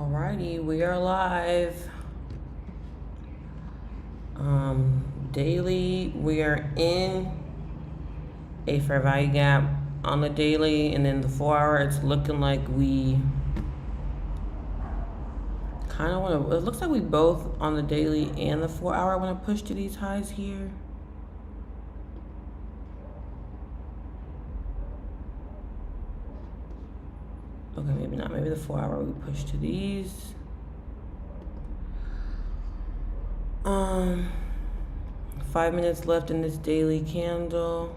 Alrighty, we are live. Daily, we are in a fair value gap on the daily, and then the 4 hour, it's looking like we kind of want to, it looks like we both on the daily and the 4 hour want to push to these highs here. Okay, maybe not. Maybe the 4 hour we push to these. 5 minutes left in this daily candle.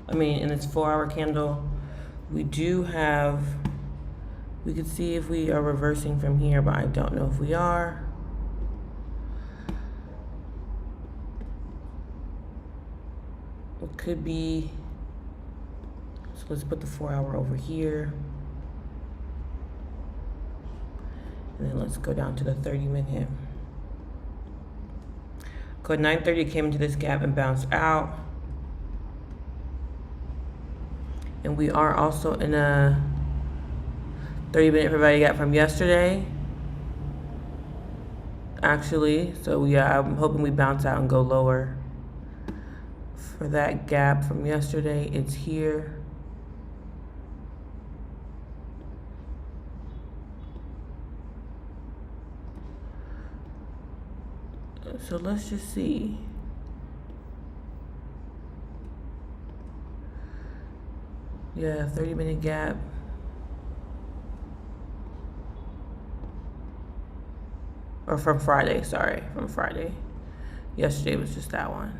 In this 4 hour candle. We do have, we could see if we are reversing from here, but I don't know if we are. It could be. So let's put the 4 hour over here. And then let's go down to the 30-minute. Code 930 came into this gap and bounced out. And we are also in a 30-minute fair value gap from yesterday. Actually, so yeah, I'm hoping we bounce out and go lower. For that gap from yesterday, it's here. So let's just see. Yeah, 30-minute gap. Or from Friday, sorry, from Friday. Yesterday was just that one.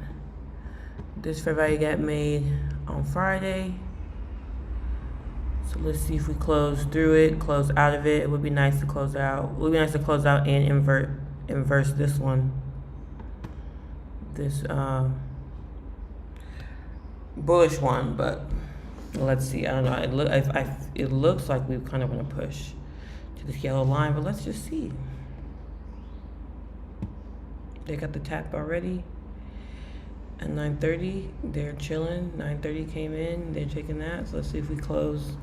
This fair value gap made on Friday. So let's see if we close through it, close out of it. It would be nice to close out. It would be nice to close out and inverse this one. This bullish one, but let's see. I don't know. It looks like we kind of want to push to this yellow line, but let's just see. They got the tap already at 9:30. They're chilling. 9:30 came in. They're taking that. So let's see if we close.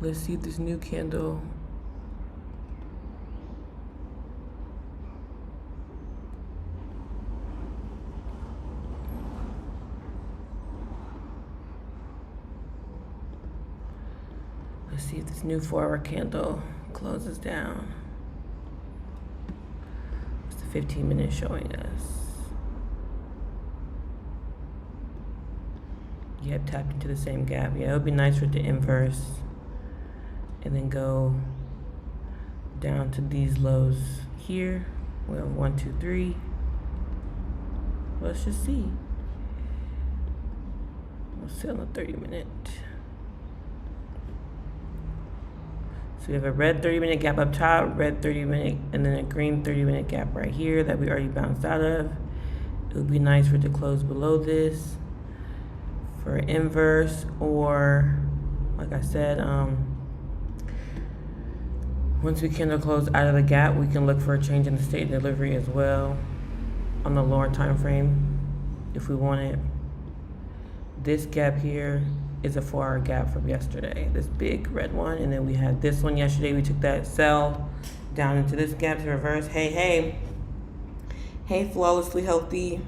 Let's see if this new candle. Let's see if this new 4 hour candle closes down. What's the 15-minute showing us? Yep, tapped into the same gap. Yeah, it would be nice for it to inverse and then go down to these lows here. We have 1, 2, 3. Let's just see. We'll sit on the 30-minute. So we have a red 30-minute gap up top, red 30-minute, and then a green 30-minute gap right here that we already bounced out of. It would be nice for it to close below this for inverse, or like I said, once we candle close out of the gap, we can look for a change in the state delivery as well on the lower time frame if we want it. This gap here is a 4 hour gap from yesterday, this big red one, and then we had this one yesterday. We took that sell down into this gap to reverse. Hey, flawlessly healthy.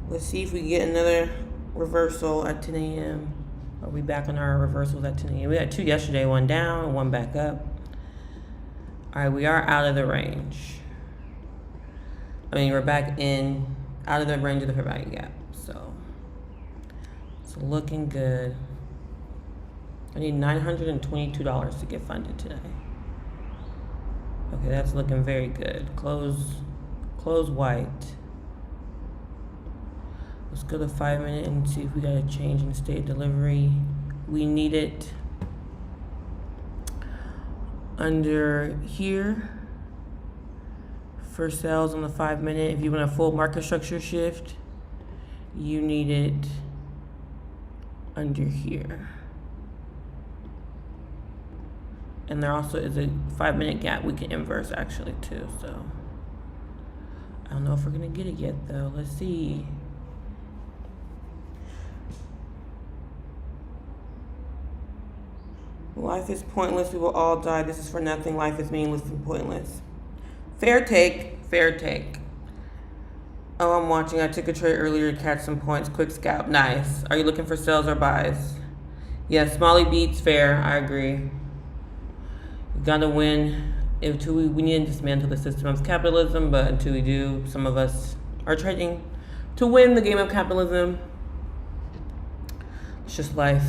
Let's see if we get another reversal at 10 a.m. Are we back on our reversals at 10 a.m.? We had 2 yesterday, 1 down, 1 back up. All right, we are out of the range. We're back out of the range of the fair value gap. So it's looking good. I need $922 to get funded today. Okay, that's looking very good. Close white. Let's go to 5 minute and see if we got a change in state delivery. We need it under here for sales on the 5 minute. If you want a full market structure shift, you need it under here. And there also is a 5 minute gap we can inverse actually too. So I don't know if we're gonna get it yet though. Let's see. Life is pointless. We will all die. This is for nothing. Life is meaningless and pointless. Fair take. Fair take. Oh, I'm watching. I took a trade earlier to catch some points. Quick scalp. Nice. Are you looking for sells or buys? Yeah, Smalley beats fair. I agree. You gotta win. Until we need to dismantle the system of capitalism, but until we do, some of us are trading to win the game of capitalism. It's just life.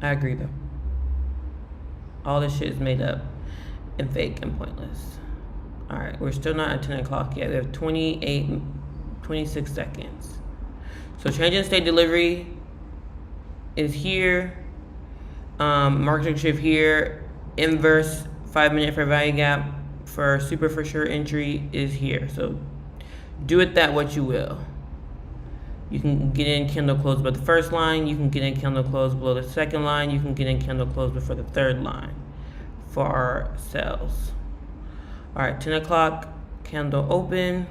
I agree though. All this shit is made up and fake and pointless. All right, we're still not at 10 o'clock yet. We have 26 seconds. So change in state delivery is here. Market shift here. Inverse 5-minute fair value gap for super for sure entry is here. So do it that what you will. You can get in candle close above the first line. You can get in candle close below the second line. You can get in candle close before the third line for our sells. All right, 10 o'clock, candle open.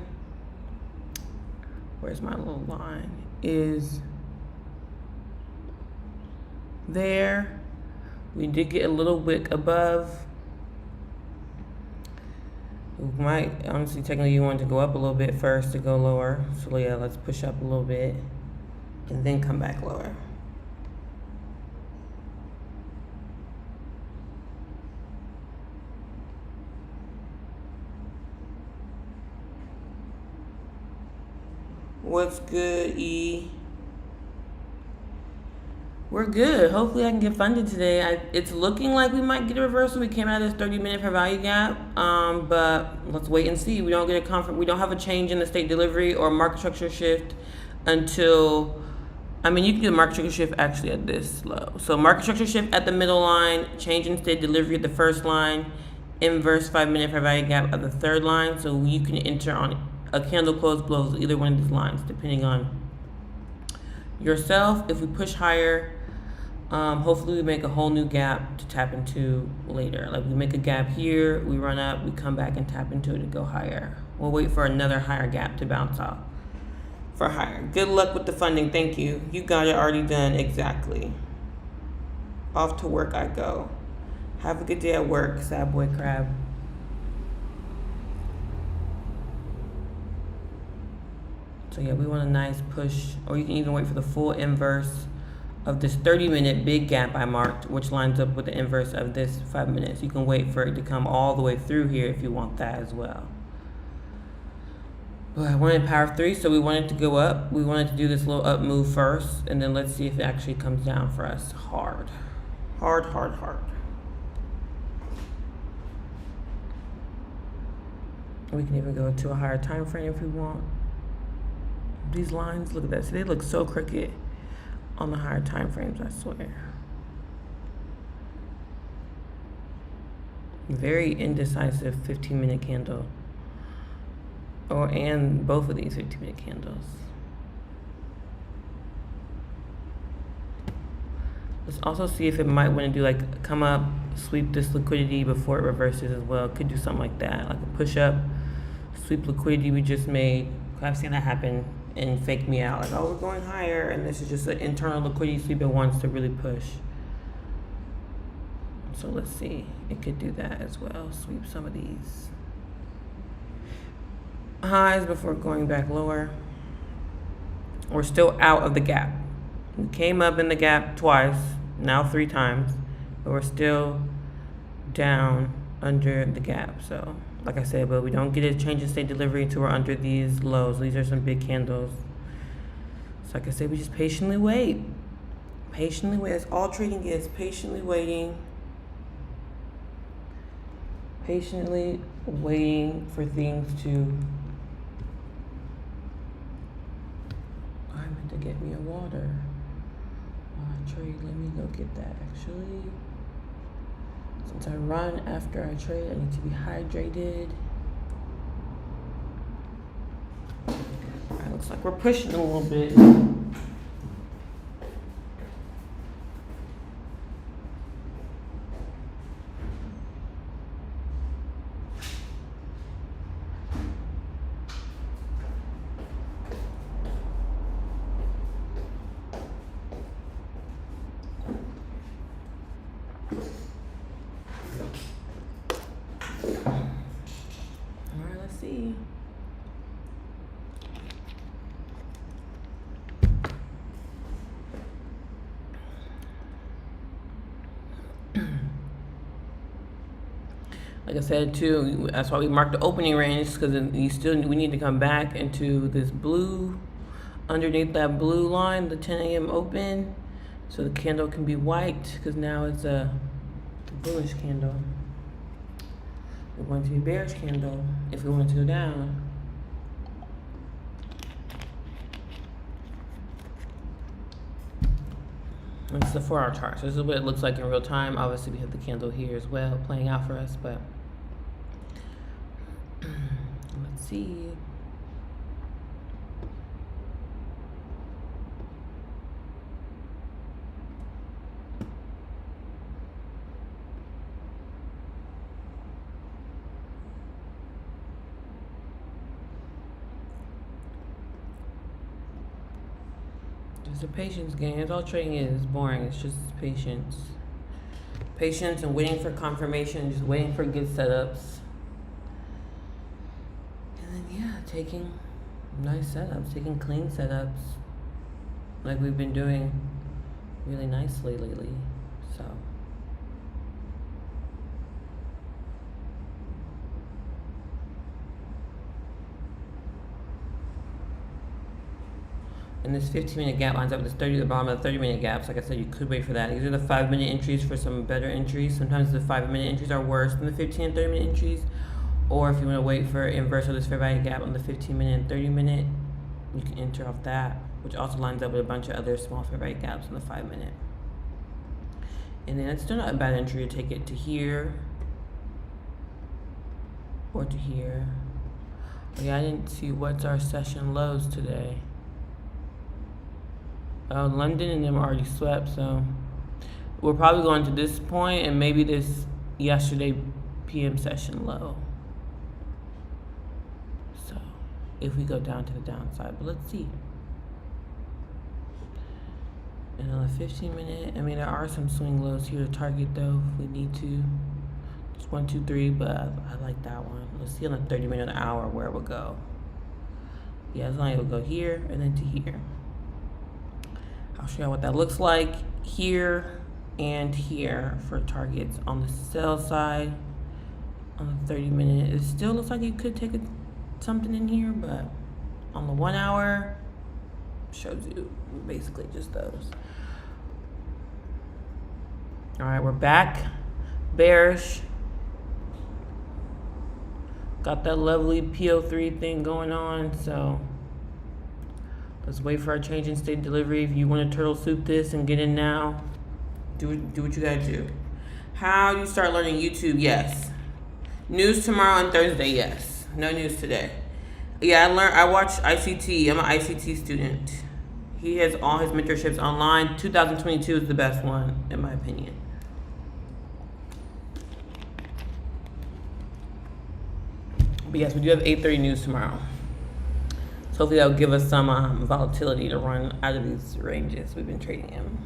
Where's my little line? Is there. We did get a little wick above. We might, honestly, technically you want to go up a little bit first to go lower. So yeah, let's push up a little bit and then come back lower. What's good, E? We're good. Hopefully I can get funded today. It's looking like we might get a reversal. We came out of this 30-minute fair value gap, but let's wait and see. We don't get a we don't have a change in the state delivery or market structure shift until, I mean, you can do the market structure shift actually at this low. So market structure shift at the middle line, change in state delivery at the first line, inverse 5-minute fair value gap at the third line. So you can enter on a candle close below either one of these lines, depending on yourself. If we push higher, hopefully we make a whole new gap to tap into later. Like we make a gap here, we run up, we come back and tap into it to go higher. We'll wait for another higher gap to bounce off for higher. Good luck with the funding. Thank you. You got it already done. Exactly. Off to work I go. Have a good day at work, sad boy crab. So yeah, we want a nice push, or you can even wait for the full inverse of this 30-minute big gap I marked, which lines up with the inverse of this 5 minutes. You can wait for it to come all the way through here if you want that as well. But I wanted power 3, so we wanted to go up. We wanted to do this little up move first, and then let's see if it actually comes down for us hard. Hard, hard, hard. We can even go to a higher time frame if we want. These lines, look at that. See, they look so crooked on the higher time frames, I swear. Very indecisive 15-minute candle. And both of these 15-minute candles. Let's also see if it might want to do like come up, sweep this liquidity before it reverses as well. Could do something like that, like a push up, sweep liquidity we just made. I've seen that happen and fake me out, like, oh, we're going higher, and this is just an internal liquidity sweep it wants to really push. So let's see, it could do that as well. Sweep some of these highs before going back lower. We're still out of the gap. We came up in the gap twice, now 3 times, but we're still down under the gap. So like I said, but we don't get a change in state delivery until we're under these lows. These are some big candles. So like I said, we just patiently wait. Patiently wait. That's all trading is. Patiently waiting. Patiently waiting for things to... I meant to get me a water. Trade. Let me go get that actually. Since I run after I trade, I need to be hydrated. Alright, looks like we're pushing a little bit. Let's see. Like I said too, that's why we marked the opening range, because we need to come back into this blue, underneath that blue line, the 10 a.m. open, so the candle can be white, because now it's a bullish candle. We want it to be a bearish candle if we want it to go down. This is the 4-hour chart, so this is what it looks like in real time. Obviously, we have the candle here as well playing out for us, but let's see. It's a patience game. That's all trading is. It's boring. It's just patience. Patience and waiting for confirmation, just waiting for good setups. And then, yeah, taking nice setups, taking clean setups, like we've been doing really nicely lately. So. And this 15-minute gap lines up with this 30 at the bottom of the 30-minute gaps. Like I said, you could wait for that. These are the 5-minute entries for some better entries. Sometimes the 5-minute entries are worse than the 15 and 30-minute entries. Or if you want to wait for inverse of this fair value gap on the 15-minute and 30-minute, you can enter off that, which also lines up with a bunch of other small fair value gaps on the 5-minute. And then it's still not a bad entry to take it to here or to here. Oh yeah, I didn't see what's our session lows today. London and them already swept, so we're probably going to this point and maybe this yesterday PM session low. So if we go down to the downside, but let's see. And on the 15-minute, I mean, there are some swing lows here to target though if we need to. It's 1, 2, 3, but I like that one. Let's see on the 30-minute hour where it will go. Yeah, as long as it will go here and then to here. I'll show you what that looks like here and here for targets on the sell side. On the 30-minute, it still looks like you could take something in here, but on the 1 hour, shows you basically just those. All right, we're back. Bearish. Got that lovely PO3 thing going on, so let's wait for our change in state delivery. If you want to turtle soup this and get in now, do what you gotta do. How do you start learning YouTube? Yes. News tomorrow and Thursday? Yes. No news today. Yeah, I watch ICT. I'm an ICT student. He has all his mentorships online. 2022 is the best one, in my opinion. But yes, we do have 8:30 news tomorrow. Hopefully that'll give us some volatility to run out of these ranges we've been trading in.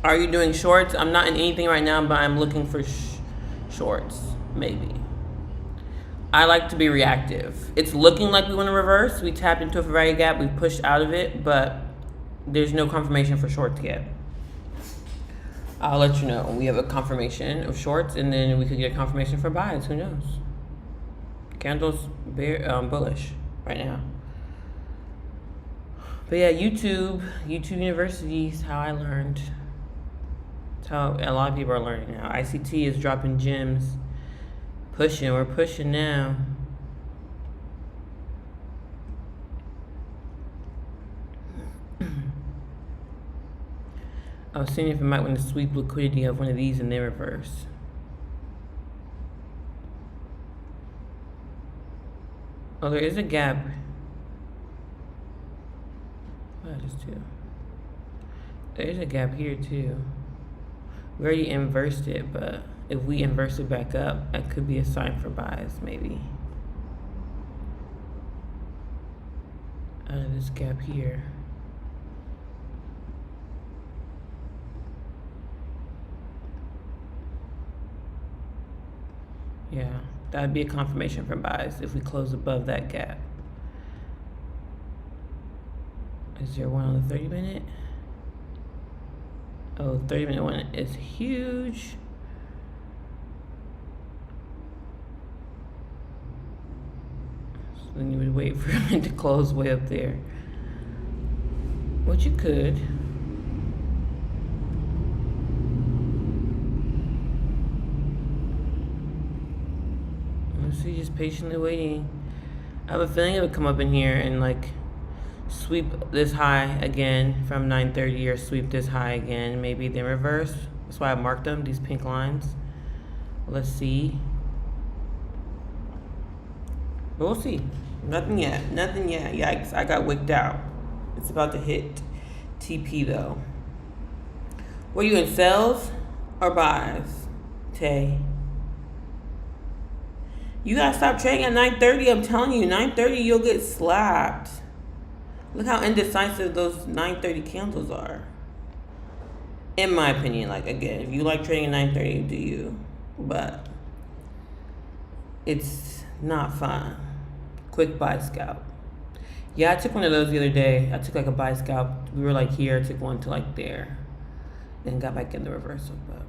Are you doing shorts? I'm not in anything right now, but I'm looking for shorts, maybe. I like to be reactive. It's looking like we want to reverse. We tapped into a fair value gap. We pushed out of it, but there's no confirmation for shorts yet. I'll let you know when we have a confirmation of shorts, and then we could get a confirmation for buys. Who knows? Candles bullish right now. But yeah, YouTube University is how I learned. It's how a lot of people are learning now. ICT is dropping gems. We're pushing now. I was seeing if I might want to sweep liquidity of one of these and then reverse. Oh, there is a gap. That is two. There is a gap here too. We already inversed it, but if we inverse it back up, that could be a sign for buys, maybe. Out of this gap here. Yeah, That'd be a confirmation for buys if we close above that gap. Is there one on the 30 minute? Oh, 30 minute one is huge. So then you would wait for it to close way up there. What you could. Let's see, just patiently waiting. I have a feeling it would come up in here and like sweep this high again from 930 or sweep this high again, maybe then reverse. That's why I marked them, these pink lines. Let's see. But we'll see. Nothing yet. Yikes, I got wicked out. It's about to hit TP though. Were you in sells or buys, Tay? You gotta stop trading at 930. I'm telling you, 930 you'll get slapped. Look how indecisive those 930 candles are. In my opinion, like again, if you like trading at 930, do you? But it's not fun. Quick buy scalp. Yeah, I took one of those the other day. I took like a buy scalp. We were like here, I took one to like there. Then got back in the reversal, but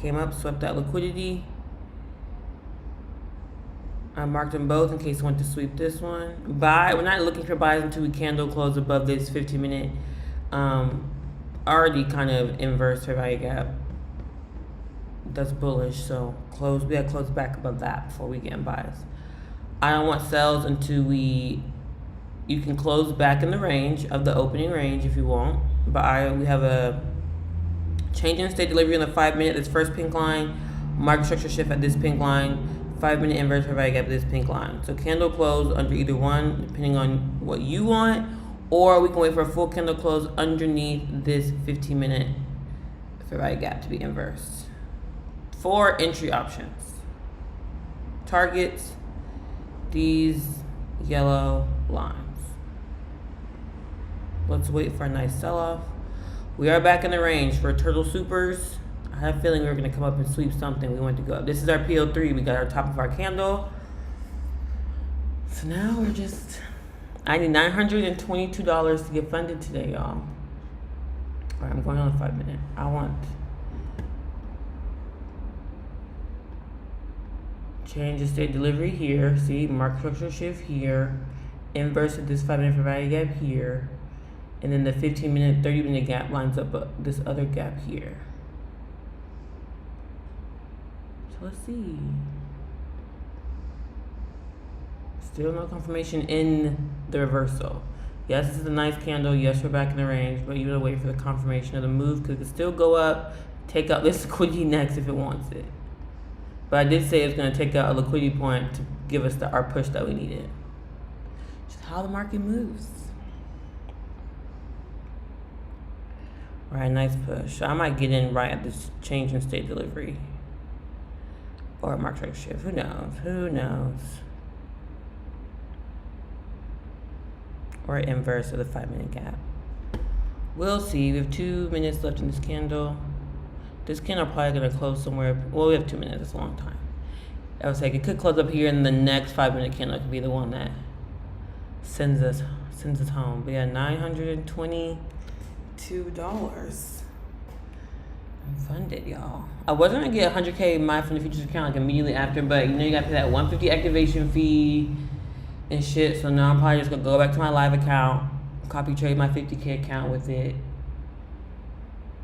came up, swept that liquidity. I marked them both in case I want to sweep this one. Buy, we're not looking for buys until we candle close above this 15 minute already kind of inverse fair value gap. That's bullish, so close, we gotta close back above that before we get in buys. I don't want sells until you can close back in the range of the opening range if you want. But we have a change in state delivery on the 5 minute, this first pink line, market structure shift at this pink line, 5 minute inverse fair value gap at this pink line. So candle close under either one, depending on what you want, or we can wait for a full candle close underneath this 15 minute fair value gap to be inversed. 4 entry options. Targets, these yellow lines. Let's wait for a nice sell-off. We are back in the range for turtle supers. I have a feeling we're gonna come up and sweep something. We want to go up. This is our PO3. We got our top of our candle. So now we're just, I need $922 to get funded today, y'all. All right, I'm going on the 5 minute. I want change the state delivery here. See, market structure shift here. Inverse of this 5 minute fair value gap here. And then the 15 minute, 30 minute gap lines up this other gap here. So let's see. Still no confirmation in the reversal. Yes, this is a nice candle. Yes, we're back in the range, but you gotta wait for the confirmation of the move because it could still go up, take out this liquidity next if it wants it. But I did say it's gonna take out a liquidity point to give us our push that we needed. Just how the market moves. All right, nice push. I might get in right at this change in state delivery. Or market structure shift. Who knows? Who knows? Or inverse of the 5 minute gap. We'll see. We have 2 minutes left in this candle. This candle probably gonna close somewhere. Well, we have 2 minutes. It's a long time. I was like, it could close up here, and the next 5 minute candle could be the one that sends us home. But yeah, $922. I'm funded, y'all. I was gonna get 100K in my Funded Futures account like immediately after, but you know you gotta pay that 150 activation fee and shit. So now I'm probably just gonna go back to my live account, copy trade my 50K account with it,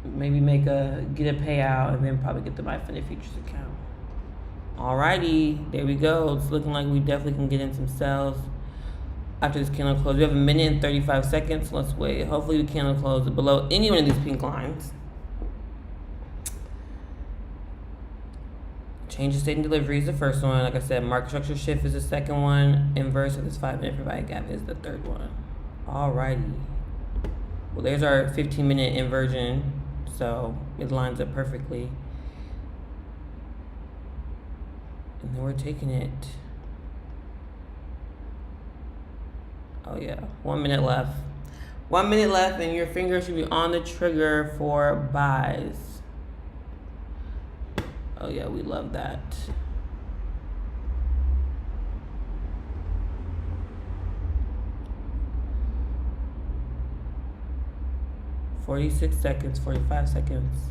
maybe get a payout, and then probably get the My Funded Futures account. Alrighty, there we go. It's looking like we definitely can get in some sales after this candle close. We have 1 minute and 35 seconds. Let's wait. Hopefully the candle closes below any one of these pink lines. Change of state and delivery is the first one. Like I said, market structure shift is the second one. Inverse of this 5 minute fair value gap is the third one. Alrighty. Well, there's our 15 minute inversion. So it lines up perfectly. And then we're taking it. Oh yeah, 1 minute left. 1 minute left, and your finger should be on the trigger for buys. Oh yeah, we love that. $46, 45 seconds.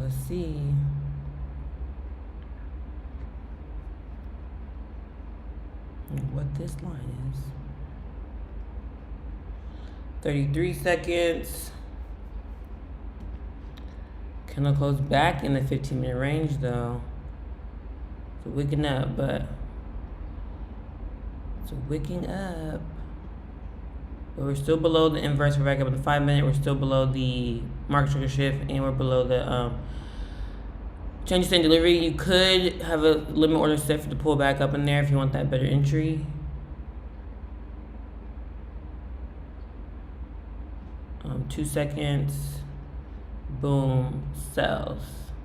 Let's see. What this line is. 33 seconds. Candle close back in the 15-minute range though. It's wicking up, but it's wicking up. But we're still below the inverse for back up in the 5-minute. We're still below the market trigger shift, and we're below the change in delivery. You could have a limit order set for the pull back up in there if you want that better entry. 2 seconds. Boom. Sells.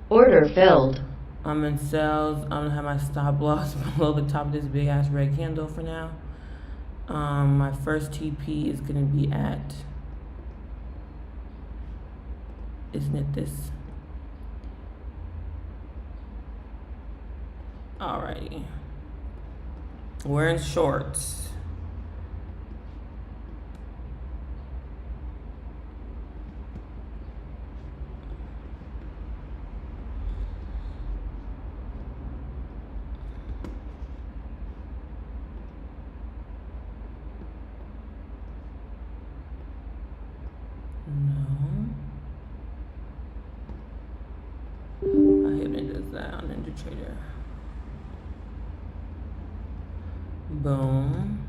Order filled. I'm in sells. I'm gonna have my stop loss below the top of this big ass red candle for now. My first TP is gonna be at, isn't it this? Alrighty. We're in shorts. Down into trader. Boom.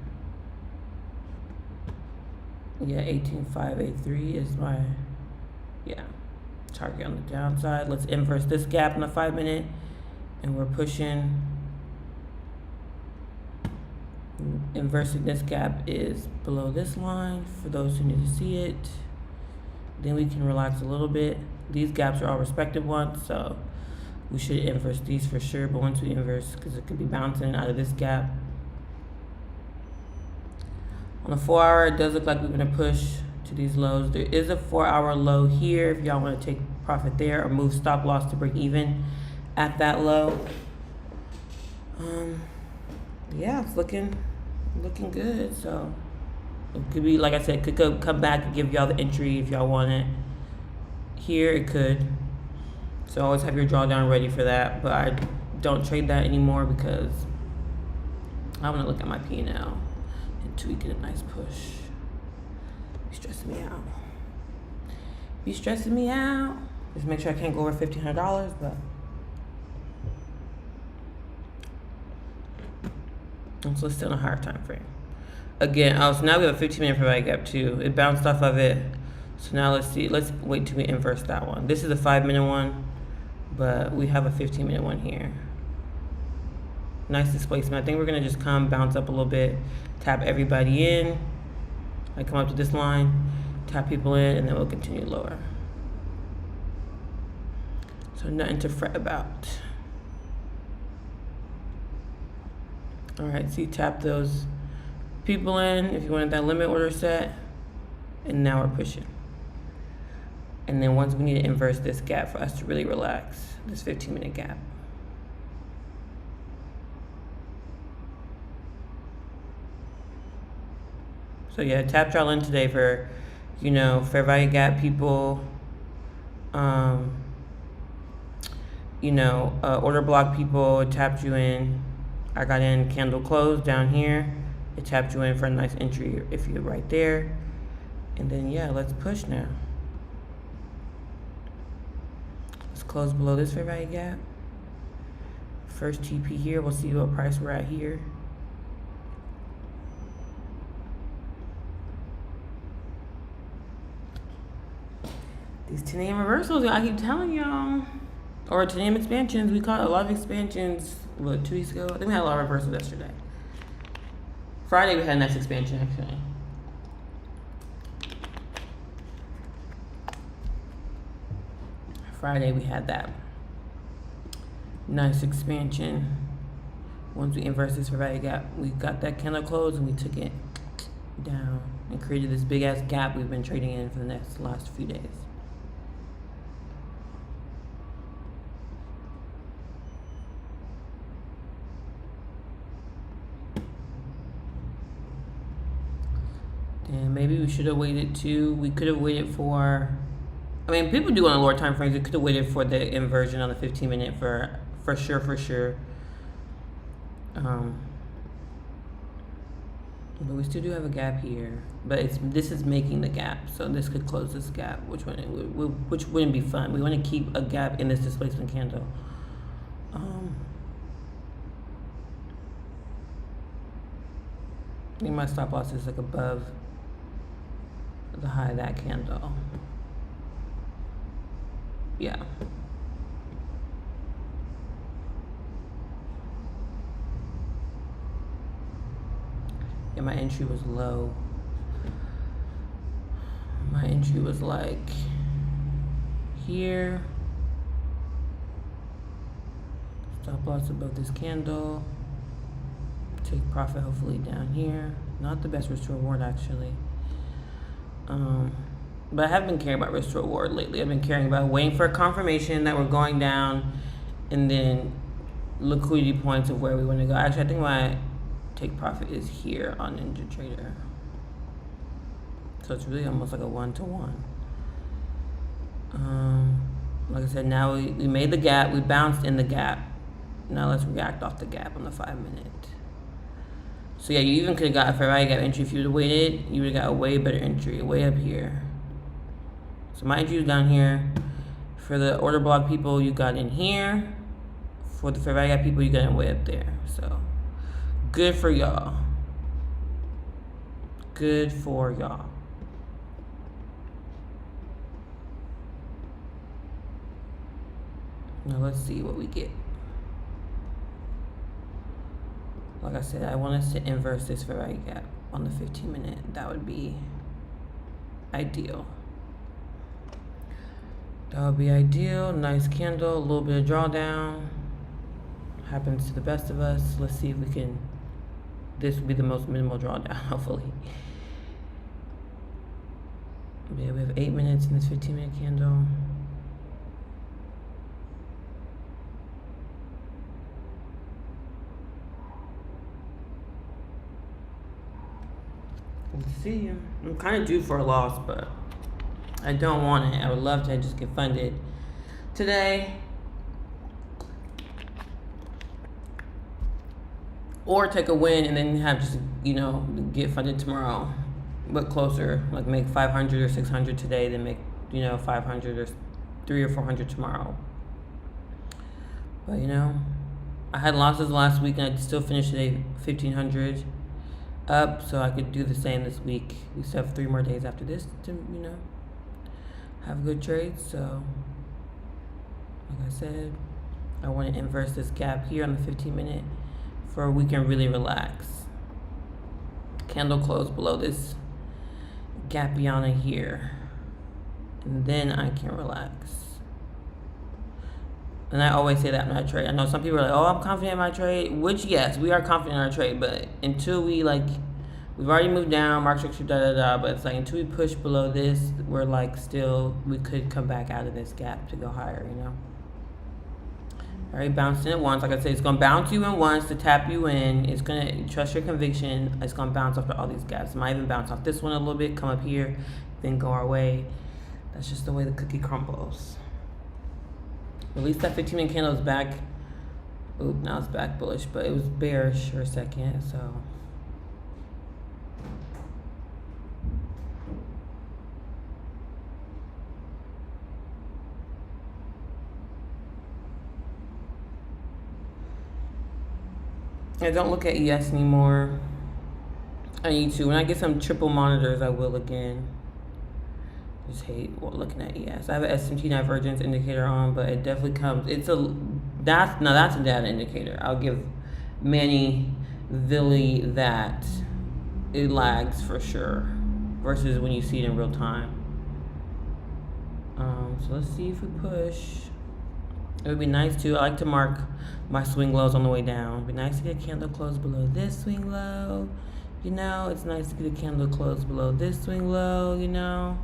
Yeah, 18,583 is my target on the downside. Let's inverse this gap in the 5-minute, and we're pushing. Inversing this gap is below this line for those who need to see it. Then we can relax a little bit. These gaps are all respective ones, so we should inverse these for sure, but once we inverse, because it could be bouncing out of this gap. On the 4-hour, it does look like we're gonna push to these lows. There is a 4-hour low here if y'all wanna take profit there or move stop loss to break even at that low. Yeah, it's looking good. So it could be, like I said, it could come back and give y'all the entry if y'all want it. Here it could. So always have your drawdown ready for that, but I don't trade that anymore because I want to look at my P&L and tweak it a nice push. Be stressing me out. Just make sure I can't go over $1,500, but so let's stay on a higher time frame. Again, so now we have a 15-minute fair value gap too. It bounced off of it. So now let's see. Let's wait till we inverse that one. This is a 5-minute one, but we have a 15-minute one here. Nice displacement. I think we're gonna just come bounce up a little bit, tap everybody in. I come up to this line, tap people in, and then we'll continue lower. So nothing to fret about. All right, see, tap those people in if you wanted that limit order set, and now we're pushing. And then once we need to inverse this gap for us to really relax, this 15-minute gap. So yeah, tap y'all in today for, fair value gap people, order block people. It tapped you in. I got in candle close down here. It tapped you in for a nice entry if you're right there. And then yeah, let's push now. Let's close below this fair value gap. First TP here. We'll see what price we're at here. These 10 AM reversals, I keep telling y'all. Or 10 AM expansions. We caught a lot of expansions, 2 weeks ago? I think we had a lot of reversals yesterday. Friday we had a nice expansion actually. Friday we had that nice expansion. Once we inverse this fair value gap, we got that candle close and we took it down. and created this big ass gap we've been trading in for the last few days. And maybe we should have waited too. We could have waited for, I mean, people do on the lower time frames. We could have waited for the inversion on the 15-minute for sure. But we still do have a gap here. But this is making the gap, so this could close this gap, which wouldn't be fun. We want to keep a gap in this displacement candle. I think my stop loss is like above the high of that candle. Yeah. Yeah, my entry was low. My entry was like here. Stop loss above this candle. Take profit hopefully down here. Not the best risk to reward actually. But I have been caring about risk to reward lately. I've been caring about waiting for a confirmation that we're going down and then liquidity points of where we want to go. Actually, I think my take profit is here on NinjaTrader. So it's really almost like a 1-to-1. Like I said, now we made the gap. We bounced in the gap. Now let's react off the gap on the 5-minute. So yeah, you even could have got a fair value gap entry if you would have waited. You would have got a way better entry, way up here. So my entry was down here. For the order block people, you got in here. For the fair value gap people, you got in way up there. So good for y'all. Good for y'all. Now let's see what we get. Like I said, I want us to inverse this fair value gap on the 15-minute. That would be ideal. That would be ideal. Nice candle, a little bit of drawdown. Happens to the best of us. Let's see if we can, this will be the most minimal drawdown, hopefully. Yeah, we have 8 minutes in this 15-minute candle. Let's see. I'm kind of due for a loss, but I don't want it. I would love to just get funded today. Or take a win and then have just, get funded tomorrow. But closer, like make 500 or 600 today, then make, 500 or 300 or 400 tomorrow. But, I had losses last week and I still finished today 1,500 up, so I could do the same this week. We still have 3 more days after this to, have good trades. So, like I said, I want to inverse this gap here on the 15-minute for we can really relax. Candle close below this gapiana here, and then I can relax. And I always say that when I trade. I know some people are like, oh, I'm confident in my trade, which yes, we are confident in our trade, but until we've already moved down, mark structure, but it's like until we push below this, we're like still, we could come back out of this gap to go higher, Alright, bounced in it once. Like I said, it's going to bounce you in once to tap you in. It's going to trust your conviction. It's going to bounce after all these gaps. It might even bounce off this one a little bit, come up here, then go our way. That's just the way the cookie crumbles. At least that 15-minute candle is back. Oop, now it's back bullish, but it was bearish for a second, so. I don't look at ES anymore. I need to. When I get some triple monitors, I will again. Just hate looking at ES. I have an SMT divergence indicator on, but it definitely comes. That's a data indicator. I'll give Manny Villi that it lags for sure, versus when you see it in real time. So let's see if we push. It would be nice too. I like to mark my swing lows on the way down. It'd be nice to get a candle close below this swing low. You know, it's nice to get a candle close below this swing low, you know.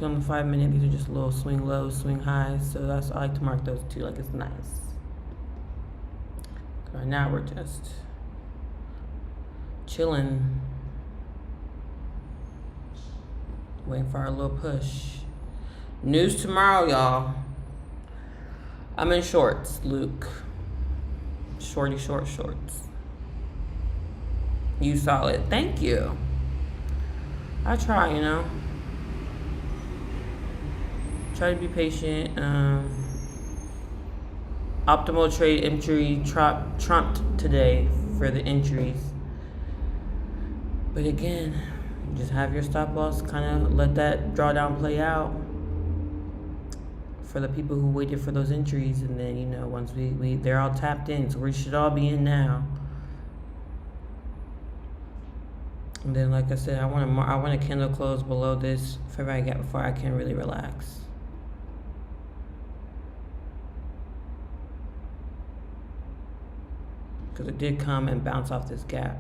On the 5 minute, these are just little swing lows, swing highs. So that's, I like to mark those two, like it's nice. Right now we're just chilling, waiting for our little push. News tomorrow, y'all. I'm in shorts, Luke. Shorty short shorts. You solid. Thank you. I try, you know. Try to be patient. Optimal trade entry trumped today for the entries. But again, just have your stop loss, kind of let that drawdown play out for the people who waited for those entries. And then, you know, once they're all tapped in, so we should all be in now. And then, like I said, I want a candle close below this fair value gap before I can really relax. Because it did come and bounce off this gap.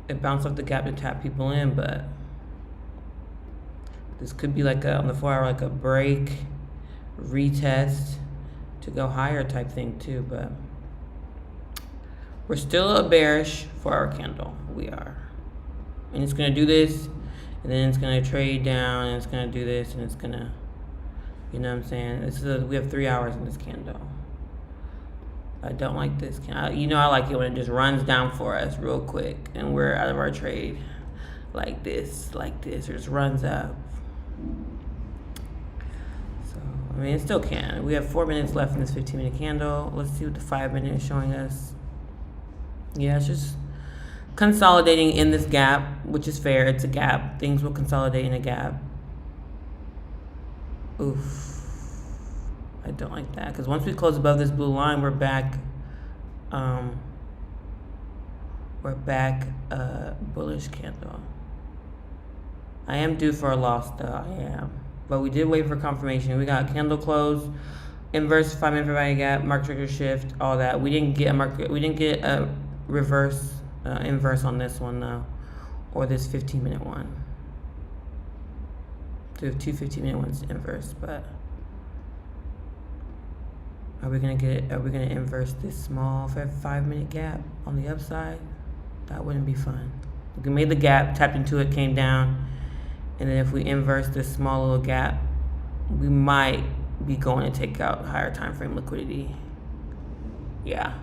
It bounced off the gap to tap people in, but this could be like on the 4 hour, like a break, retest to go higher type thing too. But we're still a bearish 4 hour candle. We are. And it's going to do this, and then it's going to trade down, and it's going to do this, and it's going to, you know what I'm saying? We have 3 hours in this candle. I don't like this. You know, I like it when it just runs down for us real quick and we're out of our trade like this, or just runs up. So, I mean, it still can. We have 4 minutes left in this 15-minute candle. Let's see what the 5 minute is showing us. Yeah, it's just consolidating in this gap, which is fair. It's a gap. Things will consolidate in a gap. Oof. I don't like that, because once we close above this blue line, we're back bullish candle. I am due for a loss though, I am. But we did wait for confirmation. We got candle close, inverse 5 minute fair value gap, market trigger shift, all that. We didn't get a reverse inverse on this one though, or this 15-minute one. So we have two 15-minute ones inverse, but are we gonna inverse this small 5 minute gap on the upside? That wouldn't be fun. We made the gap, tapped into it, came down, and then if we inverse this small little gap, we might be going to take out higher time frame liquidity. Yeah.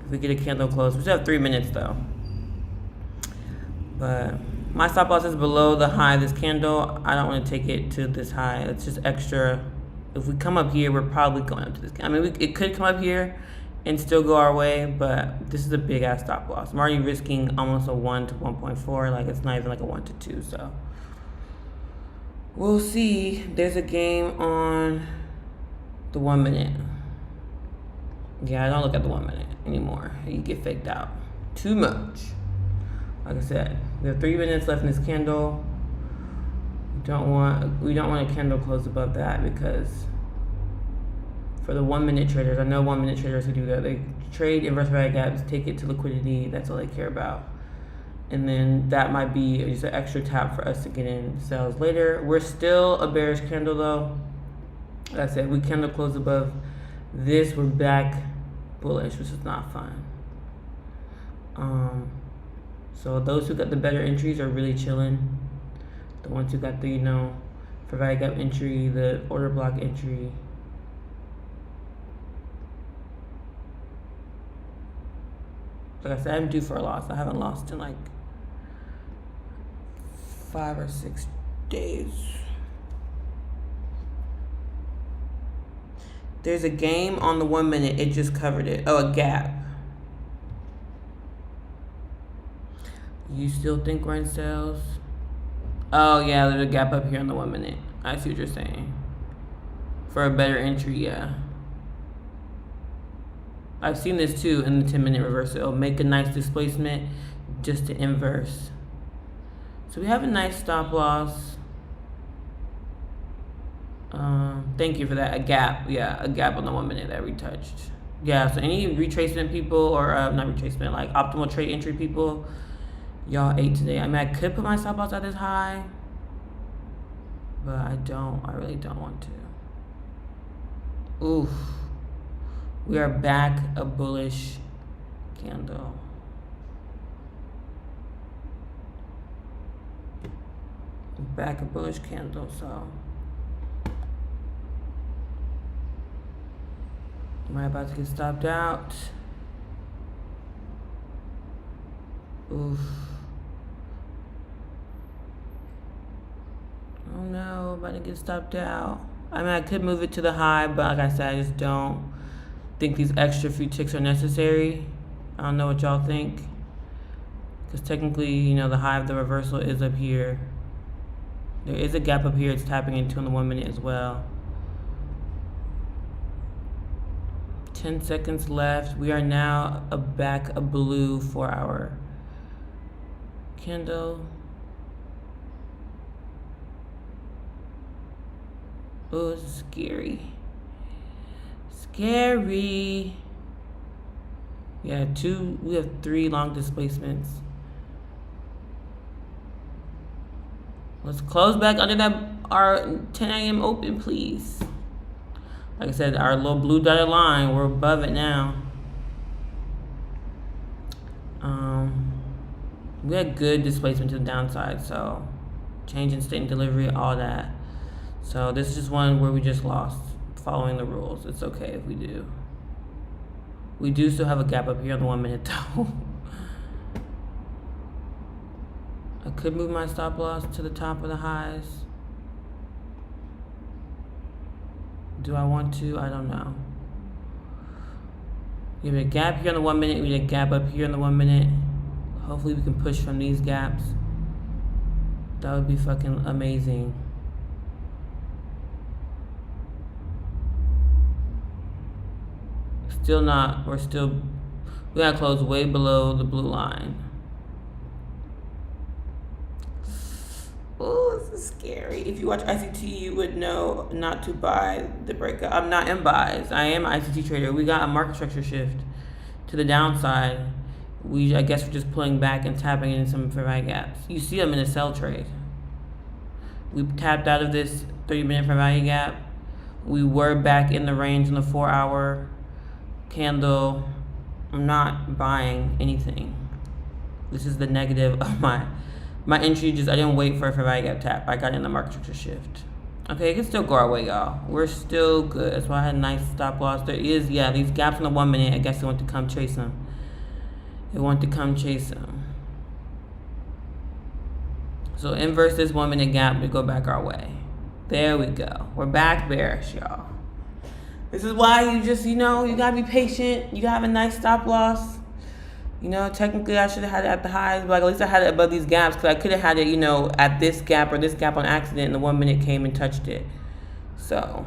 If we get a candle close, we still have 3 minutes though. But my stop loss is below the high of this candle. I don't want to take it to this high. It's just extra. If we come up here, we're probably going up to this. I mean, it could come up here and still go our way, but this is a big ass stop loss. I'm already risking almost a 1 to 1.4. Like, it's not even like a 1 to 2. So we'll see. There's a game on the 1 minute. Yeah, I don't look at the 1 minute anymore. You get faked out too much. Like I said, we have 3 minutes left in this candle. We don't want a candle close above that, because for the 1 minute traders, I know 1 minute traders who do that. They trade inverse value gaps, take it to liquidity. That's all they care about. And then that might be just an extra tap for us to get in sales later. We're still a bearish candle though. Like I said, we candle close above this, we're back bullish, which is not fun. So those who got the better entries are really chilling. The ones who got the, fair value gap entry, the order block entry. Like I said, I'm due for a loss. I haven't lost in like 5 or 6 days. There's a game on the 1 minute. It just covered it. Oh, a gap. You still think we're in sales? Oh, yeah, there's a gap up here on the 1 minute. I see what you're saying. For a better entry, yeah. I've seen this too in the 10-minute reversal. It'll make a nice displacement just to inverse. So we have a nice stop loss. Thank you for that. A gap, yeah, a gap on the 1 minute that we touched. Yeah, so any retracement people or not retracement, like optimal trade entry people, y'all ate today. I mean, I could put my stop loss at this high, but I don't. I really don't want to. Oof. We are back a bullish candle. Back a bullish candle, so am I about to get stopped out? Oof. Oh no, I'm about to get stopped out. I mean, I could move it to the high, but like I said, I just don't think these extra few ticks are necessary. I don't know what y'all think. Because technically, you know, the high of the reversal is up here. There is a gap up here it's tapping into in the 1 minute as well. 10 seconds left. We are now back a blue 4-hour candle. Oh, it's scary. Scary. Yeah, we have 3 long displacements. Let's close back under our 10 a.m. open, please. Like I said, our little blue dotted line, we're above it now. We had good displacement to the downside, so change in state and delivery, all that. So this is just one where we just lost following the rules. It's okay if we do. We do still have a gap up here on the 1 minute though. I could move my stop loss to the top of the highs. Do I want to? I don't know. We have a gap here on the 1 minute. We have a gap up here on the 1 minute. Hopefully we can push from these gaps. That would be fucking amazing. Still not, we gotta close way below the blue line. Oh, this is scary. If you watch ICT, you would know not to buy the breakup. I'm not in buys. I am an ICT trader. We got a market structure shift to the downside. I guess we're just pulling back and tapping in some fair value gaps. You see them in a sell trade. We tapped out of this 30-minute fair value gap. We were back in the range in the 4-hour candle. I'm not buying anything. This is the negative of my entry. Just I didn't wait for a fair value gap tap. I got in the market structure shift. Okay, it can still go our way, y'all. We're still good. That's why I had a nice stop loss. There is, yeah, these gaps in the 1 minute. I guess they want to come chase them. So inverse this 1 minute gap to go back our way. There we go. We're back bearish, y'all. This is why you just, you gotta be patient. You gotta have a nice stop loss. Technically I should have had it at the highs, but at least I had it above these gaps, because I could have had it, at this gap or this gap on accident, and the 1 minute came and touched it. So,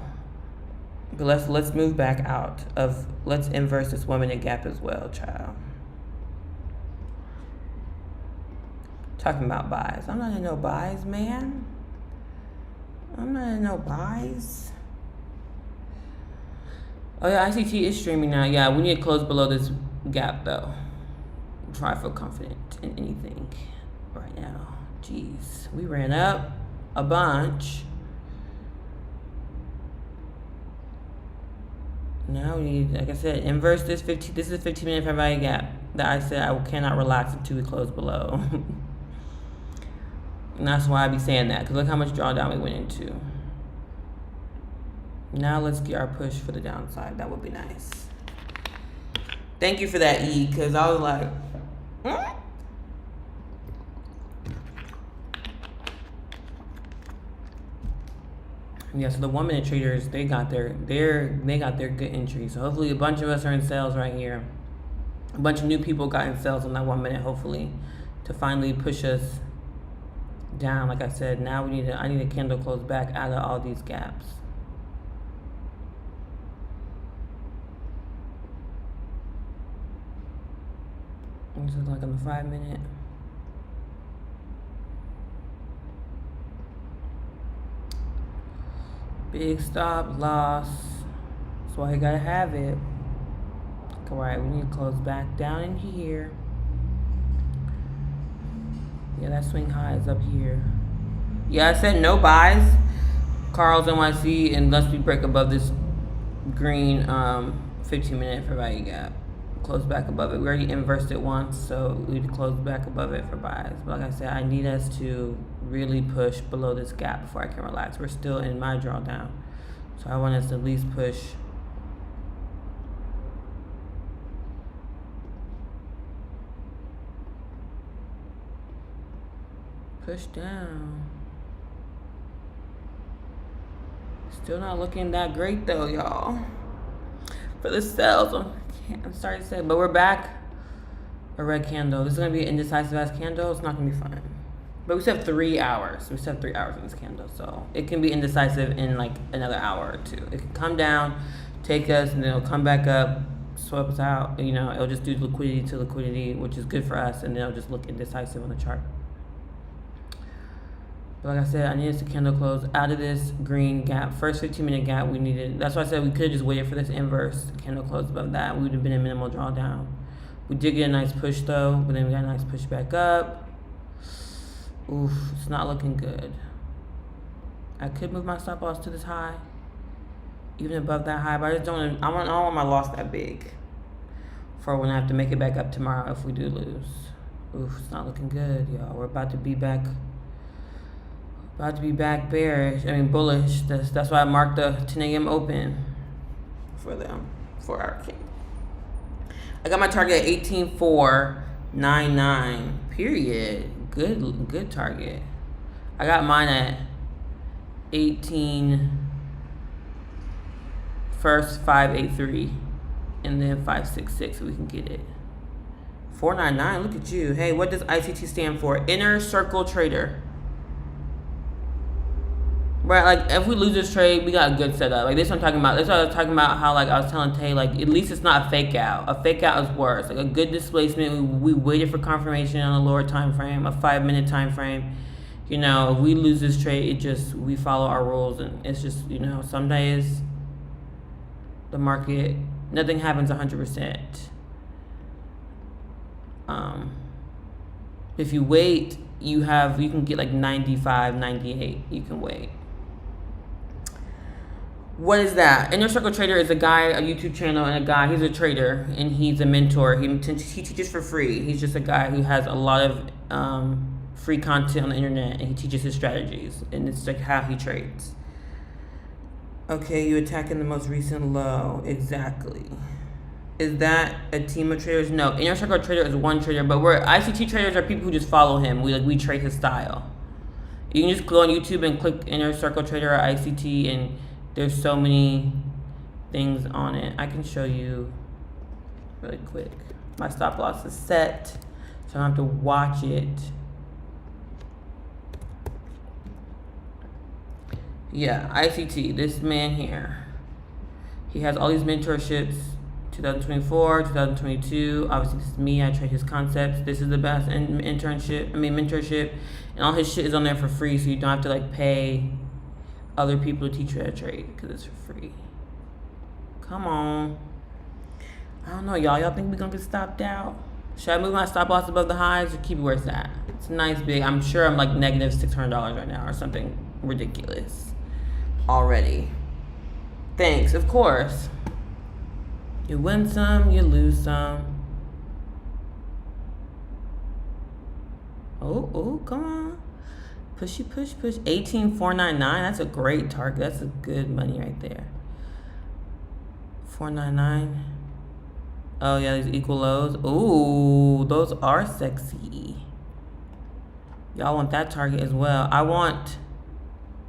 but let's move back out of, let's inverse this 1 minute gap as well, child. Talking about buys. I'm not in no buys, man. I'm not in no buys. Oh yeah, ICT is streaming now. Yeah, we need to close below this gap though. Try to feel confident in anything right now. Jeez, we ran up a bunch. Now we need, like I said, inverse this 15. This is a 15-minute fair value gap that I said I cannot relax until we close below. And that's why I be saying that, because look how much drawdown we went into. Now let's get our push for the downside. That would be nice. Thank you for that, E, because I was like, Yeah, so the 1 minute traders, they got their good entry. So hopefully a bunch of us are in sales right here. A bunch of new people got in sales on that 1 minute, hopefully, to finally push us down. Like I said, now I need a candle close back out of all these gaps. This is like on the 5 minute. Big stop loss. That's why you gotta have it. right. We need to close back down in here. Yeah, that swing high is up here. Yeah, I said no buys. Carl's NYC unless we break above this green 15-minute for value gap. Close back above it. We already inversed it once, so we'd close back above it for buys. But like I said, I need us to really push below this gap before I can relax. We're still in my drawdown, so I want us to at least push down. Still not looking that great though, y'all. For the sales, I'm sorry to say, but we're back. A red candle. This is gonna be an indecisive ass candle. It's not gonna be fun. But we still have 3 hours. We still have 3 hours in this candle, so it can be indecisive in like another hour or two. It can come down, take us, and then it'll come back up, swap us out. You know, it'll just do liquidity to liquidity, which is good for us, and then it'll just look indecisive on the chart. But like I said, I needed to candle close out of this green gap. First 15-minute gap we needed. That's why I said we could have just waited for this inverse candle close above that. We would have been in minimal drawdown. We did get a nice push though, but then we got a nice push back up. Oof, it's not looking good. I could move my stop loss to this high, even above that high, but I just don't want my loss that big for when I have to make it back up tomorrow if we do lose. Oof, it's not looking good, y'all. We're about to be back. Bearish. I mean bullish. That's why I marked the 10 a.m. open for them, for our king. I got my target at 18,499. Period. Good target. I got mine at 18. First 583, and then 566. So we can get it. 499. Look at you. Hey, what does ICT stand for? Inner Circle Trader. Right, like if we lose this trade, we got a good setup. Like this, what I'm talking about. That's what I was talking about. How like I was telling Tay, like at least it's not a fake out. A fake out is worse. Like a good displacement. We waited for confirmation on a lower time frame, a 5-minute time frame. You know, if we lose this trade, we follow our rules, and it's just, you know, some days the market, nothing happens 100%. If you wait, you can get like 95, 98. You can wait. What is that? Inner Circle Trader is a guy, a YouTube channel, and a guy, he's a trader, and he's a mentor. He teaches for free. He's just a guy who has a lot of free content on the internet, and he teaches his strategies, and it's like how he trades. Okay, you attacking the most recent low. Exactly. Is that a team of traders? No, Inner Circle Trader is one trader, but ICT traders are people who just follow him. We trade his style. You can just go on YouTube and click Inner Circle Trader or ICT, and there's so many things on it. I can show you really quick. My stop loss is set, so I don't have to watch it. Yeah, ICT, this man here. He has all these mentorships, 2024, 2022. Obviously, this is me. I trade his concepts. This is the best mentorship. And all his shit is on there for free, so you don't have to like pay other people to teach you how to trade because it's for free. Come on. I don't know, y'all. Y'all think we're gonna get stopped out? Should I move my stop loss above the highs or keep it where it's at? It's nice big. I'm sure I'm like negative $600 right now or something ridiculous already. Thanks, of course. You win some, you lose some. Oh, come on. Push. 18,499. That's a great target. That's a good money right there. 499. Oh yeah, these equal lows. Ooh, those are sexy. Y'all want that target as well. I want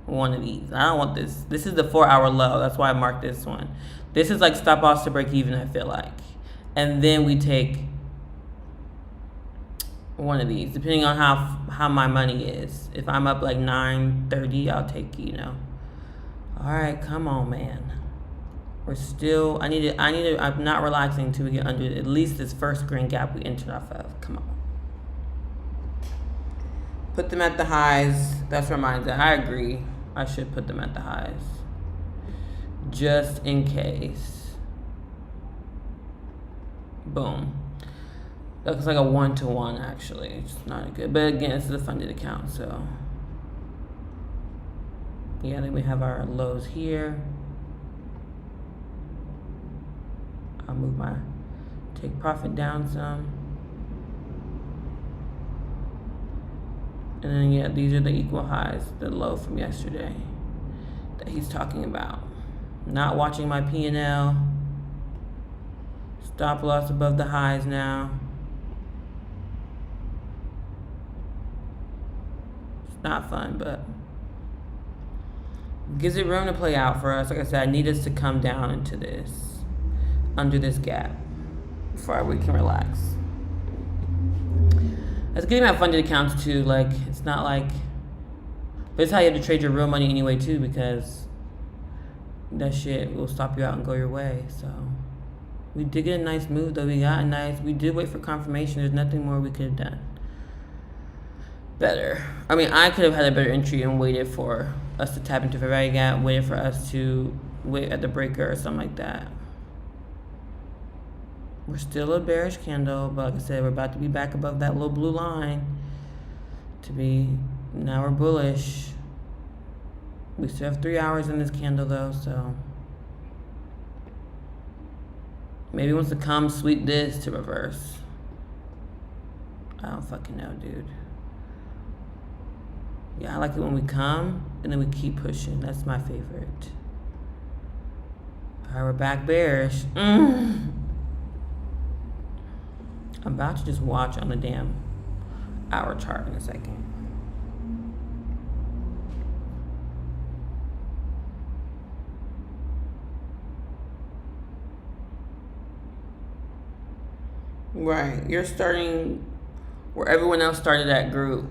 one of these. I don't want this. This is the 4-hour low. That's why I marked this one. This is like stop loss to break even, I feel like. And then we take one of these, depending on how my money is. If I'm up like 930, I'll take, you know. All right, come on, man. We're still, I'm not relaxing until we get under at least this first green gap we entered off of. Come on. Put them at the highs. That's where mine's at. I agree. I should put them at the highs. Just in case. Boom. That looks like a 1-to-1 actually. It's not good. But again, it's a funded account, so. Yeah, then we have our lows here. I'll move my take profit down some. And then yeah, these are the equal highs, the low from yesterday that he's talking about. Not watching my P&L. Stop loss above the highs now. It's not fun, but gives it room to play out for us. Like I said, I need us to come down into this, under this gap, before we can relax. That's getting my funded accounts too. Like, it's not like, but it's how you have to trade your real money anyway too, because that shit will stop you out and go your way. So we did get a nice move though. We did wait for confirmation. There's nothing more we could have done better. I mean, I could have had a better entry and waited for us to tap into the value gap, waited for us to wait at the breaker or something like that. We're still a bearish candle, but like I said, we're about to be back above that little blue line now we're bullish. We still have 3 hours in this candle though, so maybe he wants to come sweep this to reverse. I don't fucking know, dude. Yeah, I like it when we come and then we keep pushing. That's my favorite. All right, we're back bearish. I'm about to just watch on the damn hour chart in a second. Right, you're starting where everyone else started that group.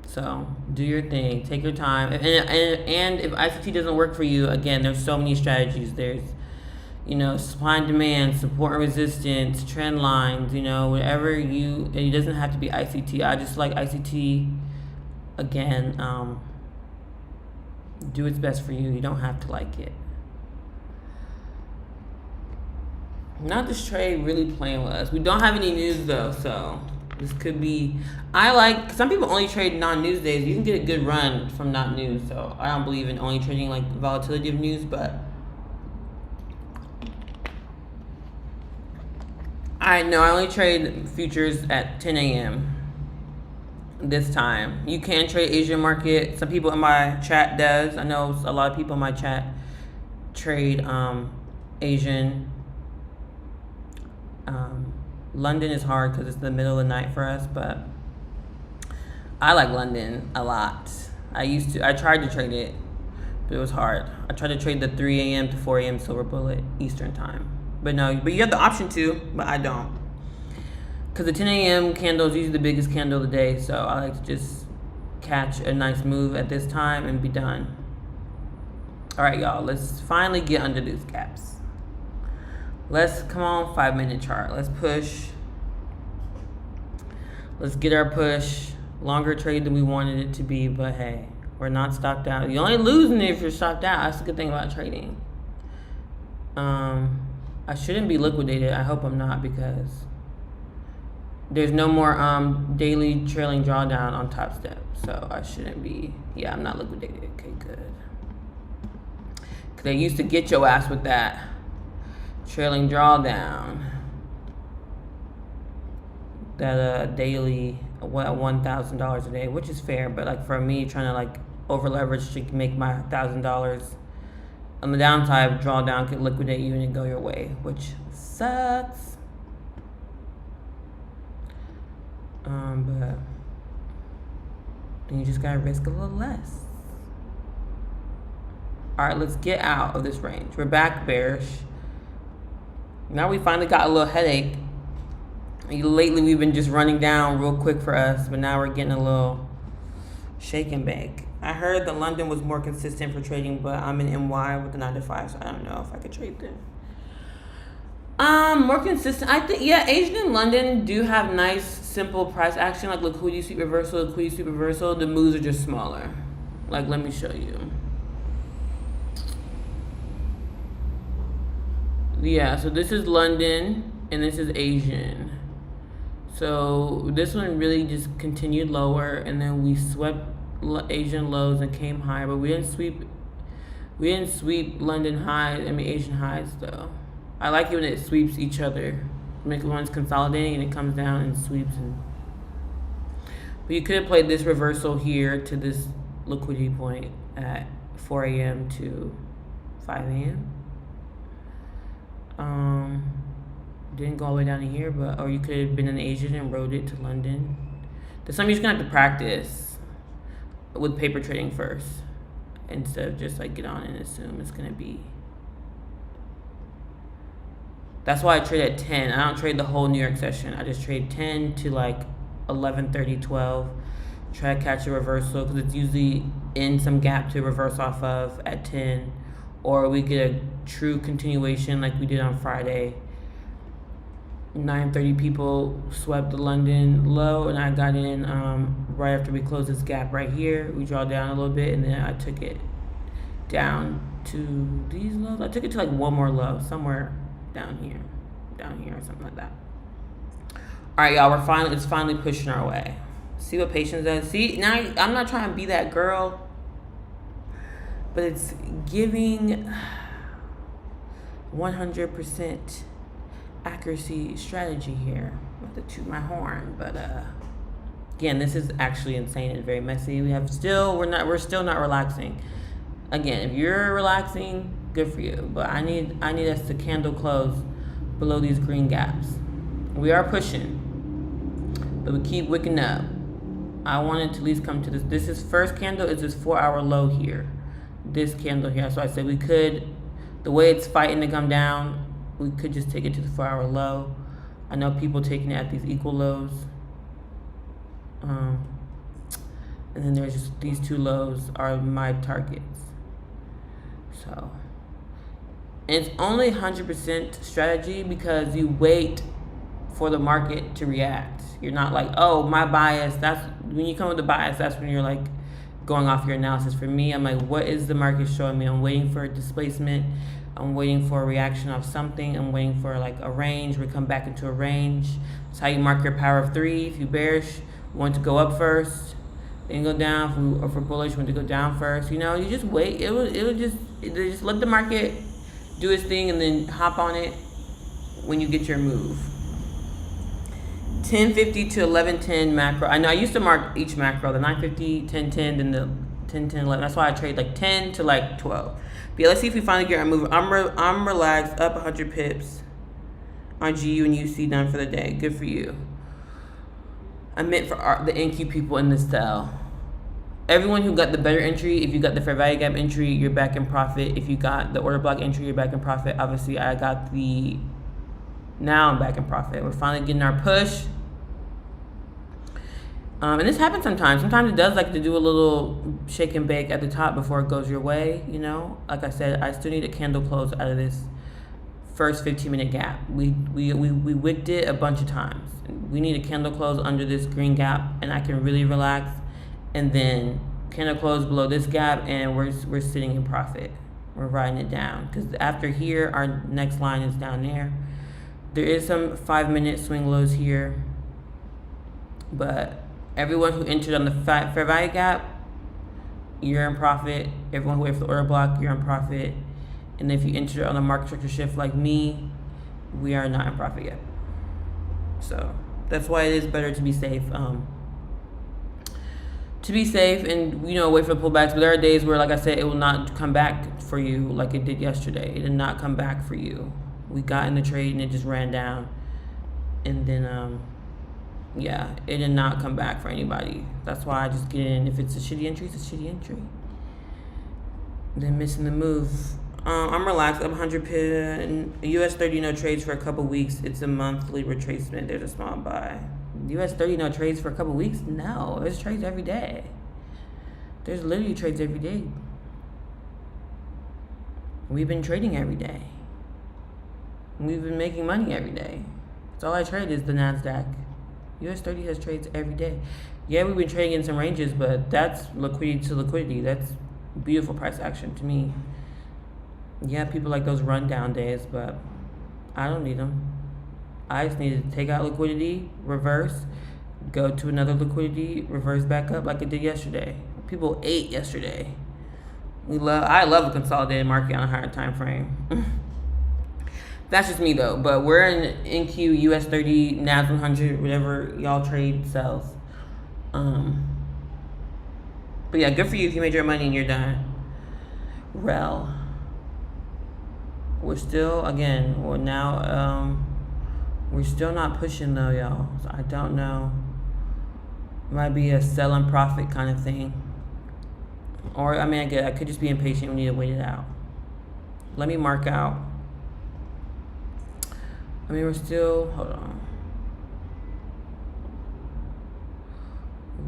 So do your thing, take your time, and if ICT doesn't work for you, again, there's so many strategies. There's, supply and demand, support and resistance, trend lines, whatever it doesn't have to be ICT. I just like ICT. Again, do what's best for you. You don't have to like it. Not this trade really playing with us. We don't have any news though, so this could be. Some people only trade non-news days. You can get a good run from not news, so I don't believe in only trading like the volatility of news, but I only trade futures at 10 a.m. this time. You can trade Asian market. Some people in my chat does. I know a lot of people in my chat trade Asian. London is hard because it's the middle of the night for us, but I like London a lot. I tried to trade it, but it was hard. I tried to trade the 3 a.m. to 4 a.m. silver bullet Eastern time. But you have the option to, but I don't. Because the 10 a.m. candle is usually the biggest candle of the day, so I like to just catch a nice move at this time and be done. All right, y'all, let's finally get under these gaps. Come on, 5-minute chart. Let's push. Let's get our push. Longer trade than we wanted it to be, but hey, we're not stopped out. You're only losing if you're stopped out. That's the good thing about trading. I shouldn't be liquidated. I hope I'm not, because there's no more daily trailing drawdown on Top Step. So I shouldn't be. Yeah, I'm not liquidated. Okay, good. Because they used to get your ass with that trailing drawdown, that daily $1,000 a day, which is fair, but like for me, trying to like over leverage to make my $1,000 on the downside, drawdown could liquidate you and then go your way, which sucks. But then you just gotta risk a little less. All right, let's get out of this range. We're back bearish. Now we finally got a little headache. Lately we've been just running down real quick for us, but now we're getting a little shake and bake. I heard that London was more consistent for trading, but I'm in NY with the 9 to 5, so I don't know if I could trade them. More consistent. I think, yeah, Asian and London do have nice, simple price action, like liquidity sweep reversal, The moves are just smaller. Like, let me show you. Yeah, so this is London and this is Asian. So this one really just continued lower, and then we swept Asian lows and came higher, but we didn't sweep London highs. I mean Asian highs though. I like it when it sweeps each other. Make one's consolidating and it comes down and sweeps. But you could have played this reversal here to this liquidity point at 4 a.m. to 5 a.m. Didn't go all the way down to here, but or you could have been an Asian and rode it to London. There's something you're just gonna have to practice with paper trading first, instead of just like get on and assume it's gonna be. That's why I trade at 10. I don't trade the whole New York session. I just trade 10 to like 11:30, 12. Try to catch a reversal because it's usually in some gap to reverse off of at 10, or we get a true continuation like we did on Friday. 9:30 people swept the London low, and I got in right after we closed this gap right here. We draw down a little bit, and then I took it down to these lows. I took it to like one more low, somewhere down here or something like that. All right, y'all, it's finally pushing our way. See what patience does. See, now I'm not trying to be that girl, but it's giving 100% accuracy strategy here. I have to toot my horn, but again, this is actually insane and very messy. We're still not relaxing. Again, if you're relaxing, good for you. But I need us to candle close below these green gaps. We are pushing, but we keep wicking up. I wanted to at least come to this. This is first candle is this 4-hour low here. This candle here. So I said we could, the way it's fighting to come down, we could just take it to the 4-hour low. I know people taking it at these equal lows. And then there's just these two lows are my targets. So, and it's only 100% strategy because you wait for the market to react. You're not like, oh, my bias. That's when you come with the bias. That's when you're like going off your analysis. For me, I'm like, what is the market showing me? I'm waiting for a displacement. I'm waiting for a reaction of something. I'm waiting for like a range. We come back into a range. That's how you mark your power of 3. If you bearish, you want to go up first, then go down. Or for bullish, you want to go down first. You know, you just wait. It would just let the market do its thing and then hop on it when you get your move. 10:50 to 11:10 macro. I know I used to mark each macro, the 9:50, 10:10, then the 10:10, 11. That's why I trade like 10 to like 12. But yeah, let's see if we finally get our move. I'm relaxed, up 100 pips on GU and UC done for the day. Good for you. I meant for the NQ people in this cell. Everyone who got the better entry, if you got the fair value gap entry, you're back in profit. If you got the order block entry, you're back in profit. Obviously, I got now I'm back in profit. We're finally getting our push. And this happens sometimes. Sometimes it does like to do a little shake and bake at the top before it goes your way, you know? Like I said, I still need a candle close out of this first 15-minute gap. We wicked it a bunch of times. We need a candle close under this green gap, and I can really relax. And then candle close below this gap, and we're sitting in profit. We're riding it down. Because after here, our next line is down there. There is some 5-minute swing lows here. But everyone who entered on the fair value gap, you're in profit. Everyone who waited for the order block, you're in profit. And if you enter on a market structure shift like me, we are not in profit yet. So that's why it is better to be safe. And wait for the pullbacks. But there are days where, like I said, it will not come back for you like it did yesterday. It did not come back for you. We got in the trade and it just ran down, and then it did not come back for anybody. That's why I just get in. If it's a shitty entry, it's a shitty entry. Then missing the move. I'm relaxed. I'm 100 pin. US 30 no trades for a couple weeks. It's a monthly retracement. There's a small buy. US 30 no trades for a couple weeks? No, there's trades every day. There's literally trades every day. We've been trading every day. We've been making money every day. That's all I trade is the NASDAQ. US 30 has trades every day. Yeah, we've been trading in some ranges, but that's liquidity to liquidity. That's beautiful price action to me. Yeah, people like those rundown days, but I don't need them. I just need to take out liquidity, reverse, go to another liquidity, reverse back up like it did yesterday. People ate yesterday. I love a consolidated market on a higher time frame. That's just me though. But we're in NQ, US 30, NAS 100, whatever y'all trade sells. But yeah, good for you if you made your money and you're done. Rel. We're still we're still not pushing though, y'all. So I don't know. It might be a sell and profit kind of thing. Or I could just be impatient. We need to wait it out. Let me mark out. We're still, hold on.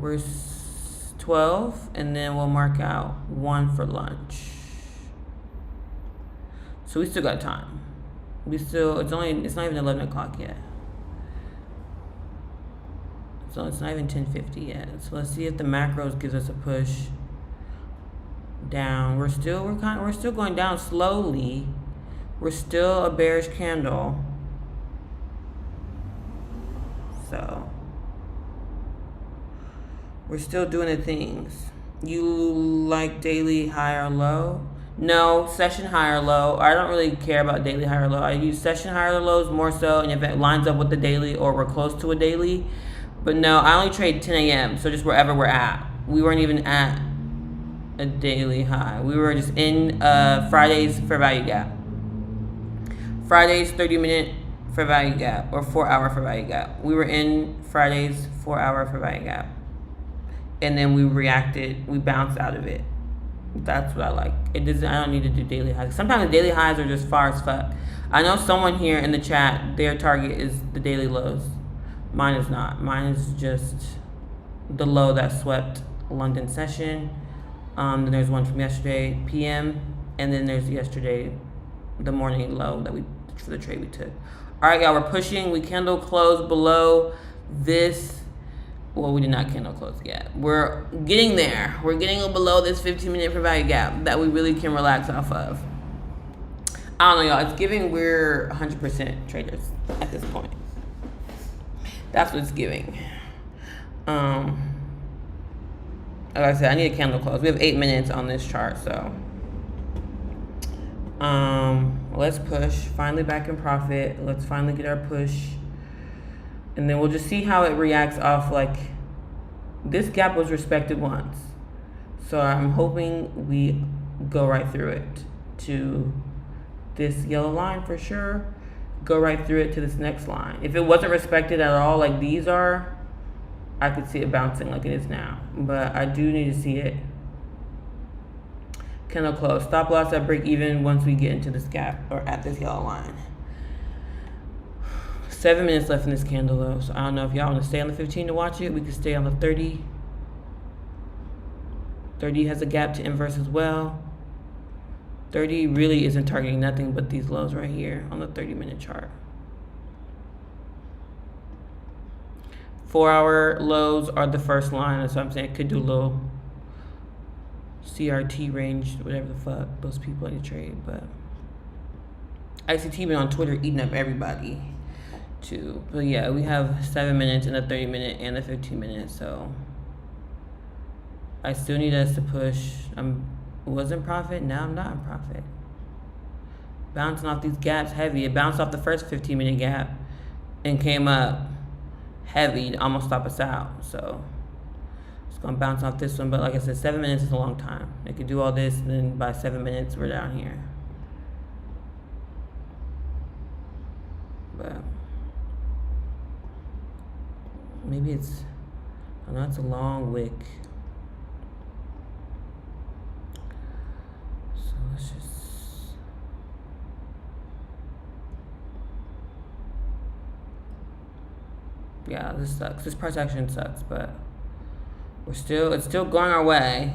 We're 12, and then we'll mark out 1 for lunch. So we still got time. It's not even 11 o'clock yet. So it's not even 10:50 yet. So let's see if the macros gives us a push down. We're still going down slowly. We're still a bearish candle. So we're still doing the things. You like daily high or low? No, session high or low. I don't really care about daily high or low. I use session high or lows more so, and if it lines up with the daily or we're close to a daily. But no, I only trade 10 a.m. So just wherever we're at. We weren't even at a daily high. We were just in Friday's fair value gap. Friday's 30-minute fair value gap or 4-hour fair value gap. We were in Friday's 4-hour fair value gap. And then we reacted, we bounced out of it. That's what I like. I don't need to do daily highs. Sometimes the daily highs are just far as fuck. I know someone here in the chat, their target is the daily lows. Mine is not. Mine is just the low that swept London session. Then there's one from yesterday PM, and then there's yesterday, the morning low that for the trade we took. All right, y'all, we're pushing. We candle closed below this. Well, we did not candle close yet. We're getting there. We're getting below this 15-minute fair value gap that we really can relax off of. I don't know, y'all. It's giving we're 100% traders at this point. That's what it's giving. Like I said, I need a candle close. We have 8 minutes on this chart, so let's push. Finally back in profit. Let's finally get our push. And then we'll just see how it reacts off, like, this gap was respected once. So I'm hoping we go right through it to this yellow line for sure. Go right through it to this next line. If it wasn't respected at all like these are, I could see it bouncing like it is now. But I do need to see it. Candle close. Stop loss at break even once we get into this gap or at this yellow line. 7 minutes left in this candle though, so I don't know if y'all want to stay on the 15 to watch it. We can stay on the 30. 30 has a gap to inverse as well. 30 really isn't targeting nothing but these lows right here on the 30-minute chart. 4-hour lows are the first line. That's what I'm saying. It could do a little CRT range, whatever the fuck those people like to trade. But ICT been on Twitter eating up everybody too. But yeah, we have 7 minutes and a 30-minute and a 15-minute. So I still need us to push. Was in profit. Now I'm not in profit. Bouncing off these gaps heavy. It bounced off the first 15-minute gap and came up heavy to almost stop us out. So it's gonna bounce off this one. But like I said, 7 minutes is a long time. It could do all this, and then by 7 minutes we're down here. But maybe it's, I know it's a long wick. So let's just, yeah, this sucks. This price action sucks, but it's still going our way.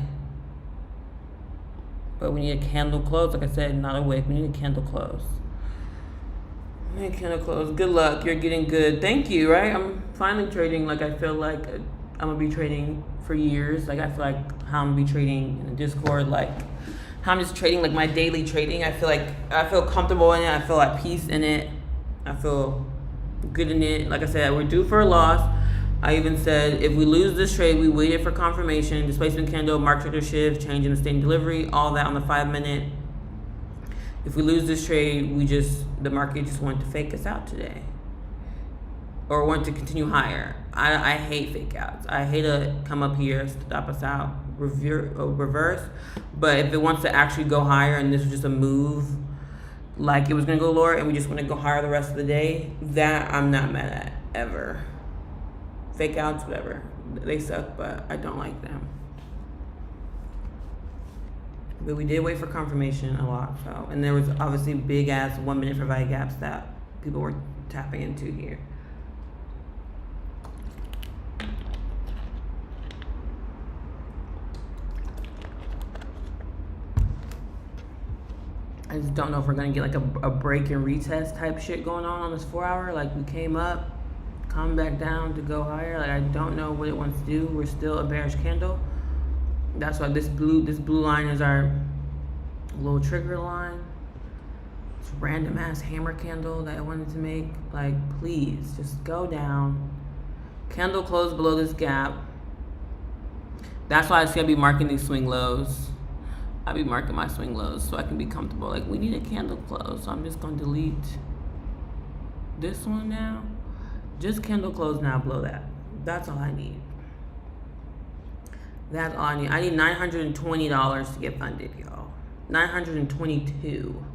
But we need a candle close. Like I said, not a wick. We need a candle close. We need a candle close. Good luck. You're getting good. Thank you, right? I'm finally trading like I feel like I'm going to be trading for years. Like I feel like how I'm going to be trading in the Discord. Like how I'm just trading like my daily trading. I feel comfortable in it. I feel at peace in it. I feel good in it. Like I said, we're due for a loss. I even said if we lose this trade, we waited for confirmation, displacement candle, market trader shift, change in the state delivery, all that on the 5 minute. If we lose this trade, the market just wanted to fake us out today, or want to continue higher. I hate fake outs. I hate to come up here, stop us out, reverse. But if it wants to actually go higher, and this was just a move, like it was gonna go lower, and we just want to go higher the rest of the day, that I'm not mad at ever. Fake outs, whatever, they suck, but I don't like them. But we did wait for confirmation a lot, so, and there was obviously big ass 1 minute for value gaps that people were tapping into here. I just don't know if we're gonna get like a break and retest type shit going on this 4 hour. Like we came up, come back down to go higher. Like I don't know what it wants to do. We're still a bearish candle. That's why this blue line is our little trigger line. This random ass hammer candle that I wanted to make. Like please just go down. Candle closed below this gap. That's why I see I be marking these swing lows. I be marking my swing lows so I can be comfortable. Like we need a candle close, so I'm just gonna delete this one now. Just candle close now below that. That's all I need. That's all I need. I need $920 to get funded, y'all. 922.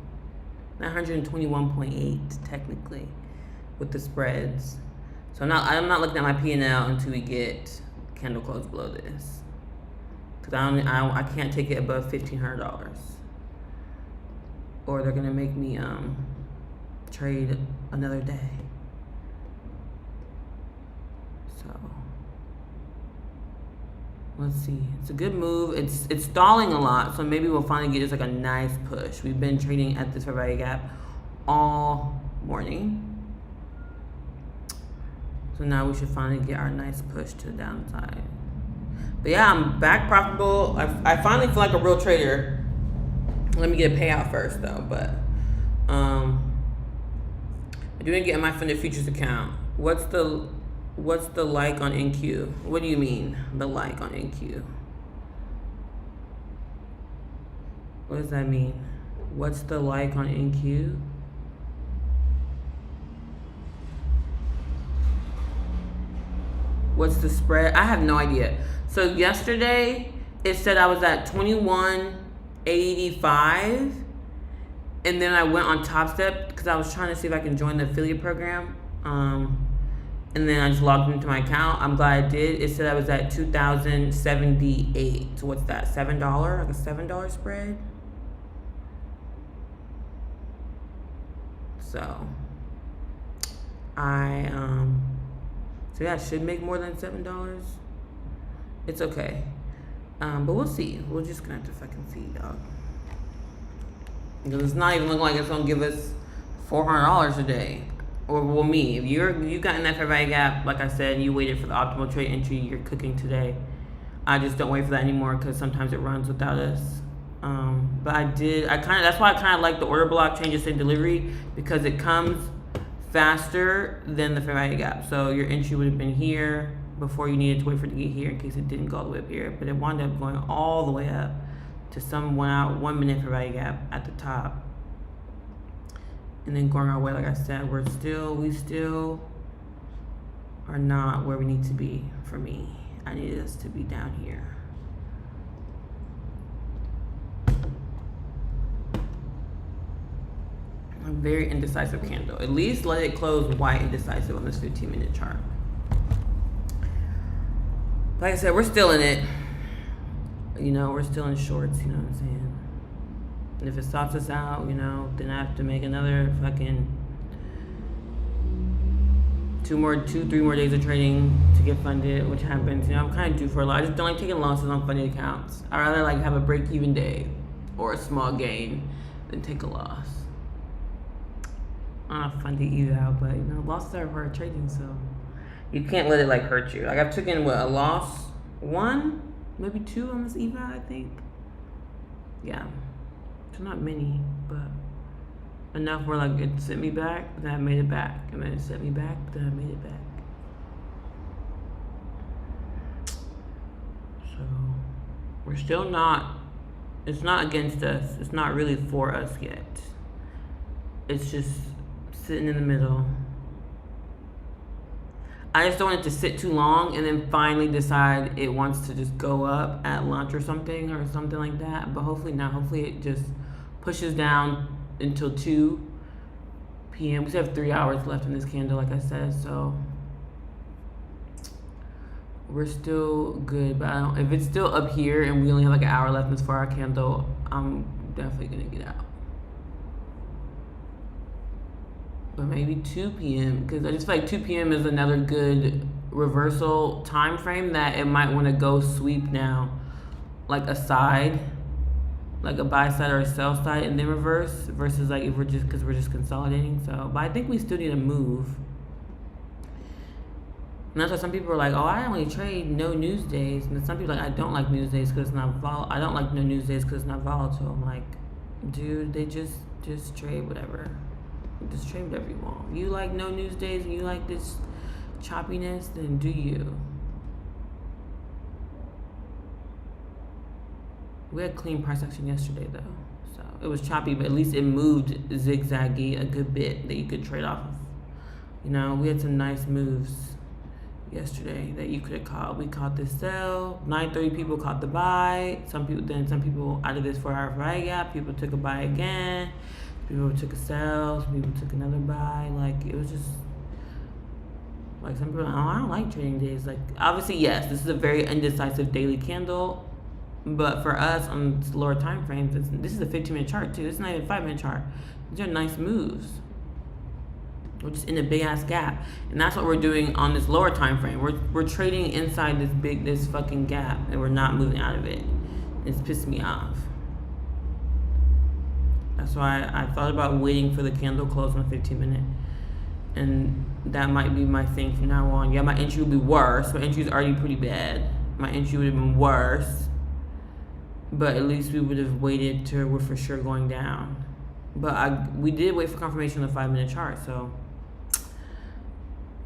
921.8 technically with the spreads. So I'm not looking at my P&L until we get candle close below this. I can't take it above $1,500, or they're gonna make me trade another day. So let's see. It's a good move. It's stalling a lot, so maybe we'll finally get just like a nice push. We've been trading at this fair value gap all morning, so now we should finally get our nice push to the downside. But yeah, I'm back profitable. I finally feel like a real trader. Let me get a payout first though. But I didn't get in my funded futures account. What's the like on NQ? What do you mean the like on NQ? What does that mean? What's the like on NQ? What's the spread? I have no idea. So yesterday it said I was at 21.85, and then I went on Top Step because I was trying to see if I can join the affiliate program. And then I just logged into my account. I'm glad I did. It said I was at 2,078. So what's that? $7? Like a $7 spread. So so yeah, I should make more than $7. It's okay. But we'll see. We're just gonna have to fucking see, dog. Because it's not even looking like it's gonna give us $400 a day. Or well, me. If you got in that fair value gap, like I said, you waited for the optimal trade entry, you're cooking today. I just don't wait for that anymore because sometimes it runs without us. But that's why I kind of like the order block changes in delivery, because it comes faster than the fair value gap. So your entry would have been here before you needed to wait for it to get here in case it didn't go all the way up here. But it wound up going all the way up to some 1 minute fair value gap at the top. And then going our way, like I said, we still are not where we need to be for me. I need us to be down here. A very indecisive candle. At least let it close white indecisive on this 15-minute chart. Like I said, we're still in it. You know, we're still in shorts, you know what I'm saying? And if it stops us out, you know, then I have to make another fucking 3 more days of trading to get funded, which happens. You know, I'm kind of due for a lot. I just don't like taking losses on funded accounts. I rather like have a break-even day or a small gain than take a loss. I'm not funded either, but you know, losses are part of trading, so you can't let it like hurt you. Like I've taken a loss, 1, maybe 2 on this EVA, I think. Yeah, so not many, but enough where like it sent me back, then I made it back, and then it sent me back, then I made it back. So we're still not, it's not against us, it's not really for us yet. It's just sitting in the middle. I just don't want it to sit too long and then finally decide it wants to just go up at lunch or something like that. But hopefully not. Hopefully it just pushes down until 2 p.m. We still have 3 hours left in this candle, like I said, so we're still good. But if it's still up here and we only have like an hour left in this 4-hour candle, I'm definitely gonna get out. But maybe 2 p.m. because I just feel like 2 p.m. is another good reversal time frame that it might want to go sweep now, like a side, like a buy side or a sell side, and then reverse, versus like if we're just consolidating. So, but I think we still need to move. And that's why some people are like, oh, I only trade no news days, and then some people are like, I don't like news days because it's not I don't like no news days because it's not volatile. I'm like, dude, they just trade whatever. Just trade whatever you want. You like no news days and you like this choppiness, then do you. We had clean price action yesterday though. So it was choppy, but at least it moved zigzaggy a good bit that you could trade off of. You know, we had some nice moves yesterday that you could have caught. We caught this sell. 9:30 people caught the buy. Some people out of this 4-hour buy gap, people took a buy again. People took a sell, some people took another buy. Like, it was just, like, some people are like, oh, I don't like trading days. Like, obviously, yes, this is a very indecisive daily candle. But for us, on lower time frames, this is a 15-minute chart, too. This is not even a 5-minute chart. These are nice moves. We're just in a big-ass gap. And that's what we're doing on this lower time frame. We're trading inside this fucking gap, and we're not moving out of it. It's pissing me off. That's why I thought about waiting for the candle close on a 15-minute. And that might be my thing from now on. Yeah, my entry will be worse. My entry is already pretty bad. My entry would have been worse. But at least we would have waited till we're for sure going down. But we did wait for confirmation on the 5-minute chart, so,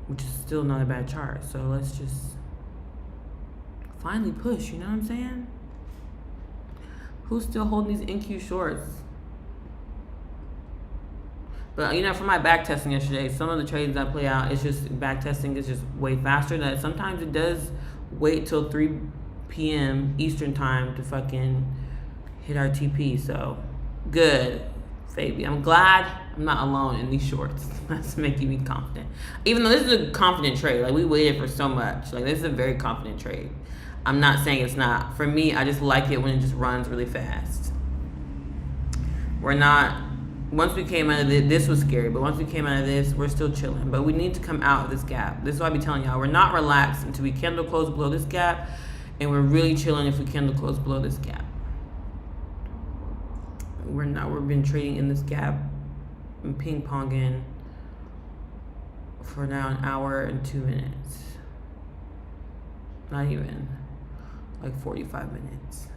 which is still not a bad chart. So let's just finally push, you know what I'm saying? Who's still holding these NQ shorts? But, you know, for my back testing yesterday, some of the trades I play out, it's just back testing is just way faster. That sometimes it does wait till 3 p.m. Eastern time to fucking hit our TP. So, good, Fabi. I'm glad I'm not alone in these shorts. That's making me confident. Even though this is a confident trade. Like, we waited for so much. Like, this is a very confident trade. I'm not saying it's not. For me, I just like it when it just runs really fast. We're not... Once we came out of this was scary, but once we came out of this, we're still chilling. But we need to come out of this gap. This is why I be telling y'all, we're not relaxed until we candle close below this gap, and we're really chilling if we candle close below this gap. We're not. We've been trading in this gap and ping-ponging for now 1 hour and 2 minutes. Not even, like 45 minutes.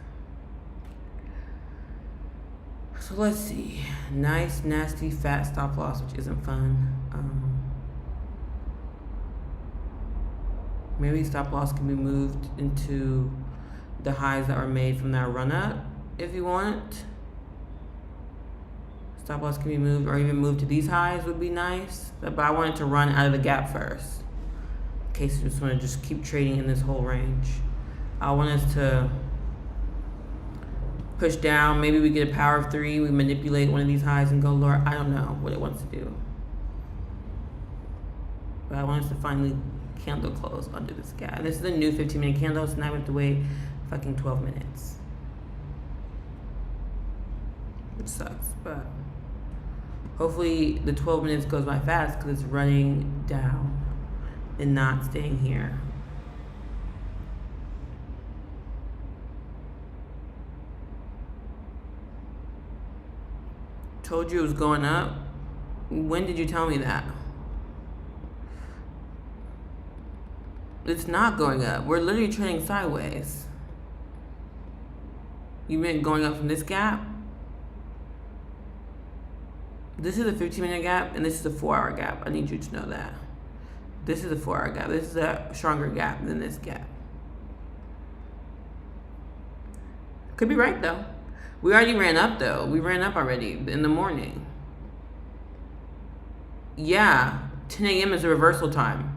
So let's see. Nice, nasty, fat stop loss, which isn't fun. Maybe stop loss can be moved into the highs that were made from that run up if you want. Stop loss can be moved, or even moved to these highs would be nice. But I want it to run out of the gap first, in case you just want to just keep trading in this whole range. I want us to push down. Maybe we get a power of 3. We manipulate one of these highs and go lower. I don't know what it wants to do. But I want us to finally candle close under this gap. And this is a new 15-minute candle, so now we have to wait fucking 12 minutes. Which sucks, but hopefully the 12 minutes goes by fast because it's running down and not staying here. Told you it was going up. When did you tell me that? It's not going up. We're literally trading sideways. You meant going up from this gap? This is a 15-minute gap, and this is a 4-hour gap. I need you to know that. This is a 4-hour gap. This is a stronger gap than this gap. Could be right, though. We already ran up, though. We ran up already in the morning. Yeah, 10 a.m. is a reversal time.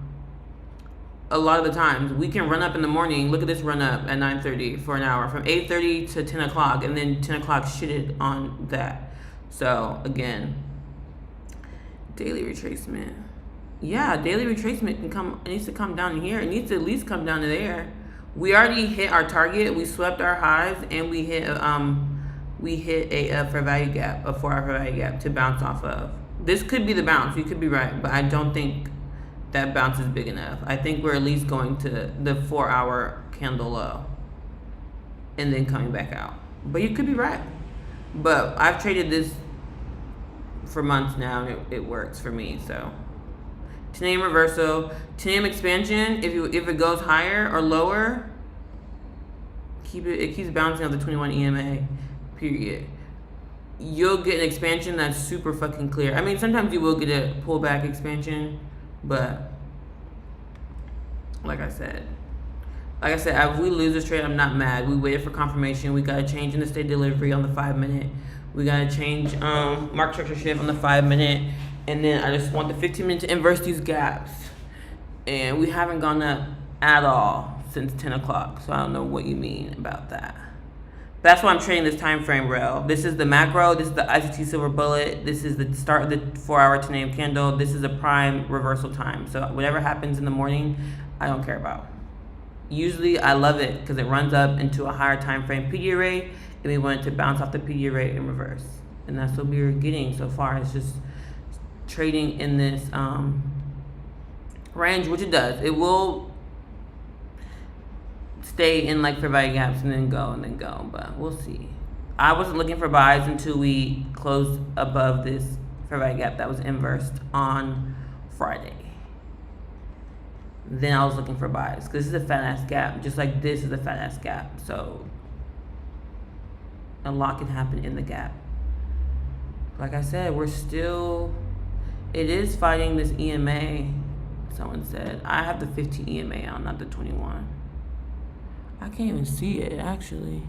A lot of the times. We can run up in the morning. Look at this run up at 9:30 for an hour. From 8:30 to 10 o'clock. And then 10 o'clock shitted on that. So, again, daily retracement. Yeah, daily retracement can come. It needs to come down here. It needs to at least come down to there. We already hit our target. We swept our highs, and we hit a fair value gap, a 4-hour fair value gap to bounce off of. This could be the bounce. You could be right, but I don't think that bounce is big enough. I think we're at least going to the 4-hour candle low, and then coming back out. But you could be right. But I've traded this for months now, and it works for me. So 10 a.m. reversal, 10 a.m. expansion. If it goes higher or lower, it keeps bouncing on the 21 EMA. Period. You'll get an expansion that's super fucking clear. I mean, sometimes you will get a pullback expansion, but like I said, if we lose this trade, I'm not mad. We waited for confirmation. We got a change in the state delivery on the 5-minute. We got a change market structure shift on the 5-minute. And then I just want the 15-minute to inverse these gaps. And we haven't gone up at all since 10 o'clock. So I don't know what you mean about that. That's why I'm trading this time frame rail. This is the macro. This is the ICT silver bullet. This is the start of the 4-hour 10 a.m. candle. This is a prime reversal time. So whatever happens in the morning, I don't care about. Usually I love it because it runs up into a higher time frame PD array, and we want it to bounce off the PD array in reverse. And that's what we're getting so far. It's just trading in this range, which it does. It will stay in like fair value gaps and then go, but we'll see. I wasn't looking for buys until we closed above this fair value gap that was inversed on Friday. Then I was looking for buys because this is a fat ass gap, just like this is a fat ass gap. So a lot can happen in the gap. Like I said, it is fighting this EMA. Someone said I have the 15 EMA on, not the 21. I can't even see it actually.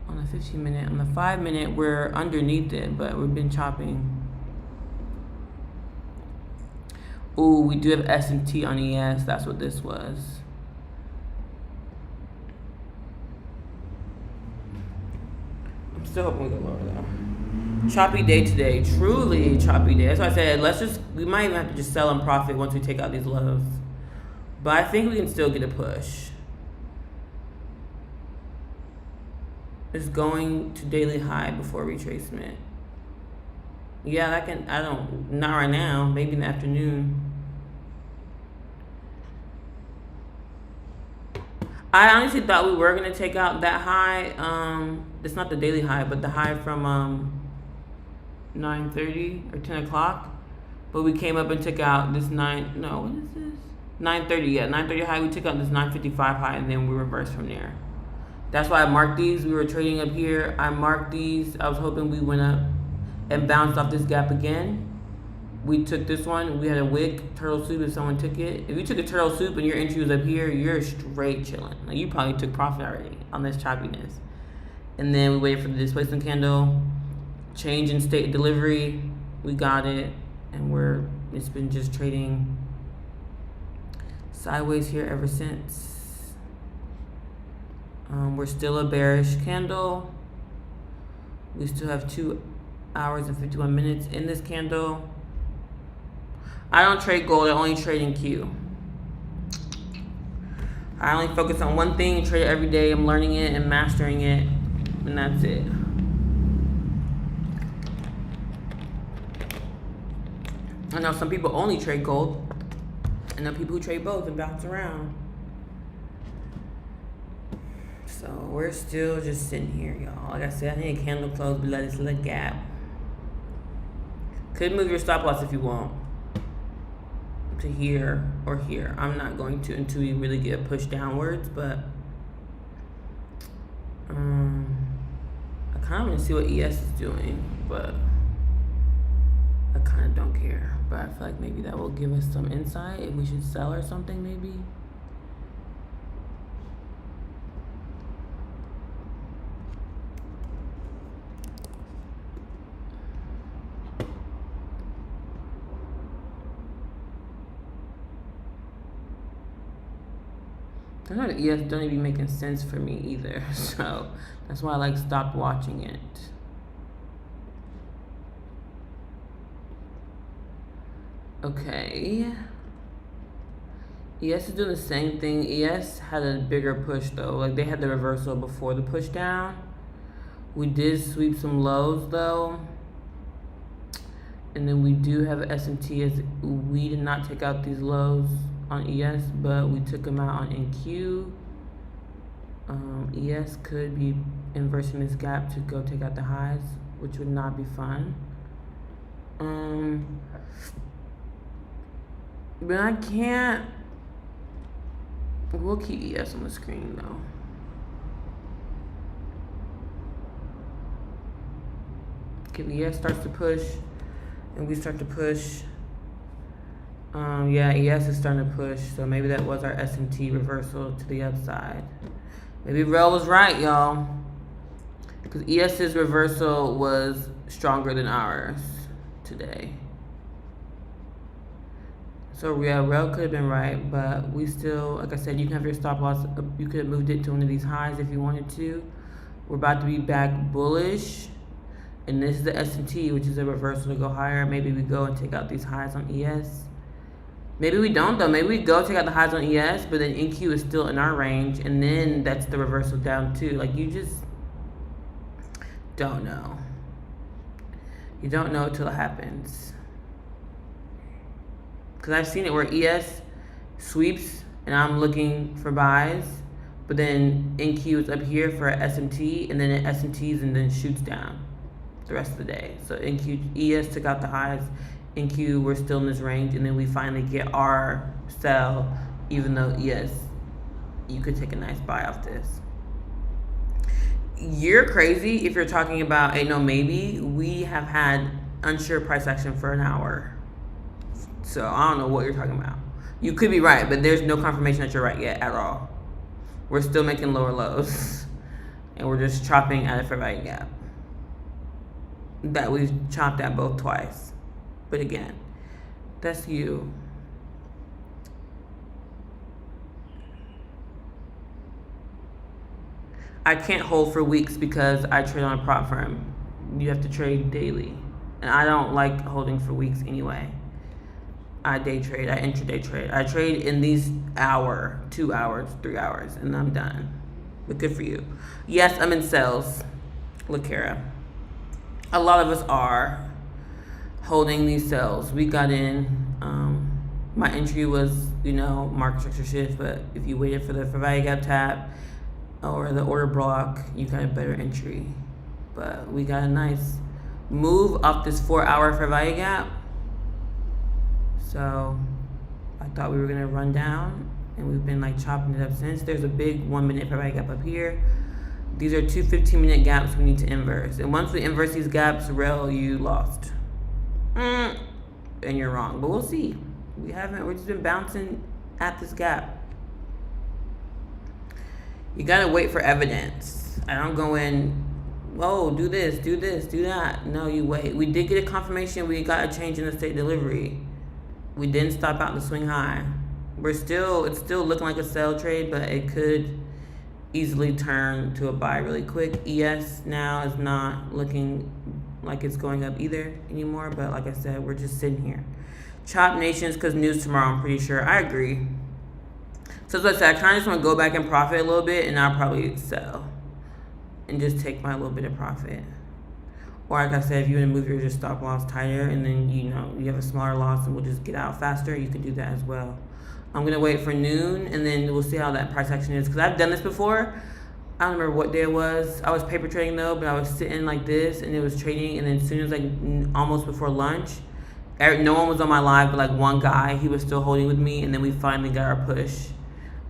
On the 15-minute, on the 5-minute, we're underneath it, but we've been chopping. Ooh, we do have S&T on ES. That's what this was. I'm still hoping we go lower though. Choppy day today. Truly choppy day. That's why I said we might even have to just sell and profit once we take out these lows. But I think we can still get a push. It's going to daily high before retracement. Yeah, not right now, maybe in the afternoon. I honestly thought we were going to take out that high. It's not the daily high, but the high from 9:30 or 10 o'clock. But we came up and took out this 9:30, yeah, 9:30 high. We took out this 9:55 high, and then we reversed from there. That's why I marked these. We were trading up here. I marked these. I was hoping we went up and bounced off this gap again. We took this one. We had a wick, turtle soup if someone took it. If you took a turtle soup and your entry was up here, you're straight chilling. Like you probably took profit already on this choppiness. And then we waited for the displacement candle. Change in state delivery. We got it. And it's been just trading sideways here ever since. We're still a bearish candle. We still have 2 hours and 51 minutes in this candle. I don't trade gold, I only trade in Q. I only focus on one thing and trade it every day. I'm learning it and mastering it, and that's it. I know some people only trade gold. I know people who trade both and bounce around. So we're still just sitting here, y'all. Like I said, I need a candle close below this little gap. Could move your stop loss if you want to here or here. I'm not going to until we really get a push downwards, but I kind of want to see what ES is doing, but I kind of don't care, but I feel like maybe that will give us some insight if we should sell or something, maybe. I know the ES don't even be making sense for me either, so that's why I like stopped watching it. Okay. ES is doing the same thing. ES had a bigger push though. Like they had the reversal before the push down. We did sweep some lows though. And then we do have SMT as we did not take out these lows on ES, but we took them out on NQ. ES could be inversing this gap to go take out the highs, which would not be fun. But I can't. We'll keep ES on the screen though. If ES starts to push and we start to push, yeah, ES is starting to push, so maybe that was our SMT reversal to the upside. Maybe Rel was right, y'all, because ES's reversal was stronger than ours today. So yeah, Rel could have been right, but we still, like I said, you can have your stop loss. You could have moved it to one of these highs if you wanted to. We're about to be back bullish, and this is the SMT, which is a reversal to go higher. Maybe we go and take out these highs on ES. Maybe we don't though. Maybe we go take out the highs on ES, but then NQ is still in our range, and then that's the reversal down too. Like you just don't know. You don't know until it happens. Because I've seen it where ES sweeps and I'm looking for buys, but then NQ is up here for SMT, and then it SMTs and then shoots down the rest of the day. So NQ, ES took out the highs, NQ, we're still in this range, and then we finally get our sell, even though ES, you could take a nice buy off this. You're crazy if you're talking about ain't no maybe. We have had unsure price action for an hour. So I don't know what you're talking about. You could be right, but there's no confirmation that you're right yet at all. We're still making lower lows, and we're just chopping at a fair value gap that we've chopped at both twice. But again, that's you. I can't hold for weeks because I trade on a prop firm. You have to trade daily, and I don't like holding for weeks anyway. I day trade, I intraday trade. I trade in these hour, 2 hours, 3 hours, and I'm done. But good for you. Yes, I'm in sales, LaCara. A lot of us are holding these sales. We got in, my entry was, market structure shift, but if you waited for the fair value gap tap or the order block, you got a better entry. But we got a nice move off this 4 hour fair value gap. So I thought we were gonna run down, and we've been like chopping it up since. There's a big 1 minute fair value gap up here. These are 2 15-minute gaps we need to inverse. And once we inverse these gaps, Rel, you lost. And you're wrong, but we'll see. We're just been bouncing at this gap. You gotta wait for evidence. I don't go in, whoa, do this, do that. No, you wait. We did get a confirmation we got a change in the state delivery. We didn't stop out the swing high. It's still looking like a sell trade, but it could easily turn to a buy really quick. ES now is not looking like it's going up either anymore, but like I said, we're just sitting here. Chop Nations, because news tomorrow, I'm pretty sure. I agree. So as I said, I kind of just want to go back and profit a little bit, and I'll probably sell and just take my little bit of profit. Or like I said, if you want to move your just stop loss tighter, and then you have a smaller loss and we'll just get out faster, you can do that as well. I'm gonna wait for noon, and then we'll see how that price action is, because I've done this before. I don't remember what day it was. I was paper trading though, but I was sitting like this and it was trading, and then as soon as like almost before lunch, no one was on my live but like one guy, he was still holding with me, and then we finally got our push,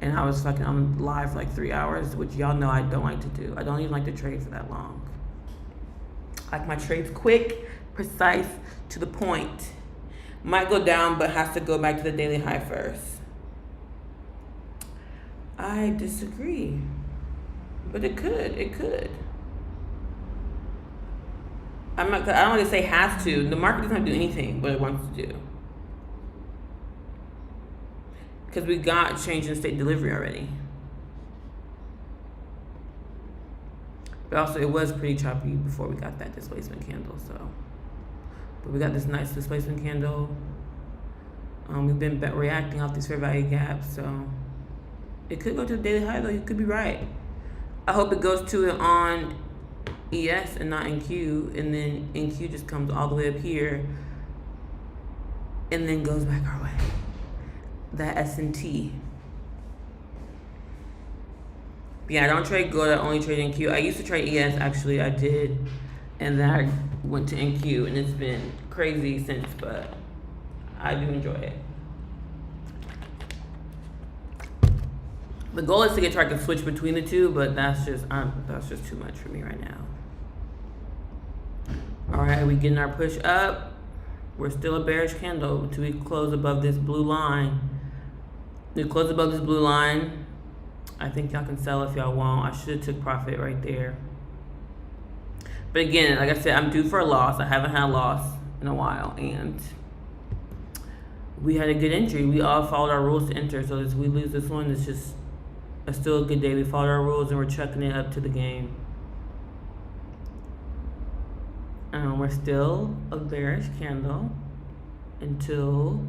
and I was fucking on live for like 3 hours, which y'all know I don't like to do. I don't even like to trade for that long. Like my trades quick, precise, to the point. Might go down, but has to go back to the daily high first. I disagree, but it could. I don't want to say has to. The market doesn't have to do anything what it wants to do. Because we got change in state delivery already. But also it was pretty choppy before we got that displacement candle, so. But we got this nice displacement candle. We've been reacting off these fair value gaps, so it could go to the daily high though. You could be right. I hope it goes to it on ES and not NQ, and then NQ just comes all the way up here and then goes back our way. That S&T. Yeah, I don't trade gold, I only trade NQ. I used to trade ES, actually, I did. And then I went to NQ, and it's been crazy since, but I do enjoy it. The goal is to get to where I can switch between the two, but that's just too much for me right now. All right, we getting our push up. We're still a bearish candle until we close above this blue line. We close above this blue line. I think y'all can sell if y'all want. I should have took profit right there. But again, like I said, I'm due for a loss. I haven't had a loss in a while, and we had a good entry. We all followed our rules to enter, so if we lose this one, it's just still a good day. We followed our rules and we're chucking it up to the game. We're still a bearish candle until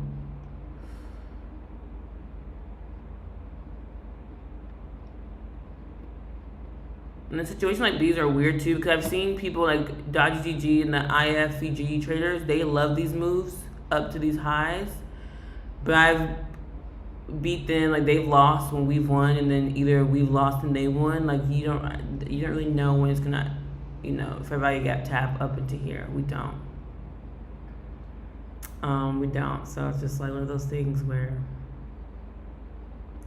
and a situation like these are weird too, because I've seen people like Dodgy GG and the IFVG traders, they love these moves up to these highs, but I've beat them, like they've lost when we've won, and then either we've lost and they won. Like you don't really know when it's gonna, fair value gap tap up into here. We don't. So it's just like one of those things where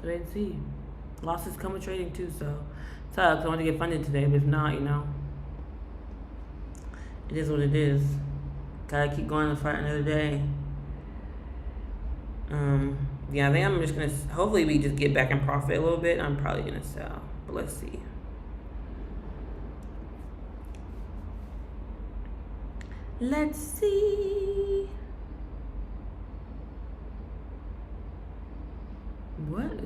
I didn't see. Losses come with trading too, so sucks. I want to get funded today, but if not, it is what it is. Gotta keep going to fight another day. Yeah, I think I'm just gonna, hopefully we just get back in profit a little bit. I'm probably gonna sell, but let's see. Let's see. What is,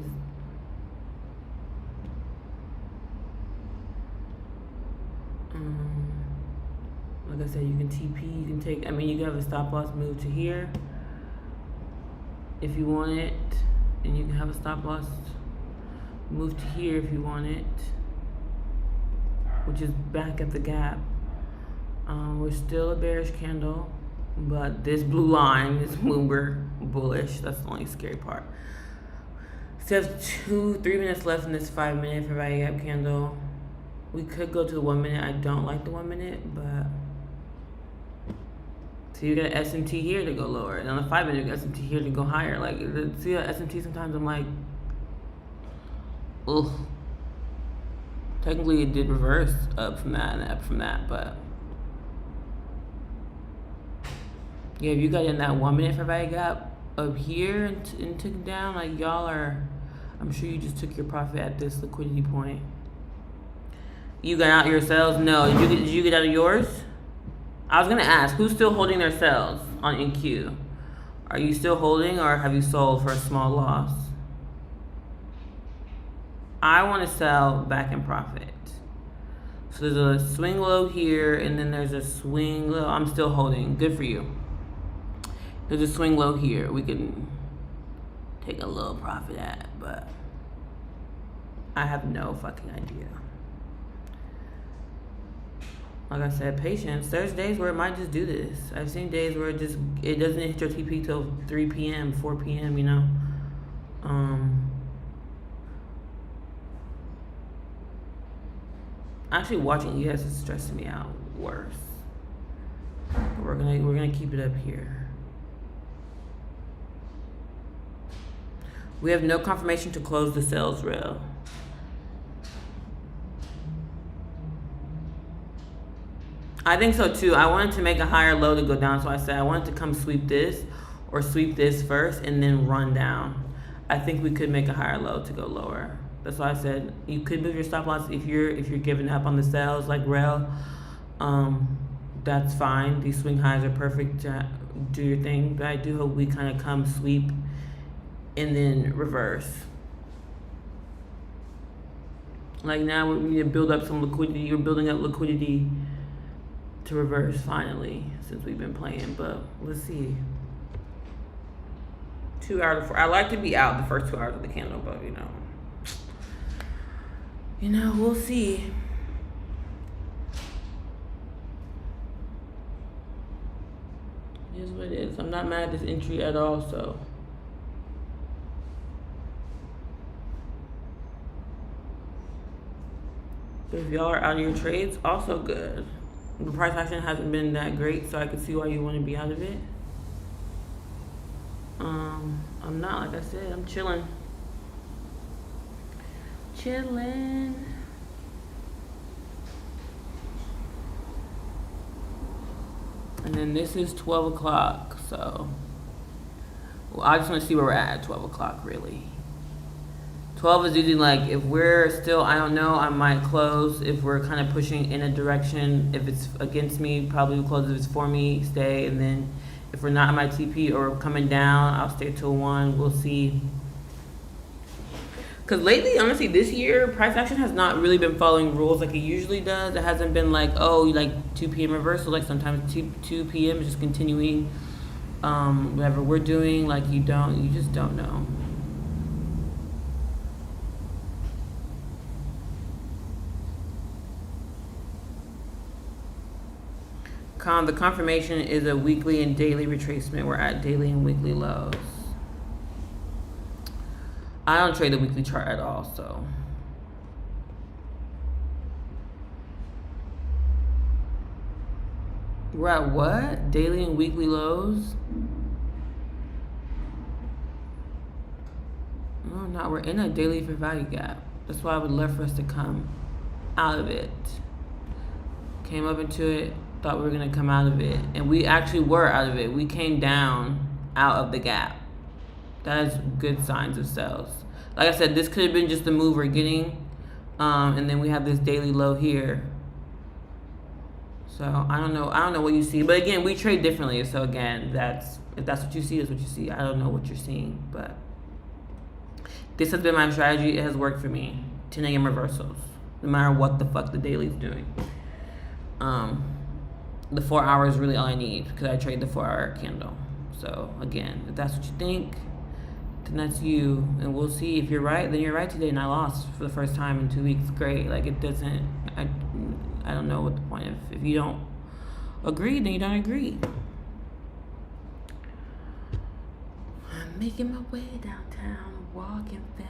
like I said, you can TP, you can take, you can have a stop loss move to here if you want it, and you can have a stop loss move to here if you want it, which is back at the gap. We're still a bearish candle, but this blue line is when we're bullish. That's the only scary part. Still have 3 minutes left in this 5 minute fair value gap candle. We could go to the 1 minute. I don't like the 1 minute, but so you got an S&T here to go lower, and on the 5 minute, you got S&T here to go higher. Like, see that S&T sometimes I'm like, ugh. Technically, it did reverse up from that and up from that, but yeah, if you got in that 1 minute fair value gap up here and took it down, like y'all are, I'm sure you just took your profit at this liquidity point. You got out your sales? No. Did you get out of yours? I was gonna ask, who's still holding their sales on NQ? Are you still holding, or have you sold for a small loss? I want to sell back in profit. So there's a swing low here, and then there's a swing low. I'm still holding. Good for you. There's a swing low here. We can take a little profit at, but I have no fucking idea. Like I said, patience. There's days where it might just do this. I've seen days where it doesn't hit your TP till 3 p.m., 4 p.m., Actually, watching ES is stressing me out worse. We're gonna keep it up here. We have no confirmation to close the sales rail. I think so too. I wanted to make a higher low to go down, so I said I wanted to come sweep this or sweep this first and then run down. I think we could make a higher low to go lower. That's why I said you could move your stop loss if you're giving up on the sales like rail. That's fine. These swing highs are perfect to do your thing, but I do hope we kind of come sweep and then reverse. Like now we need to build up some liquidity. You're building up liquidity to reverse finally since we've been playing, but let's see. 2 hours before. I like to be out the first 2 hours of the candle, but we'll see. It is what it is. I'm not mad at this entry at all, so. If y'all are out of your trades, also good. The price action hasn't been that great, so I can see why you want to be out of it. I'm not, like I said, I'm chilling. Chilling. And then this is 12 o'clock, so. Well, I just want to see where we're at 12 o'clock, really. 12 is usually like, if we're still, I don't know, I might close. If we're kind of pushing in a direction, if it's against me, probably will close. If it's for me, stay. And then if we're not on my TP or coming down, I'll stay till 1. We'll see. Because lately, honestly, this year, price action has not really been following rules like it usually does. It hasn't been like, oh, like 2 p.m. reversal. Like sometimes 2 p.m. is just continuing whatever we're doing. Like you just don't know. The confirmation is a weekly and daily retracement. We're at daily and weekly lows. I don't trade the weekly chart at all, so. We're at what? Daily and weekly lows? No, not. We're in a daily fair value gap. That's why I would love for us to come out of it. Came up into it. Thought we were going to come out of it, and we actually were out of it. We came down out of the gap. That is good signs of sales. Like I said, this could have been just the move we're getting, and then we have this daily low here. So I don't know what you see, but again, we trade differently. So again, if that's what you see, that's what you see. I don't know what you're seeing, but this has been my strategy. It has worked for me. 10 a.m. reversals, no matter what the fuck the daily's doing. The 4 hours is really all I need because I trade the 4-hour candle. So again, if that's what you think, then that's you. And we'll see. If you're right, then you're right today. And I lost for the first time in 2 weeks. Great. Like it doesn't, I don't know what the point of. If you don't agree, then you don't agree. I'm making my way downtown, walking fast.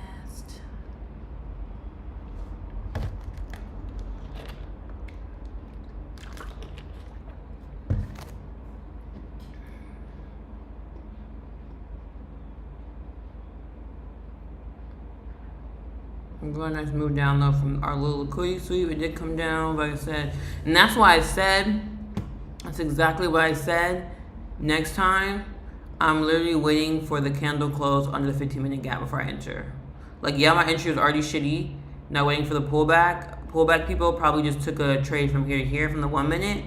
I'm going to move down though from our little liquidity sweep. It did come down, like I said. And that's why I said, that's exactly what I said. Next time, I'm literally waiting for the candle close under the 15-minute gap before I enter. Like, yeah, my entry was already shitty. Now waiting for the pullback. Pullback people probably just took a trade from here to here from the 1 minute.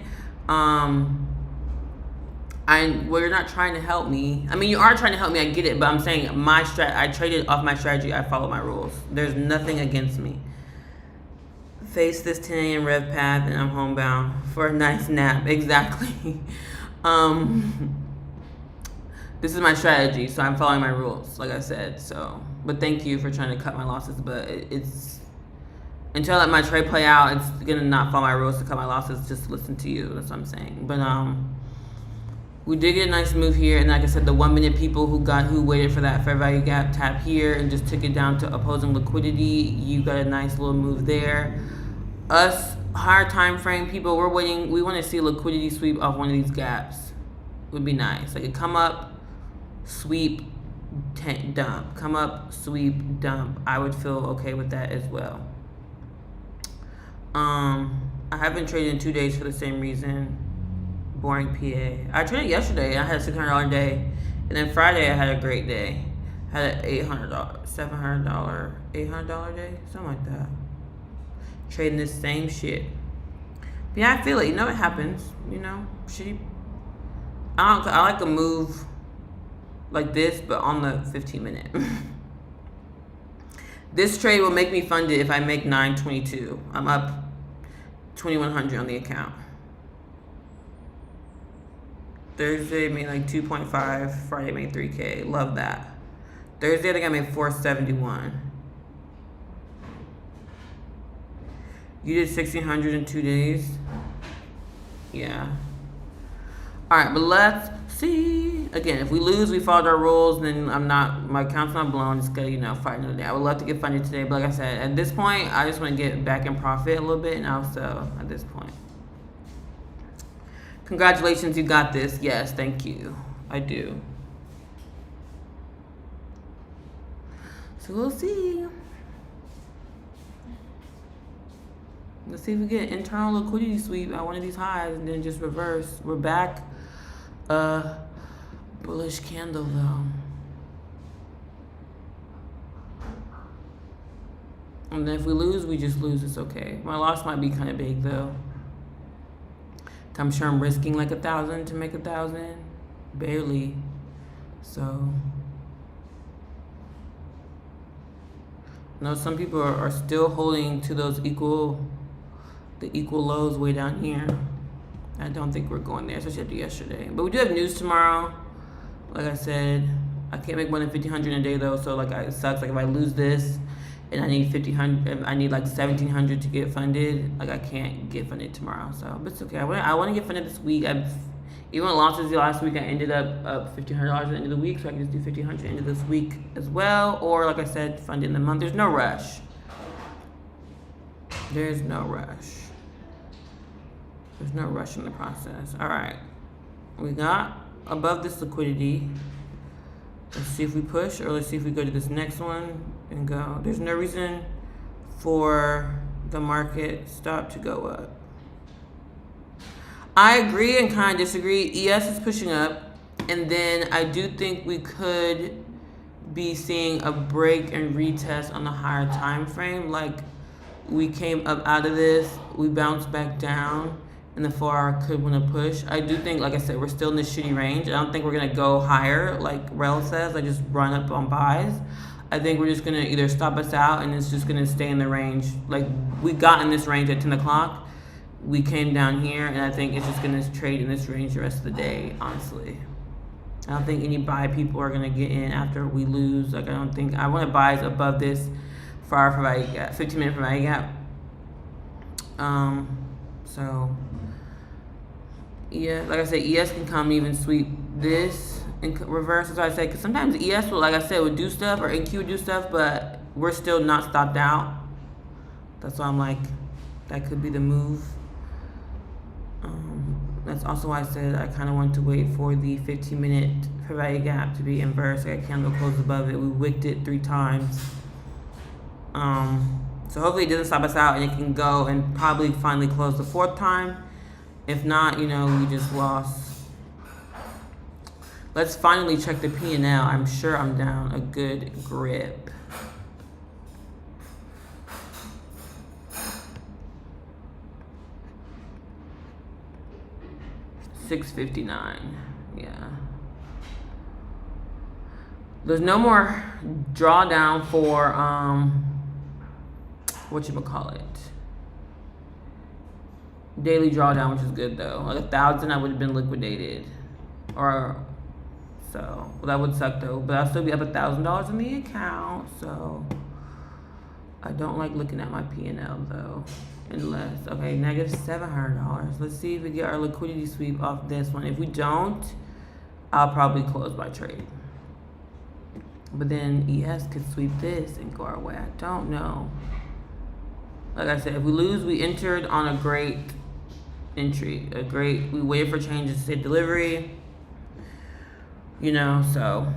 Well, you're not trying to help me. I mean, you are trying to help me. I get it, but I'm saying I traded off my strategy. I follow my rules. There's nothing against me. Face this 10 a.m. rev path, and I'm homebound for a nice nap. Exactly. This is my strategy, so I'm following my rules, like I said. So, but thank you for trying to cut my losses. But it's until I let my trade play out, it's gonna not follow my rules to cut my losses. Just listen to you. That's what I'm saying. But we did get a nice move here, and like I said, the 1 minute people who waited for that fair value gap tap here and just took it down to opposing liquidity, you got a nice little move there. Us higher time frame people, we're waiting. We want to see a liquidity sweep off one of these gaps. Would be nice. Like a come up, sweep, dump. Come up, sweep, dump. I would feel okay with that as well. I haven't traded in 2 days for the same reason. Boring PA. I traded yesterday. I had a $600 day, and then Friday I had a great day. Had an $800, $700, $800 day, something like that. Trading this same shit. But yeah, I feel it. You know, it happens. You know, shitty. I like a move like this, but on the 15-minute. This trade will make me funded if I make 922. I'm up 2,100 on the account. Thursday made like 2.5. Friday made 3K. Love that. Thursday I think I made 471. You did 1,600 in 2 days. Yeah. All right, but let's see. Again, if we lose, we followed our rules, then my account's not blown. Just gotta, fight another day. I would love to get funded today, but like I said, at this point, I just want to get back in profit a little bit, and also at this point. Congratulations, you got this. Yes, thank you. I do. So we'll see. Let's see if we get internal liquidity sweep at one of these highs and then just reverse. We're back. Bullish candle though. And then if we lose, we just lose. It's okay. My loss might be kind of big though. I'm sure I'm risking like 1,000 to make 1,000. Barely. So. No, some people are still holding to those the equal lows way down here. I don't think we're going there, especially after yesterday. But we do have news tomorrow. Like I said, I can't make more than 1,500 a day though, so like it sucks. Like if I lose this and I need 1,500, I need like 1,700 to get funded. Like I can't get funded tomorrow, so but it's okay. I want to get funded this week. Even with losses last week, I ended up $1,500 at the end of the week, so I can just do 1,500 into this week as well. Or like I said, fund it in the month. There's no rush. There's no rush. There's no rush in the process. All right, we got above this liquidity. Let's see if we push, or let's see if we go to this next one and go. There's no reason for the market stop to go up. I agree and kind of disagree. ES is pushing up, and then I do think we could be seeing a break and retest on the higher time frame. Like we came up out of this, we bounced back down, and the 4-hour could want to push. I do think, like I said, we're still in this shitty range. I don't think we're gonna go higher, like Rel says. I just run up on buys. I think we're just gonna either stop us out, and it's just gonna stay in the range. Like we got in this range at 10 o'clock. We came down here, and I think it's just going to trade in this range the rest of the day, honestly. I don't think any buy people are going to get in after we lose. Like, I want to buy above this for our value gap, 15-minute value gap. So, yeah, like I said, ES can come even sweep this and reverse, as I said, because sometimes ES will, like I said, would do stuff, or NQ would do stuff, but we're still not stopped out. That's why I'm like, that could be the move. That's also why I said I kind of want to wait for the 15-minute fair value gap to be inverse. Like a candle closed above it. We wicked it 3 times. So hopefully it doesn't stop us out, and it can go and probably finally close the 4th time. If not, we just lost. Let's finally check the P&L. I'm sure I'm down a good grip. $6.59. Yeah. There's no more drawdown for daily drawdown, which is good though. Like 1,000, I would have been liquidated, that would suck though. But I'll still be up $1,000 in the account. So I don't like looking at my P&L though. Unless, okay, negative $700. Let's see if we get our liquidity sweep off this one. If we don't, I'll probably close my trade. But then ES could sweep this and go our way. I don't know. Like I said, if we lose, we entered on a great entry. We waited for changes to say delivery. So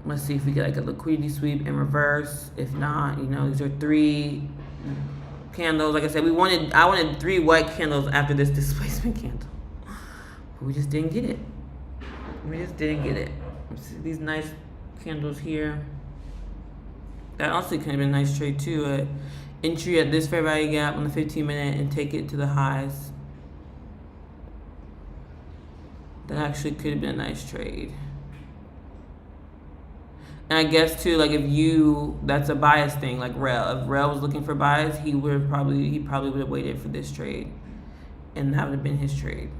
let's see if we get like a liquidity sweep in reverse. If not, these are 3 candles. Like I said, I wanted 3 white candles after this displacement candle. But we just didn't get it. See these nice candles here. That also could have been a nice trade too. Entry at this fair value gap on the 15-minute and take it to the highs. That actually could have been a nice trade. And I guess too, like that's a bias thing. Like Rel, if Rel was looking for bias, he probably would have waited for this trade, and that would have been his trade.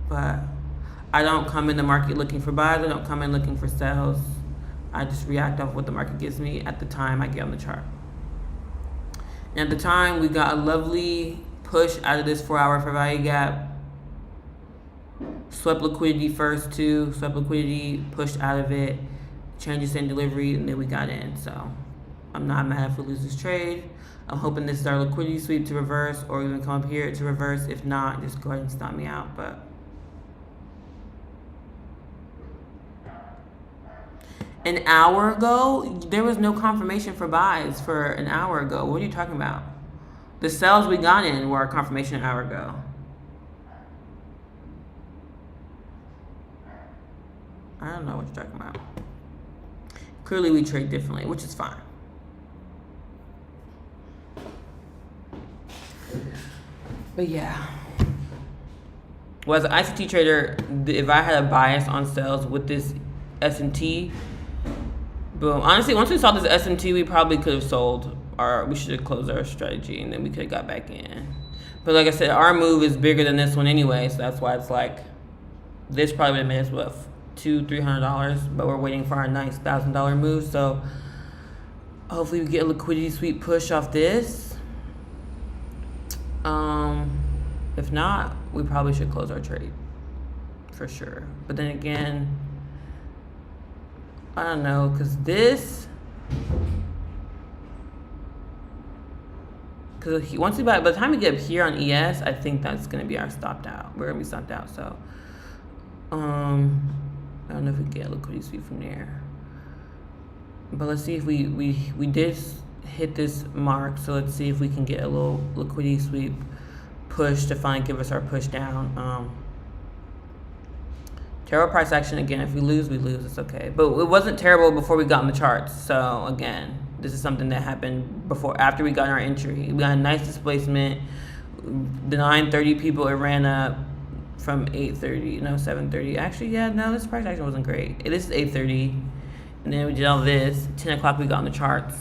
But I don't come in the market looking for buys. I don't come in looking for sells. I just react off what the market gives me at the time I get on the chart. And at the time, we got a lovely push out of this 4-hour fair value gap. Swept liquidity first too. Swept liquidity, pushed out of it. Changes in delivery, and then we got in. So I'm not mad if we lose this trade. I'm hoping this is our liquidity sweep to reverse, or even come up here to reverse. If not, just go ahead and stop me out. But an hour ago, there was no confirmation for buys for an hour ago. What are you talking about? The sells we got in were a confirmation an hour ago. I don't know what you're talking about. Clearly, we trade differently, which is fine. But yeah. Well, as an ICT trader, if I had a bias on sales with this S&T, boom. Honestly, once we saw this S&T, we probably could have sold, or we should have closed our strategy, and then we could have got back in. But like I said, our move is bigger than this one anyway, so that's why it's like, this probably would have made us, what, $200-300, but we're waiting for our nice $1,000 move. So hopefully we get a liquidity sweep push off this. If not, we probably should close our trade for sure. But then again, I don't know, because by the time we get up here on ES, I think that's going to be our stopped out. We're going to be stopped out. So I don't know if we get a liquidity sweep from there. But let's see if we did hit this mark. So let's see if we can get a little liquidity sweep push to finally give us our push down. Terrible price action again. If we lose, we lose. It's okay. But it wasn't terrible before we got in the charts. So again, this is something that happened after we got our entry. We got a nice displacement. The 930 people, it ran up from 7:30. Actually, yeah, no, this price action wasn't great. This is 8:30, and then we did all this. 10 o'clock, we got on the charts.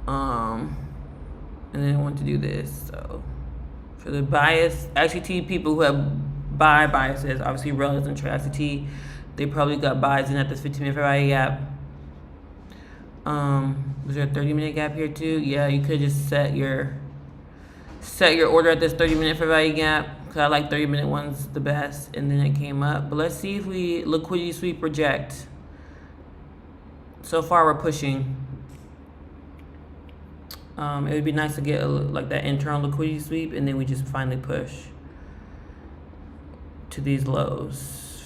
And then I want to do this. So for the bias, ICT people who have buy biases, obviously Rel and trade ICT, they probably got buys in at this 15-minute fair value gap. Was there a 30-minute gap here too? Yeah, you could just set your order at this 30-minute fair value gap, because I like 30-minute ones the best, and then it came up. But let's see if we liquidity sweep reject. So far we're pushing. It would be nice to get like that internal liquidity sweep, and then we just finally push to these lows.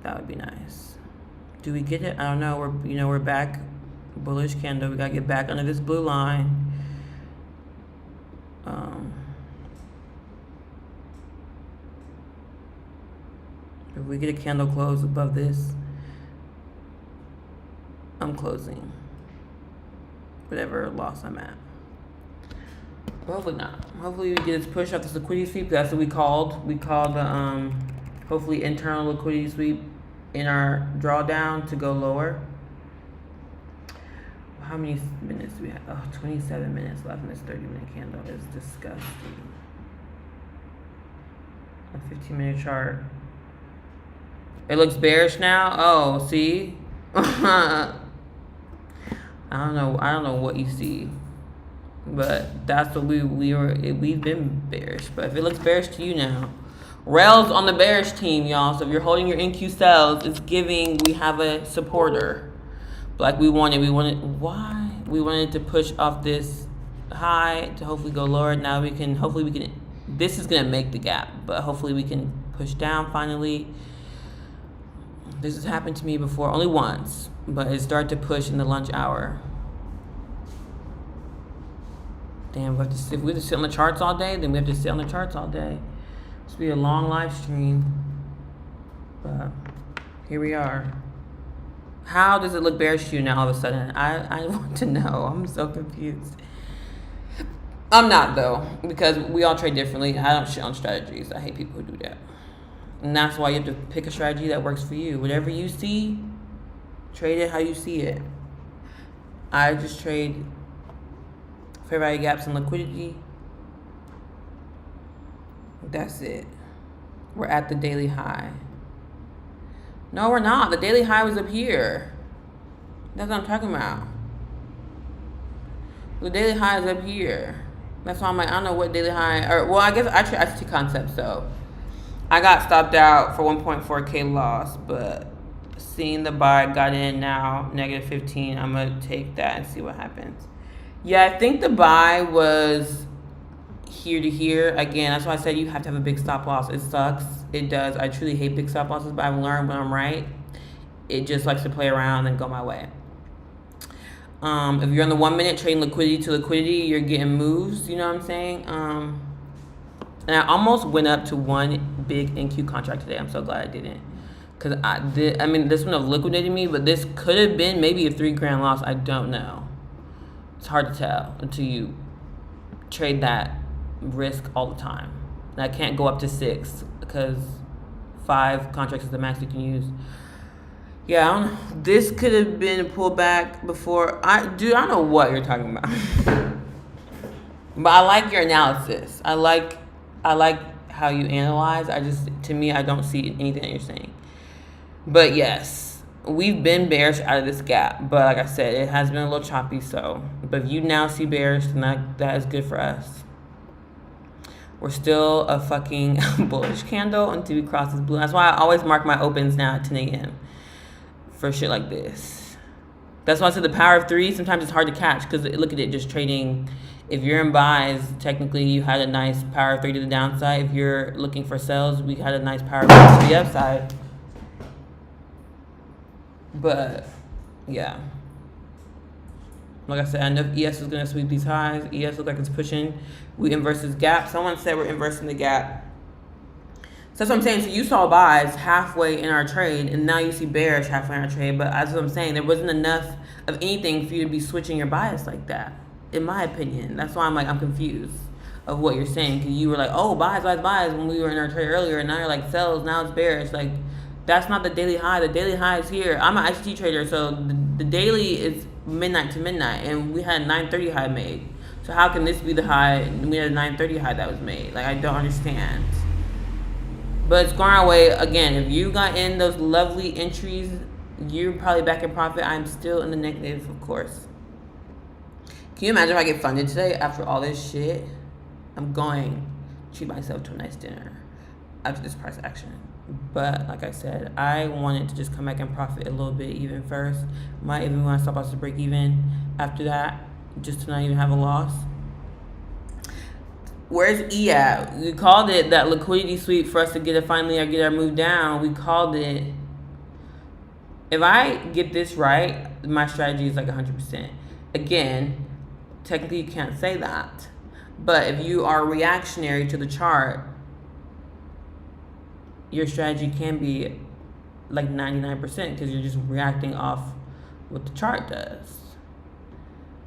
That would be nice. Do we get it? I don't know. We're back. Bullish candle. We gotta get back under this blue line. If we get a candle close above this, I'm closing whatever loss I'm at. But hopefully not. Hopefully we get this push off this liquidity sweep. That's what we called. We called the hopefully internal liquidity sweep in our drawdown to go lower. How many minutes do we have? Oh, 27 minutes left in this 30-minute candle. It's disgusting. A 15-minute chart. It looks bearish now. Oh, see? I don't know what you see, but that's what we've been bearish. But if it looks bearish to you now, Rel's on the bearish team, y'all. So if you're holding your NQ sells, it's giving we have a supporter. Like we wanted to push off this high to hopefully go lower. Now hopefully we can. This is gonna make the gap, but hopefully we can push down finally. This has happened to me before, only once, but it started to push in the lunch hour. Damn, if we have to sit on the charts all day, then we have to sit on the charts all day. It's be a long live stream. But here we are. How does it look bearish to you now all of a sudden? I want to know. I'm so confused. I'm not, though, because we all trade differently. I don't shit on strategies. I hate people who do that. And that's why you have to pick a strategy that works for you. Whatever you see, trade it how you see it. I just trade fair value gaps and liquidity. That's it. We're at the daily high. No, we're not. The daily high was up here. That's what I'm talking about. The daily high is up here. That's why I'm like, I don't know what daily high, I guess I trade ICT concepts, so I got stopped out for 1.4K loss, but seeing the buy got in now, negative 15, I'm going to take that and see what happens. Yeah, I think the buy was here to here. Again, that's why I said you have to have a big stop loss. It sucks. It does. I truly hate big stop losses, but I've learned when I'm right, it just likes to play around and go my way. If you're on the 1 minute trading liquidity to liquidity, you're getting moves, you know what I'm saying? And I almost went up to one big NQ contract today. I'm so glad I didn't. Because this wouldn't have liquidated me, but this could have been maybe a $3,000 loss. I don't know. It's hard to tell until you trade that risk all the time. And I can't go up to 6 because 5 contracts is the max you can use. Yeah, I don't know. This could have been a pullback before. I don't know what you're talking about. But I like your analysis. I like how you analyze. To me, I don't see anything that you're saying. But yes, we've been bearish out of this gap. But like I said, it has been a little choppy. But if you now see bearish, then that is good for us. We're still a fucking bullish candle until we cross this blue. That's why I always mark my opens now at 10 a.m. for shit like this. That's why I said the power of 3, sometimes it's hard to catch because look at it, just trading. If you're in buys, technically you had a nice power of 3 to the downside. If you're looking for sells, we had a nice power of 3 to the upside. But, yeah. Like I said, I know ES is going to sweep these highs. ES looks like it's pushing. We inverse this gap. Someone said we're inversing the gap. So that's what I'm saying. So you saw buys halfway in our trade, and now you see bearish halfway in our trade. But as I'm saying, there wasn't enough of anything for you to be switching your bias like that, in my opinion. That's why I'm confused of what you're saying. Because you were like, oh, buys when we were in our trade earlier, and now you're like, sells, now it's bearish. Like, that's not the daily high. The daily high is here. I'm an ICT trader, so the daily is midnight to midnight, and we had a 9:30 high made. So how can this be the high? We had a 9:30 high that was made. Like, I don't understand. But it's going our way. Again, if you got in those lovely entries, you're probably back in profit. I'm still in the negative, of course. Can you imagine if I get funded today after all this shit? I'm going to treat myself to a nice dinner after this price action. But like I said, I wanted to just come back and profit a little bit even first. Might even want to stop us to break even after that, just to not even have a loss. Where's E at? We called it that liquidity sweep for us to get our move down. We called it. If I get this right, my strategy is like 100%. Again, technically you can't say that. But if you are reactionary to the chart, your strategy can be like 99% because you're just reacting off what the chart does.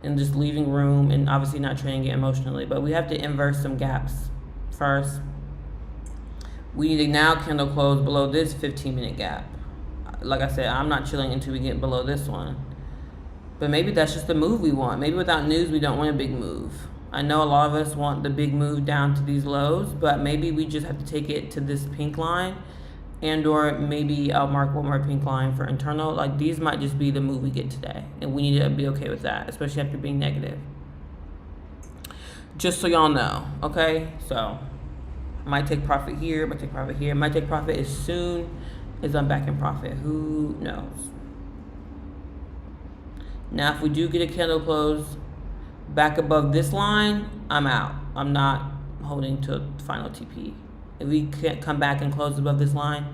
And just leaving room and obviously not trading it emotionally. But we have to inverse some gaps first. We need to now candle close below this 15-minute gap. Like I said, I'm not chilling until we get below this one. But maybe that's just the move we want. Maybe without news, we don't want a big move. I know a lot of us want the big move down to these lows, but maybe we just have to take it to this pink line, and or maybe I'll mark one more pink line for internal. Like, these might just be the move we get today, and we need to be okay with that, especially after being negative. Just so y'all know, okay? So, might take profit here, might take profit here, might take profit as soon as I'm back in profit. Who knows? Now, if we do get a candle close back above this line, I'm out. I'm not holding to final TP. If we can't come back and close above this line,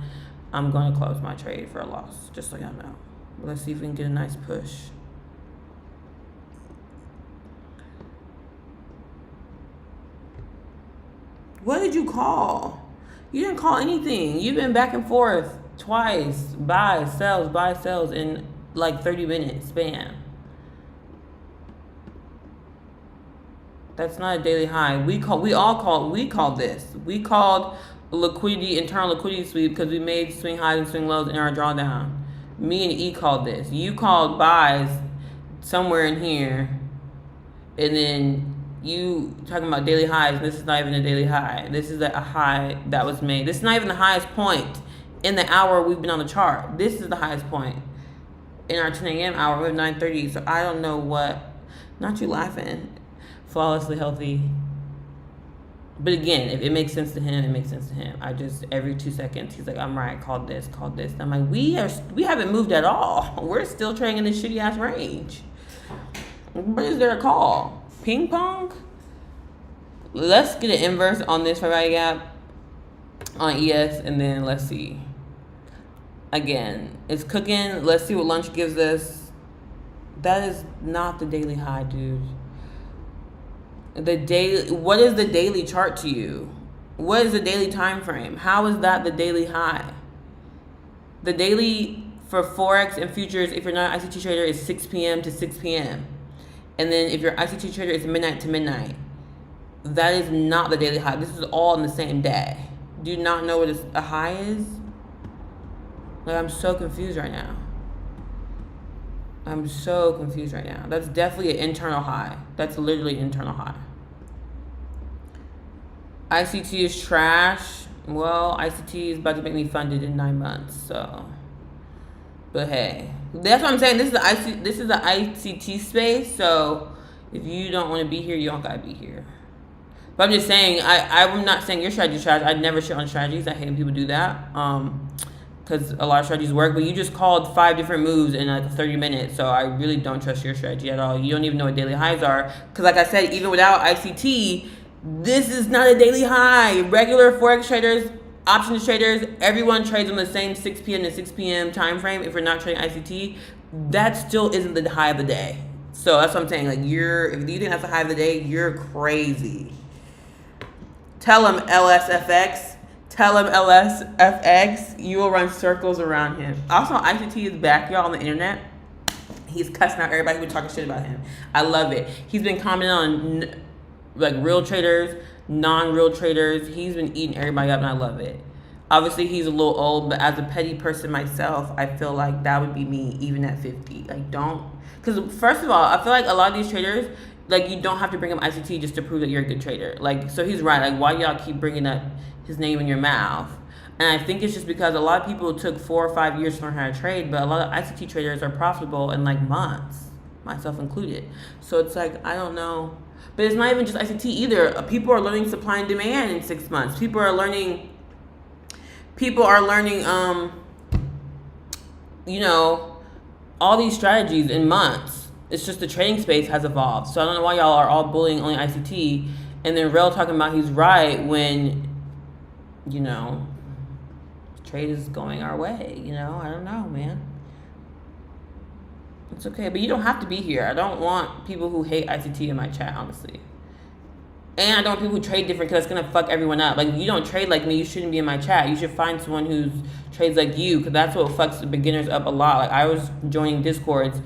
I'm going to close my trade for a loss, just so y'all know. But let's see if we can get a nice push. What did you call? You didn't call anything. You've been back and forth twice. Buy, sells in like 30 minutes span. That's not a daily high. We called this. We called internal liquidity sweep because we made swing highs and swing lows in our drawdown. Me and E called this. You called buys somewhere in here, and then you talking about daily highs. This is not even a daily high. This is a high that was made. This is not even the highest point in the hour we've been on the chart. This is the highest point in our 10 a.m. hour. We have 9:30. So I don't know what. Not you laughing. Flawlessly healthy. But again, if it makes sense to him, it makes sense to him. I just, every 2 seconds, he's like, I'm right, called this. And I'm like, we haven't moved at all. We're still trading in this shitty ass range. What is there a call? Ping pong? Let's get an inverse on this fair value gap on ES, and then let's see. Again, it's cooking. Let's see what lunch gives us. That is not the daily high, dude. What is the daily chart to you? What is the daily time frame? How is that the daily high? The daily for Forex and futures, if you're not an ICT trader, is 6 p.m. to 6 p.m. And then if you're an ICT trader, it's midnight to midnight. That is not the daily high. This is all in the same day. Do you not know what a high is? Like, I'm so confused right now. That's definitely an internal high. That's literally an internal high. ICT is trash. Well, ICT is about to make me funded in 9 months, so. But hey, that's what I'm saying. This is the ICT space. So if you don't want to be here, you don't gotta be here. But I'm just saying, I'm not saying your strategy is trash. I'd never shit on strategies. I hate when people do that. Because a lot of strategies work, but you just called 5 different moves in like 30 minutes, so I really don't trust your strategy at all. You don't even know what daily highs are, because like I said, even without ICT, this is not a daily high. Regular Forex traders, options traders, everyone trades on the same 6 p.m. to 6 p.m. time frame. If you're not trading ICT, that still isn't the high of the day. So that's what I'm saying. Like, if you think that's the high of the day, you're crazy. Tell him LSFX. Tell him LSFX. You will run circles around him. Also, ICT is back, y'all, on the internet. He's cussing out everybody who talking shit about him. I love it. He's been commenting on like real traders, non-real traders. He's been eating everybody up, and I love it. Obviously, he's a little old, but as a petty person myself, I feel like that would be me, even at 50. Like, don't, because first of all, I feel like a lot of these traders, like, you don't have to bring up ICT just to prove that you're a good trader. Like, so he's right. Like, why y'all keep bringing up his name in your mouth? And I think it's just because a lot of people took 4 or 5 years to learn how to trade, but a lot of ICT traders are profitable in like months, myself included. So it's like, I don't know. But it's not even just ICT either. People are learning supply and demand in 6 months. People are learning, you know, all these strategies in months. It's just the trading space has evolved. So I don't know why y'all are all bullying only ICT, and then Rel talking about he's right when, you know, trade is going our way. You know, I don't know, man. It's okay, but you don't have to be here. I don't want people who hate ICT in my chat, honestly. And I don't want people who trade different, because it's going to fuck everyone up. Like, if you don't trade like me, you shouldn't be in my chat. You should find someone who trades like you, because that's what fucks the beginners up a lot. Like, I was joining Discords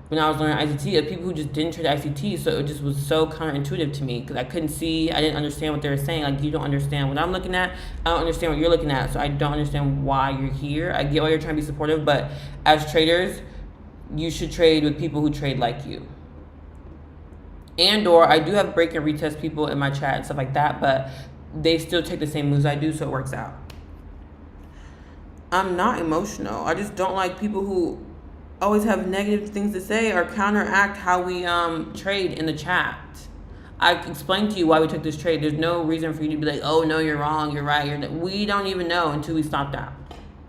when I was learning ICT of people who just didn't trade ICT, so it just was so counterintuitive to me, because I couldn't see, I didn't understand what they were saying. Like, you don't understand what I'm looking at, I don't understand what you're looking at, so I don't understand why you're here. I get why you're trying to be supportive, but as traders, you should trade with people who trade like you. And or I do have break and retest people in my chat and stuff like that, but they still take the same moves I do, so it works out. I'm not emotional. I just don't like people who always have negative things to say or counteract how we trade in the chat. I explained to you why we took this trade. There's no reason for you to be like, oh no, you're wrong, you're right. We don't even know until we stopped out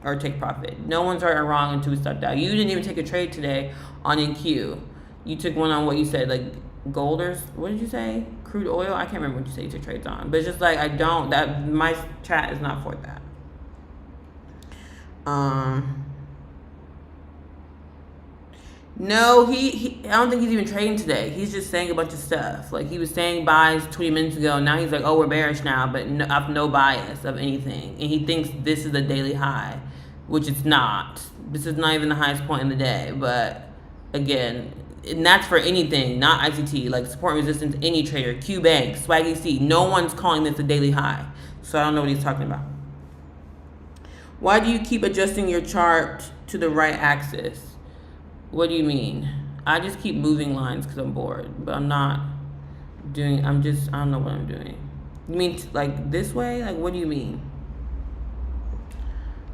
or take profit. No one's right or wrong until we stopped out. You didn't even take a trade today on NQ. You took one on what you said, like gold or what did you say? Crude oil? I can't remember what you said you took trades on. But it's just like, my chat is not for that. No, he I don't think he's even trading today. He's just saying a bunch of stuff. Like he was saying buys 20 minutes ago. Now he's like, oh, we're bearish now, but no, I have no bias of anything. And he thinks this is a daily high, which it's not. This is not even the highest point in the day. But again, and that's for anything, not ICT. Like support and resistance, any trader, Q Bank, Swaggy C. No one's calling this a daily high. So I don't know what he's talking about. Why do you keep adjusting your chart to the right axis? What do you mean? I just keep moving lines because I'm bored, but I'm not doing, I don't know what I'm doing. You mean like this way? Like, what do you mean?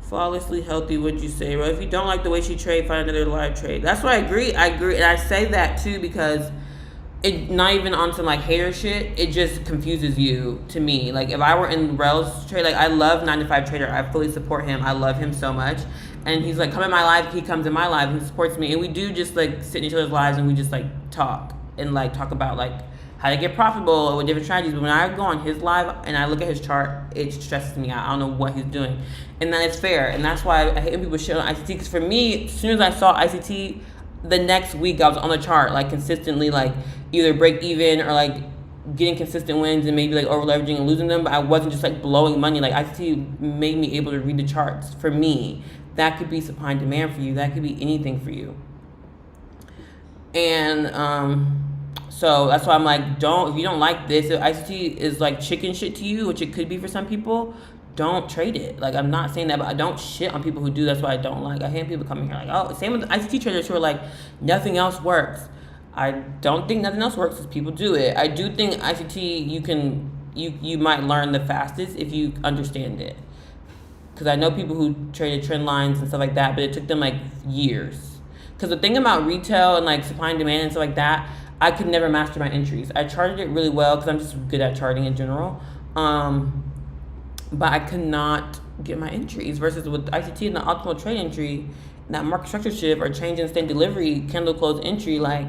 Flawlessly healthy, what'd you say? Well, if you don't like the way she trade, find another live trade. That's what I agree. And I say that too because it not even on some like hater shit, it just confuses you to me. Like if I were in Rel's trade, like I love 9 to 5 trader. I fully support him. I love him so much. And he's like, come in my live, he comes in my live, he supports me. And we do just like sit in each other's lives and we just like talk and like talk about like how to get profitable or with different strategies. But when I go on his live and I look at his chart, it stresses me out. I don't know what he's doing. And that is fair. And that's why I hate when people shit on ICT. Because for me, as soon as I saw ICT, the next week I was on the chart like consistently like either break even or like getting consistent wins and maybe like over leveraging and losing them. But I wasn't just like blowing money. Like ICT made me able to read the charts for me. That could be supply and demand for you. That could be anything for you. And so that's why I'm like, if you don't like this, if ICT is like chicken shit to you, which it could be for some people, don't trade it. Like I'm not saying that, but I don't shit on people who do. That's what I don't like. I hate people coming here like, oh, same with the ICT traders who are like, nothing else works. I don't think nothing else works because people do it. I do think ICT you might learn the fastest if you understand it. Because I know people who traded trend lines and stuff like that, but it took them like years. Because the thing about retail and like supply and demand and stuff like that, I could never master my entries. I charted it really well because I'm just good at charting in general. But I could not get my entries versus with ICT and the optimal trade entry, that market structure shift or change in state delivery, candle close entry, like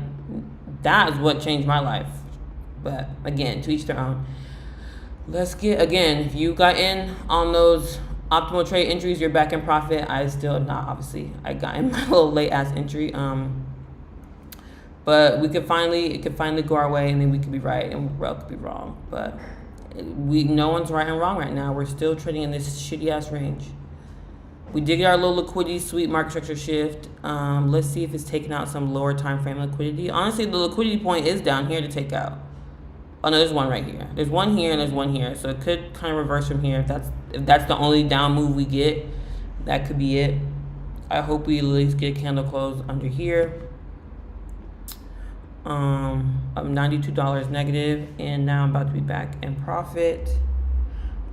that is what changed my life. But again, to each their own. Let's get, again, if you got in on those optimal trade entries, you're back in profit. I still am not, obviously. I got in my little late ass entry. But it could finally go our way, and then we could be right and Rel could be wrong. But no one's right and wrong right now. We're still trading in this shitty ass range. We did get our little liquidity sweep market structure shift. Let's see if it's taking out some lower time frame liquidity. Honestly, the liquidity point is down here to take out. Oh no, there's one right here. There's one here and there's one here. So it could kind of reverse from here. If that's the only down move we get, that could be it. I hope we at least get a candle close under here. I'm $92 negative, and now I'm about to be back in profit.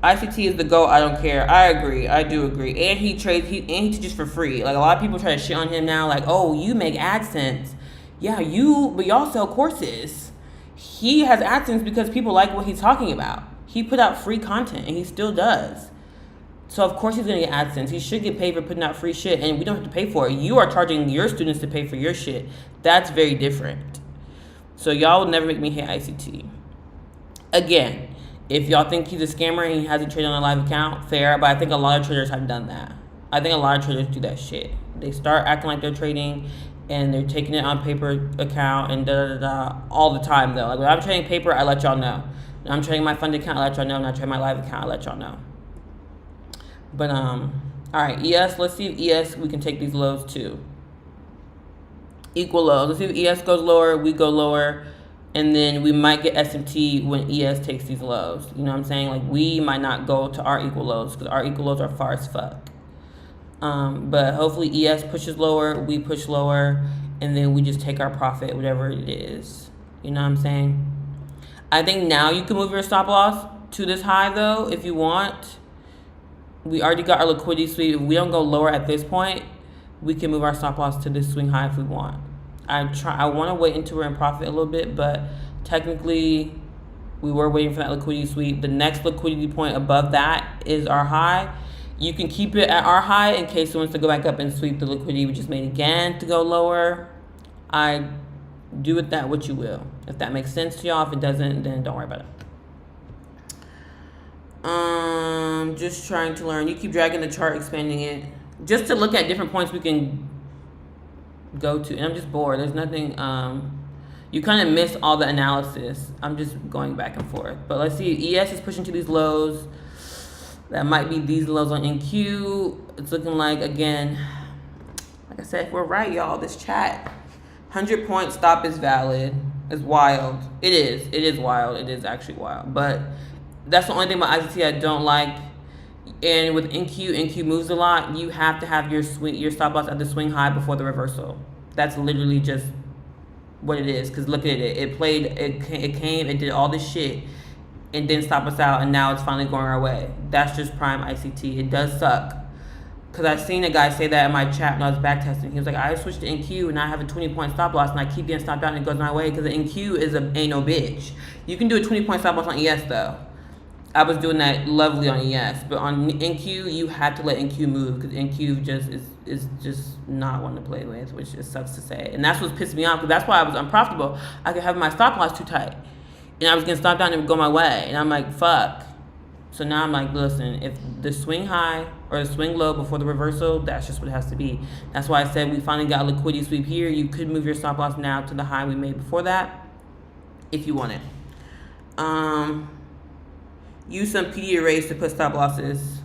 ICT is the GOAT. I don't care. I agree. I do agree. And he teaches for free. Like a lot of people try to shit on him now. Like, oh, you make AdSense. Yeah, but y'all sell courses. He has AdSense because people like what he's talking about. He put out free content, and he still does. So of course he's gonna get AdSense. He should get paid for putting out free shit, and we don't have to pay for it. You are charging your students to pay for your shit. That's very different. So y'all will never make me hate ICT. Again, if y'all think he's a scammer and he hasn't traded on a live account, fair, but I think a lot of traders have done that. I think a lot of traders do that shit. They start acting like they're trading and they're taking it on paper account and da-da-da-da all the time though. Like when I'm trading paper, I let y'all know. When I'm trading my fund account, I let y'all know. When I trade my live account, I let y'all know. But, all right, ES, let's see if ES, we can take these lows too. Equal lows. Let's see if ES goes lower, we go lower, and then we might get SMT when ES takes these lows. You know what I'm saying? Like, we might not go to our equal lows because our equal lows are far as fuck. But hopefully ES pushes lower, we push lower, and then we just take our profit, whatever it is. You know what I'm saying? I think now you can move your stop loss to this high, though, if you want. We already got our liquidity sweep. If we don't go lower at this point, we can move our stop loss to this swing high if we want. I want to wait until we're in profit a little bit, but technically we were waiting for that liquidity sweep. The next liquidity point above that is our high. You can keep it at our high in case it wants to go back up and sweep the liquidity we just made again to go lower. I do with that what you will. If that makes sense to y'all. If it doesn't, then don't worry about it. Just trying to learn. You keep dragging the chart, expanding it. Just to look at different points we can go to, and I'm just bored. There's nothing, you kind of miss all the analysis. I'm just going back and forth. But let's see, ES is pushing to these lows. That might be these lows on NQ. It's looking like, again, like I said, if we're right, y'all, this chat, 100-point stop is valid. It's wild. It is wild. It is actually wild. But that's the only thing about ICT I don't like. And with NQ moves a lot. You have to have your stop loss at the swing high before the reversal. That's literally just what it is. Because look at it. It played, it came, it did all this shit, and didn't stop us out, and now it's finally going our way. That's just prime ICT. It does suck. Because I've seen a guy say that in my chat when I was back testing. He was like, I switched to NQ and I have a 20-point stop loss and I keep getting stopped out and it goes my way because the NQ ain't no bitch. You can do a 20-point stop loss on ES though. I was doing that lovely on ES, but on NQ, you have to let NQ move because NQ just is just not one to play with, which just sucks to say. And that's what's pissing me off because that's why I was unprofitable. I could have my stop loss too tight. And I was getting stopped out and it would go my way. And I'm like, fuck. So now I'm like, listen, if the swing high or the swing low before the reversal, that's just what it has to be. That's why I said we finally got a liquidity sweep here. You could move your stop loss now to the high we made before that if you want it. Use some PD arrays to put stop losses.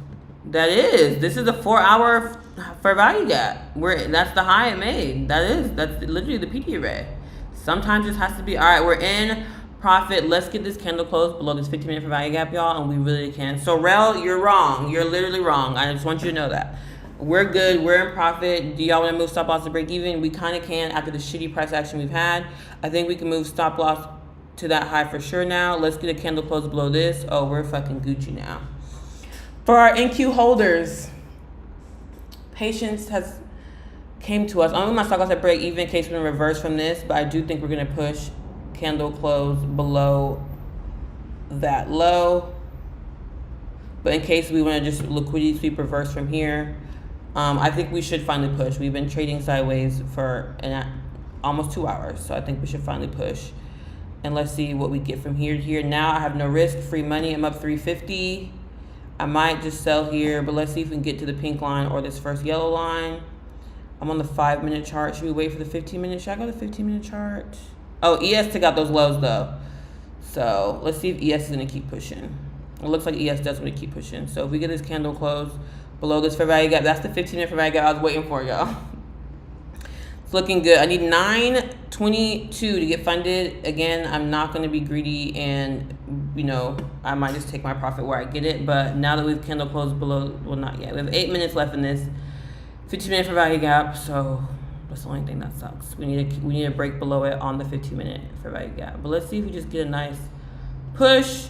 This is a 4-hour fair value gap. That's the high it made. That's literally the PD array. Sometimes it has to be, all right, we're in profit. Let's get this candle closed below this 15-minute fair value gap, y'all, and we really can. So, Rel, you're wrong. You're literally wrong. I just want you to know that. We're good. We're in profit. Do y'all want to move stop loss to break even? We kind of can after the shitty price action we've had. I think we can move stop loss to that high for sure now. Let's get a candle closed below this. Oh, we're fucking Gucci now. For our NQ holders, patience has came to us. I'm my stop loss at break even in case we're going to reverse from this, but I do think we're going to push candle close below that low. But in case we want to just liquidity sweep reverse from here, I think we should finally push. We've been trading sideways for almost 2 hours, so I think we should finally push. And let's see what we get from here to here. Now I have no risk, free money. I'm up 350. I might just sell here, but let's see if we can get to the pink line or this first yellow line. I'm on the 5-minute chart. Should we wait for the 15-minute? Should I go to the 15-minute chart? Oh, ES took out those lows though. So let's see if ES is gonna keep pushing. It looks like ES does want to keep pushing. So if we get this candle closed below this fair value gap, that's the 15-minute fair value gap I was waiting for, y'all. It's looking good. I need 922 to get funded. Again, I'm not going to be greedy and, I might just take my profit where I get it. But now that we've candle closed below, well, not yet. We have 8 minutes left in this 15-minute fair value gap. So that's the only thing that sucks. We need to break below it on the 15-minute fair value gap. But let's see if we just get a nice push.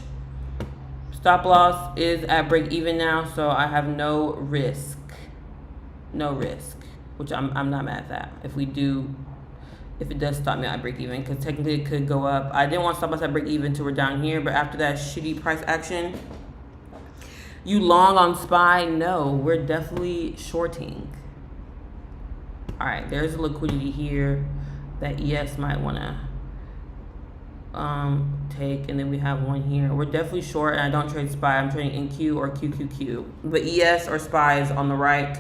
Stop loss is at break even now, so I have no risk. No risk, which I'm not mad at that. If it does stop me at break even, because technically it could go up. I didn't want to stop us at break even until we're down here, but after that shitty price action, you long on SPY? No, we're definitely shorting. All right, there's a liquidity here that ES might want to take, and then we have one here. We're definitely short, and I don't trade SPY. I'm trading NQ or QQQ. But ES or SPY is on the right,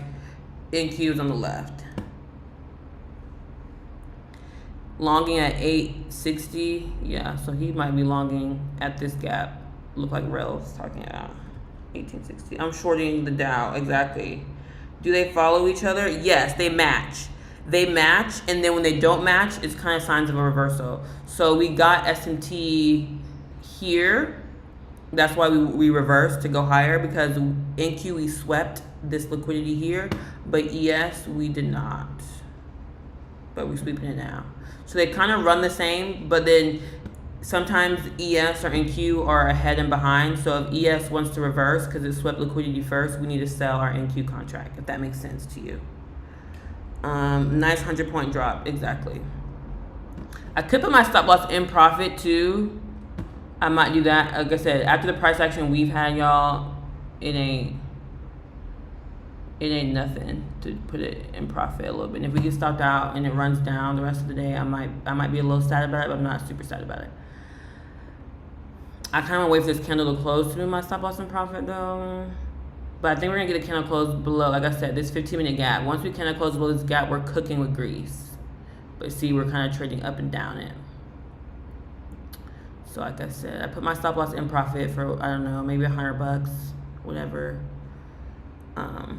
NQ is on the left. Longing at 860, yeah, so he might be longing at this gap. Look like Rel's talking about 1860. I'm shorting the Dow, exactly. Do they follow each other? Yes, they match. They match, and then when they don't match, it's kind of signs of a reversal. So we got SMT here. That's why we reversed to go higher, because NQ we swept this liquidity here, but ES we did not. But we're sweeping it now. So they kind of run the same, but then sometimes ES or NQ are ahead and behind. So if ES wants to reverse because it swept liquidity first, we need to sell our NQ contract, if that makes sense to you. Nice 100-point drop, exactly. I could put my stop loss in profit too. I might do that. Like I said, after the price action we've had, y'all, it ain't nothing to put it in profit a little bit. And if we get stopped out and it runs down the rest of the day, I might be a little sad about it, but I'm not super sad about it. I kind of want to wait for this candle to close to do my stop loss in profit though. But I think we're going to get a candle close below, like I said, this 15-minute gap. Once we candle close below this gap, we're cooking with grease. But see, we're kind of trading up and down it. So like I said, I put my stop loss in profit for, I don't know, maybe $100, whatever. But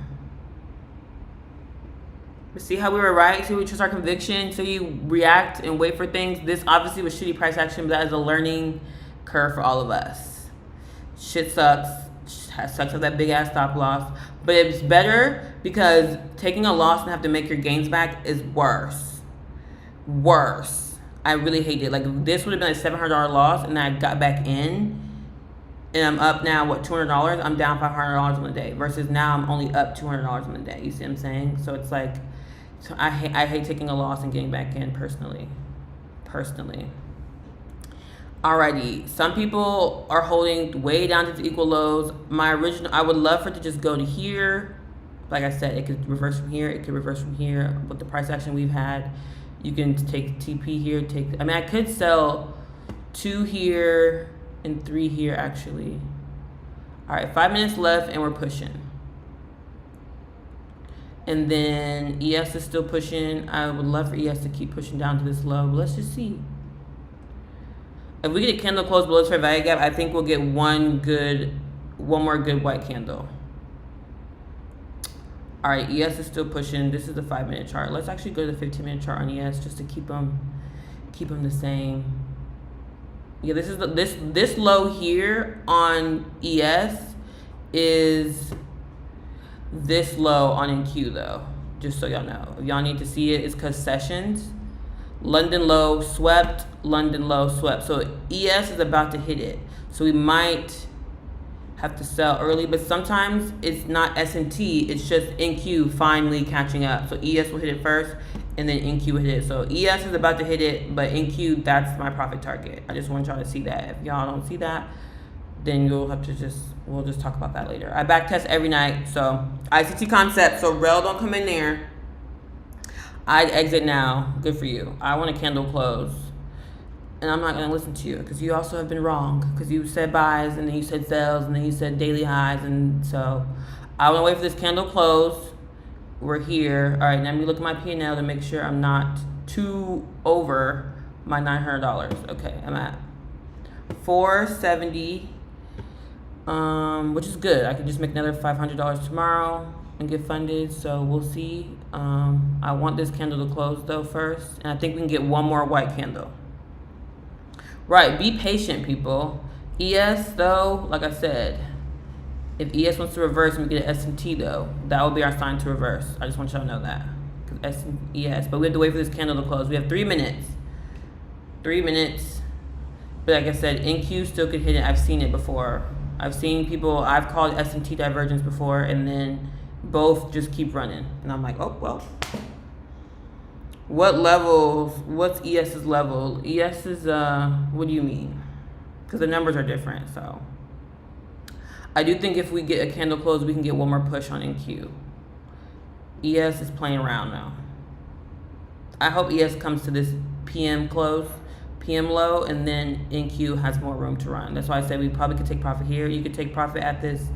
see how we were right? See, we trust our conviction. So you react and wait for things. This obviously was shitty price action, but that is a learning curve for all of us. Shit sucks. Sucks with that big ass stop loss. But it's better because taking a loss and have to make your gains back is worse. Worse. I really hate it. Like, this would have been a $700 loss, and I got back in, and I'm up now, what, $200? I'm down $500 on the day, versus now I'm only up $200 on the day. You see what I'm saying? So it's like, so I hate taking a loss and getting back in personally. Alrighty, some people are holding way down to the equal lows. My original, I would love for it to just go to here. Like I said, it could reverse from here. It could reverse from here. With the price action we've had, you can take TP here. I mean, I could sell 2 here and 3 here, actually. All right, 5 minutes left, and we're pushing. And then ES is still pushing. I would love for ES to keep pushing down to this low, but let's just see. If we get a candle close below this fair value gap, I think we'll get one more good white candle. All right, ES is still pushing. This is the 5-minute chart. Let's actually go to the 15-minute chart on ES just to keep them the same. Yeah, this is this low here on ES is this low on NQ though. Just so y'all know, if y'all need to see it, it's because sessions. London low swept, London low swept. So ES is about to hit it. So we might have to sell early, but sometimes it's not S&T, it's just NQ finally catching up. So ES will hit it first, and then NQ will hit it. So ES is about to hit it, but NQ, that's my profit target. I just want y'all to see that. If y'all don't see that, then you'll have to we'll just talk about that later. I back test every night. So ICT concept, so rel don't come in there. I'd exit now. Good for you. I want a candle close. And I'm not going to listen to you because you also have been wrong. Because you said buys, and then you said sells, and then you said daily highs. And so I want to wait for this candle close. We're here. All right, now let me look at my P&L to make sure I'm not too over my $900. Okay, I'm at 470, which is good. I can just make another $500 tomorrow and get funded, so we'll see. I want this candle to close though first, and I think we can get one more white candle. Right, be patient, people. ES though, like I said, if ES wants to reverse and we get an S&T though, that will be our sign to reverse. I just want y'all to know that. ES, but we have to wait for this candle to close. We have 3 minutes. 3 minutes. But like I said, NQ still could hit it. I've seen it before. I've seen people, I've called S&T divergence before, and then both just keep running. And I'm like, oh, well. What levels, what's ES's level? ES is, what do you mean? Because the numbers are different, so. I do think if we get a candle close, we can get one more push on NQ. ES is playing around now. I hope ES comes to this PM close, PM low, and then NQ has more room to run. That's why I said we probably could take profit here. You could take profit at this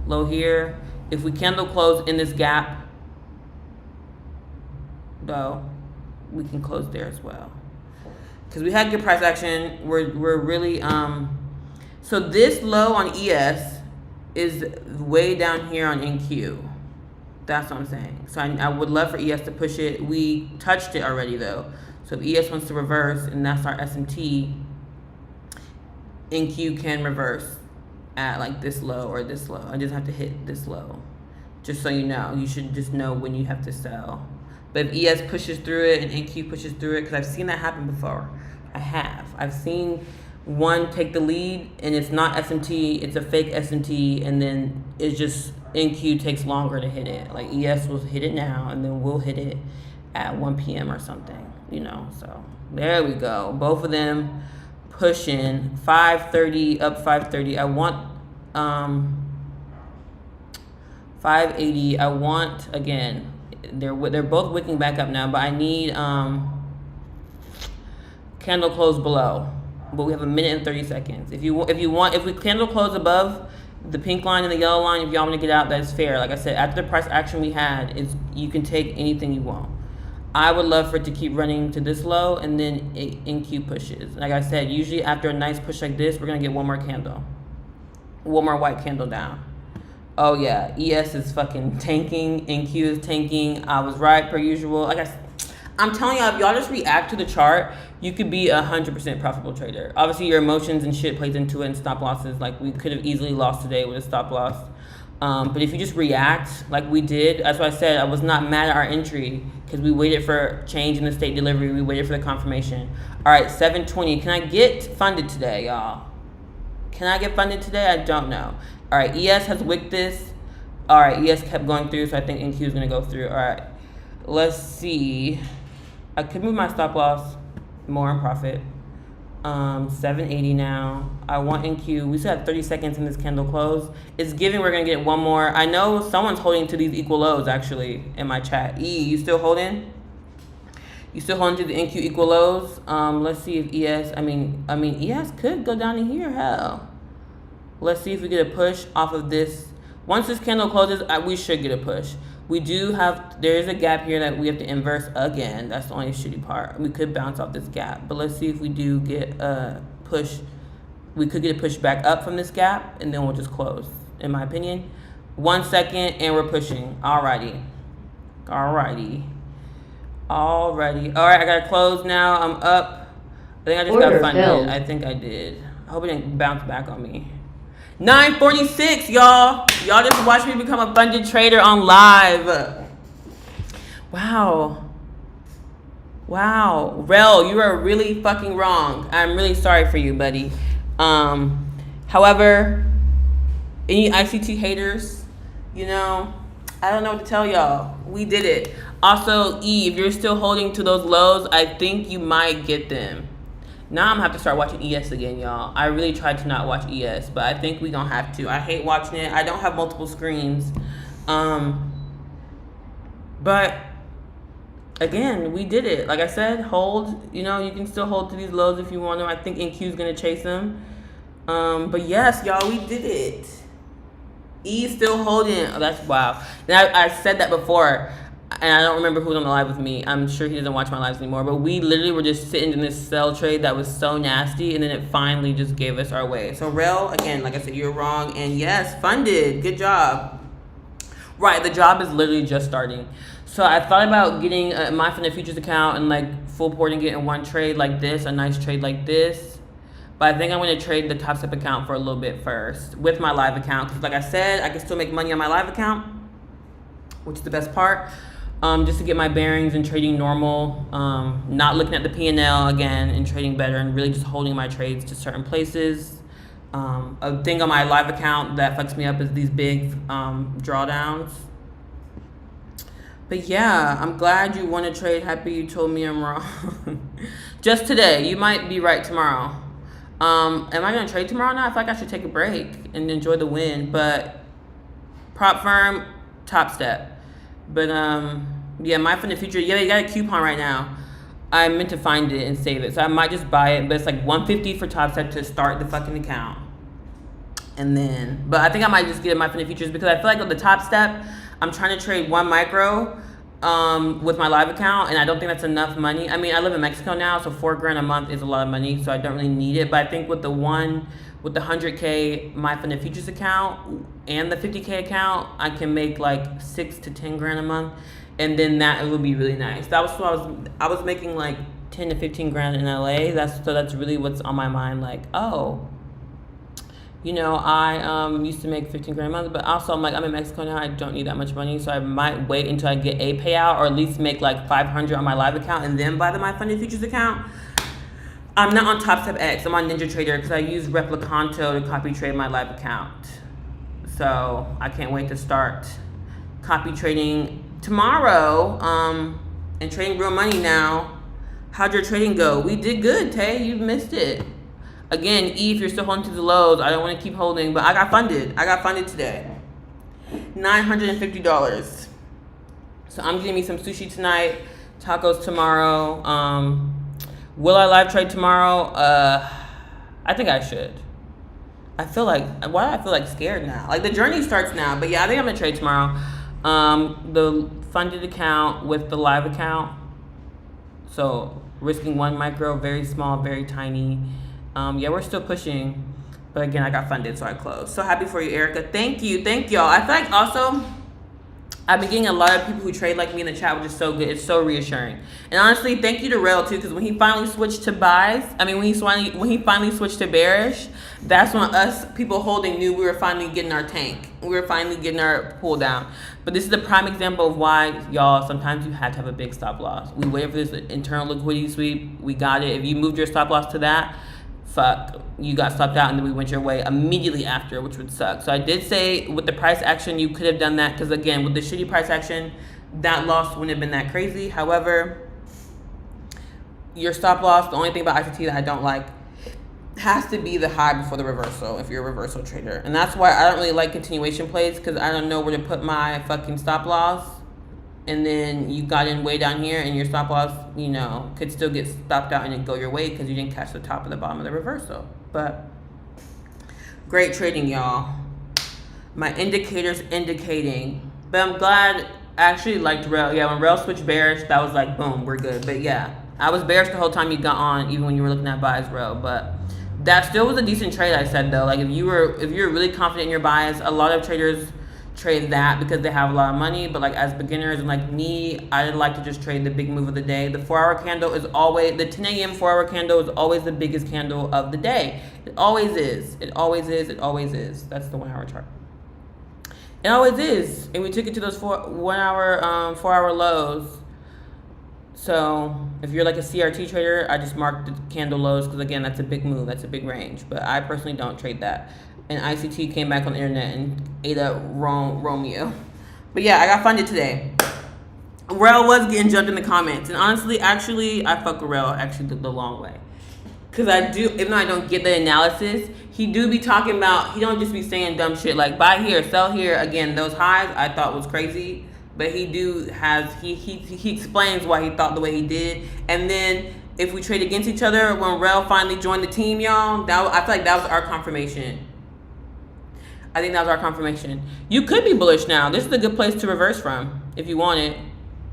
low here. If we candle close in this gap, though, we can close there as well. Because we had good price action. We're really, so this low on ES is way down here on NQ. That's what I'm saying. So I would love for ES to push it. We touched it already though. So if ES wants to reverse, and that's our S&T, NQ can reverse at like this low or this low. I just have to hit this low. Just so you know, you should just know when you have to sell. But if ES pushes through it and NQ pushes through it, because I've seen that happen before. I have. I've seen one take the lead and it's not S&T, it's a fake S&T, and then it's just NQ takes longer to hit it. Like ES will hit it now, and then we'll hit it at 1 p.m. or something, you know. So there we go. Both of them pushing 530 up 530. I want 580. I want, again, they're both wicking back up now, but I need candle close below. But we have 1 minute and 30 seconds. If we candle close above the pink line and the yellow line, if y'all want to get out, that's fair. Like I said, after the price action we had, you can take anything you want. I would love for it to keep running to this low and then NQ pushes. Like I said, usually after a nice push like this, we're going to get one more candle. One more white candle down. Oh yeah, ES is fucking tanking. NQ is tanking. I was right per usual. I'm telling y'all, if y'all just react to the chart, you could be 100% profitable trader. Obviously, your emotions and shit plays into it, and stop losses. Like, we could have easily lost today with a stop loss. But if you just react like we did, that's why I said I was not mad at our entry, because we waited for change in the state delivery. We waited for the confirmation. All right, 720. Can I get funded today, y'all? Can I get funded today? I don't know. All right, ES has wicked this. All right, ES kept going through, so I think NQ is going to go through. All right, let's see. I could move my stop loss more in profit. 780 now. I want NQ. We still have 30 seconds in this candle close. It's giving we're going to get one more. I know someone's holding to these equal lows, actually, in my chat. You still holding? You still holding to the NQ equal lows? Let's see if ES, ES could go down to here, hell. Let's see if we get a push off of this. Once this candle closes, we should get a push. We do have, there is a gap here that we have to inverse again. That's the only shitty part. We could bounce off this gap, but let's see if we do get a push. We could get a push back up from this gap, and then we'll just close, in my opinion. 1 second, and we're pushing. Alrighty. All right, I gotta close now. I'm up. I think I just got funded. I think I did. I hope it didn't bounce back on me. 9:46, y'all. Y'all just watched me become a funded trader on live. Wow. Rel, you are really fucking wrong. I'm really sorry for you, buddy. However, any ICT haters, I don't know what to tell y'all. We did it. Also, if you're still holding to those lows, I think you might get them. Now I'm gonna have to start watching ES again, y'all. I really tried to not watch ES, but I think we gonna have to. I hate watching it. I don't have multiple screens. But again, we did it. Like I said, hold. You can still hold to these lows if you want them. I think NQ is gonna chase them. But yes, y'all, we did it. E still holding. Oh, that's wow. And I said that before. And I don't remember who was on the live with me. I'm sure he doesn't watch my lives anymore. But we literally were just sitting in this sell trade that was so nasty. And then it finally just gave us our way. So, Rel, again, like I said, you're wrong. And yes, funded. Good job. Right, the job is literally just starting. So I thought about getting my Finna Futures account and like full port and getting one trade like this. A nice trade like this. But I think I'm going to trade the Top Step account for a little bit first. With my live account. Because like I said, I can still make money on my live account. Which is the best part. Just to get my bearings and trading normal, not looking at the P&L again and trading better and really just holding my trades to certain places. A thing on my live account that fucks me up is these big drawdowns. But yeah, I'm glad you want to trade. Happy you told me I'm wrong. Just today. You might be right tomorrow. Am I going to trade tomorrow now? I feel like I should take a break and enjoy the win. But prop firm, Top Step. But, yeah, my Finna Future, yeah, you got a coupon right now. I meant to find it and save it. So I might just buy it, but it's like $150 for Top Step to start the fucking account. And then, but I think I might just get my Finna Futures because I feel like with the Top Step, I'm trying to trade 1 micro with my live account, and I don't think that's enough money. I mean, I live in Mexico now, so $4,000 a month is a lot of money, so I don't really need it. But I think with the 100K my Finna Futures account and the 50K account, I can make like $6 to $10,000 a month, and then that it would be really nice. That was what I was making like 10 to 15 grand in LA. That's really what's on my mind. Like, oh, I used to make 15 grand a month, but also I'm in Mexico now. I don't need that much money, so I might wait until I get a payout, or at least make like 500 on my live account, and then buy my Finna Futures account. I'm not on Top Step X. I'm on Ninja Trader because I use Replicanto to copy trade my live account. So I can't wait to start copy trading tomorrow and trading real money now. How'd your trading go? We did good, Tay. You missed it. Again, E, if you're still holding to the lows, I don't want to keep holding, but I got funded. I got funded today. $950. So I'm getting me some sushi tonight, tacos tomorrow. Will I live trade tomorrow? I think I should. Why do I feel like scared now? Like the journey starts now, but yeah, I think I'm gonna trade tomorrow. The funded account with the live account. So risking 1 micro, very small, very tiny. Yeah, we're still pushing. But again, I got funded, so I closed. So happy for you, Erica. Thank you. Thank y'all. I feel like also I've been getting a lot of people who trade like me in the chat, which is so good. It's so reassuring. And honestly, thank you to Rail too, because when he finally switched to buys, when he finally switched to bearish, that's when us people holding knew we were finally getting our tank. We were finally getting our pull down. But this is the prime example of why, y'all, sometimes you have to have a big stop loss. We waited for this internal liquidity sweep. We got it. If you moved your stop loss to that, fuck, you got stopped out, and then we went your way immediately after, which would suck. So I did say with the price action, you could have done that, because again, with the shitty price action, that loss wouldn't have been that crazy. However, your stop loss, the only thing about ICT that I don't like, has to be the high before the reversal if you're a reversal trader. And that's why I don't really like continuation plays, because I don't know where to put my fucking stop loss. And then you got in way down here, and your stop loss, could still get stopped out and then go your way because you didn't catch the top of the bottom of the reversal. But great trading, y'all. My indicators indicating. But I'm glad I actually liked Rail. Yeah, when Rail switched bearish, that was like, boom, we're good. But yeah, I was bearish the whole time you got on, even when you were looking at buys, Rail. But that still was a decent trade, I said, though. Like, if you were really confident in your buys, a lot of traders trade that because they have a lot of money. But like, as beginners and like me, I like to just trade the big move of the day. The 4-hour candle is always, the 10 a.m. 4-hour candle is always the biggest candle of the day. It always is. It always is. It always is. That's the 1-hour chart. It always is. And we took it to those 4-hour lows. So if you're like a CRT trader, I just marked the candle lows because again, that's a big move. That's a big range. But I personally don't trade that. And ICT came back on the internet and ate up Romeo. But yeah, I got funded today. Rel was getting jumped in the comments. And honestly, actually, I fuck with Rel actually the long way. Because I do, even though I don't get the analysis, he do be talking about, he don't just be saying dumb shit like buy here, sell here. Again, those highs I thought was crazy. But he explains why he thought the way he did. And then if we trade against each other, when Rel finally joined the team, y'all, I feel like that was our confirmation. I think that was our confirmation. You could be bullish now. This is a good place to reverse from if you want it.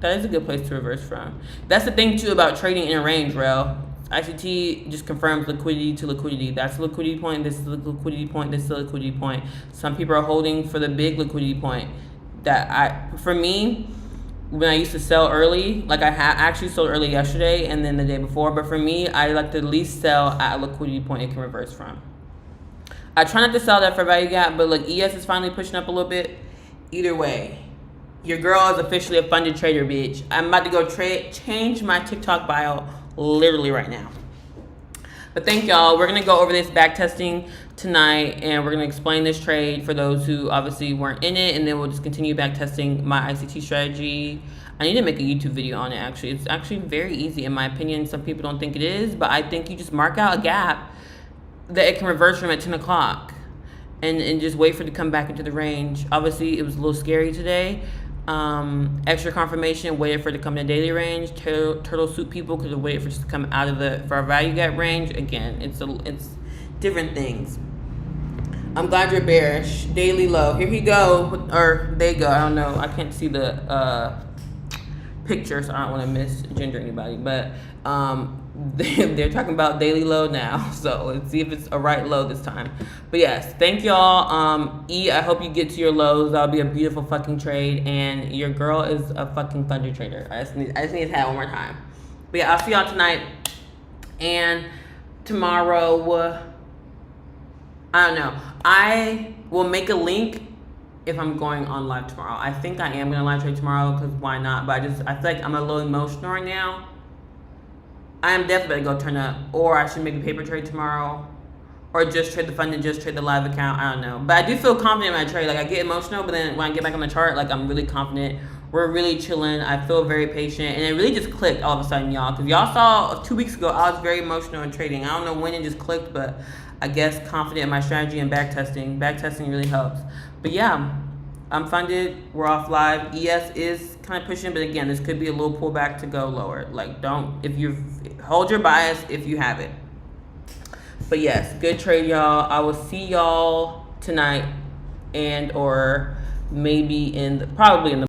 That is a good place to reverse from. That's the thing, too, about trading in a range, Rel. ICT just confirms liquidity to liquidity. That's the liquidity point. This is the liquidity point. This is the liquidity point. Some people are holding for the big liquidity point. For me, when I used to sell early, like I actually sold early yesterday and then the day before. But for me, I like to at least sell at a liquidity point it can reverse from. I try not to sell that for value gap, but look, ES is finally pushing up a little bit. Either way, your girl is officially a funded trader, bitch. I'm about to go change my TikTok bio literally right now. But thank y'all. We're going to go over this back testing tonight, and we're going to explain this trade for those who obviously weren't in it, and then we'll just continue back testing my ICT strategy. I need to make a YouTube video on it, actually. It's actually very easy, in my opinion. Some people don't think it is, but I think you just mark out a gap that it can reverse from at 10 o'clock and just wait for it to come back into the range. Obviously, it was a little scary today. Extra confirmation, waited for it to come in the daily range. Turtle soup people could have waited for it to come out of for our value gap range. Again, it's different things. I'm glad you're bearish. Daily low. Here he go. Or they go. I don't know. I can't see the picture, so I don't want to misgender anybody. But they're talking about daily low now, so let's see if it's a right low this time. But yes, thank y'all. I hope you get to your lows. That'll be a beautiful fucking trade, and your girl is a fucking thunder trader. I just need to say it one more time. But yeah, I'll see y'all tonight and tomorrow. I don't know. I will make a link if I'm going on live tomorrow. I think I am gonna live trade tomorrow because why not? But I feel like I'm a little emotional right now. I am definitely gonna go turn up, or I should make a paper trade tomorrow, or just trade the fund and just trade the live account. I don't know, but I do feel confident in my trade. Like I get emotional, but then when I get back on the chart, like I'm really confident. We're really chilling. I feel very patient, and it really just clicked all of a sudden, y'all. Because y'all saw 2 weeks ago, I was very emotional in trading. I don't know when it just clicked, but I guess confident in my strategy and back testing. Back testing really helps. But yeah, I'm funded. We're off live. ES is kind of pushing, but again, this could be a little pullback to go lower. Like hold your bias if you have it. But yes, good trade, y'all. I will see y'all tonight, and or maybe probably in the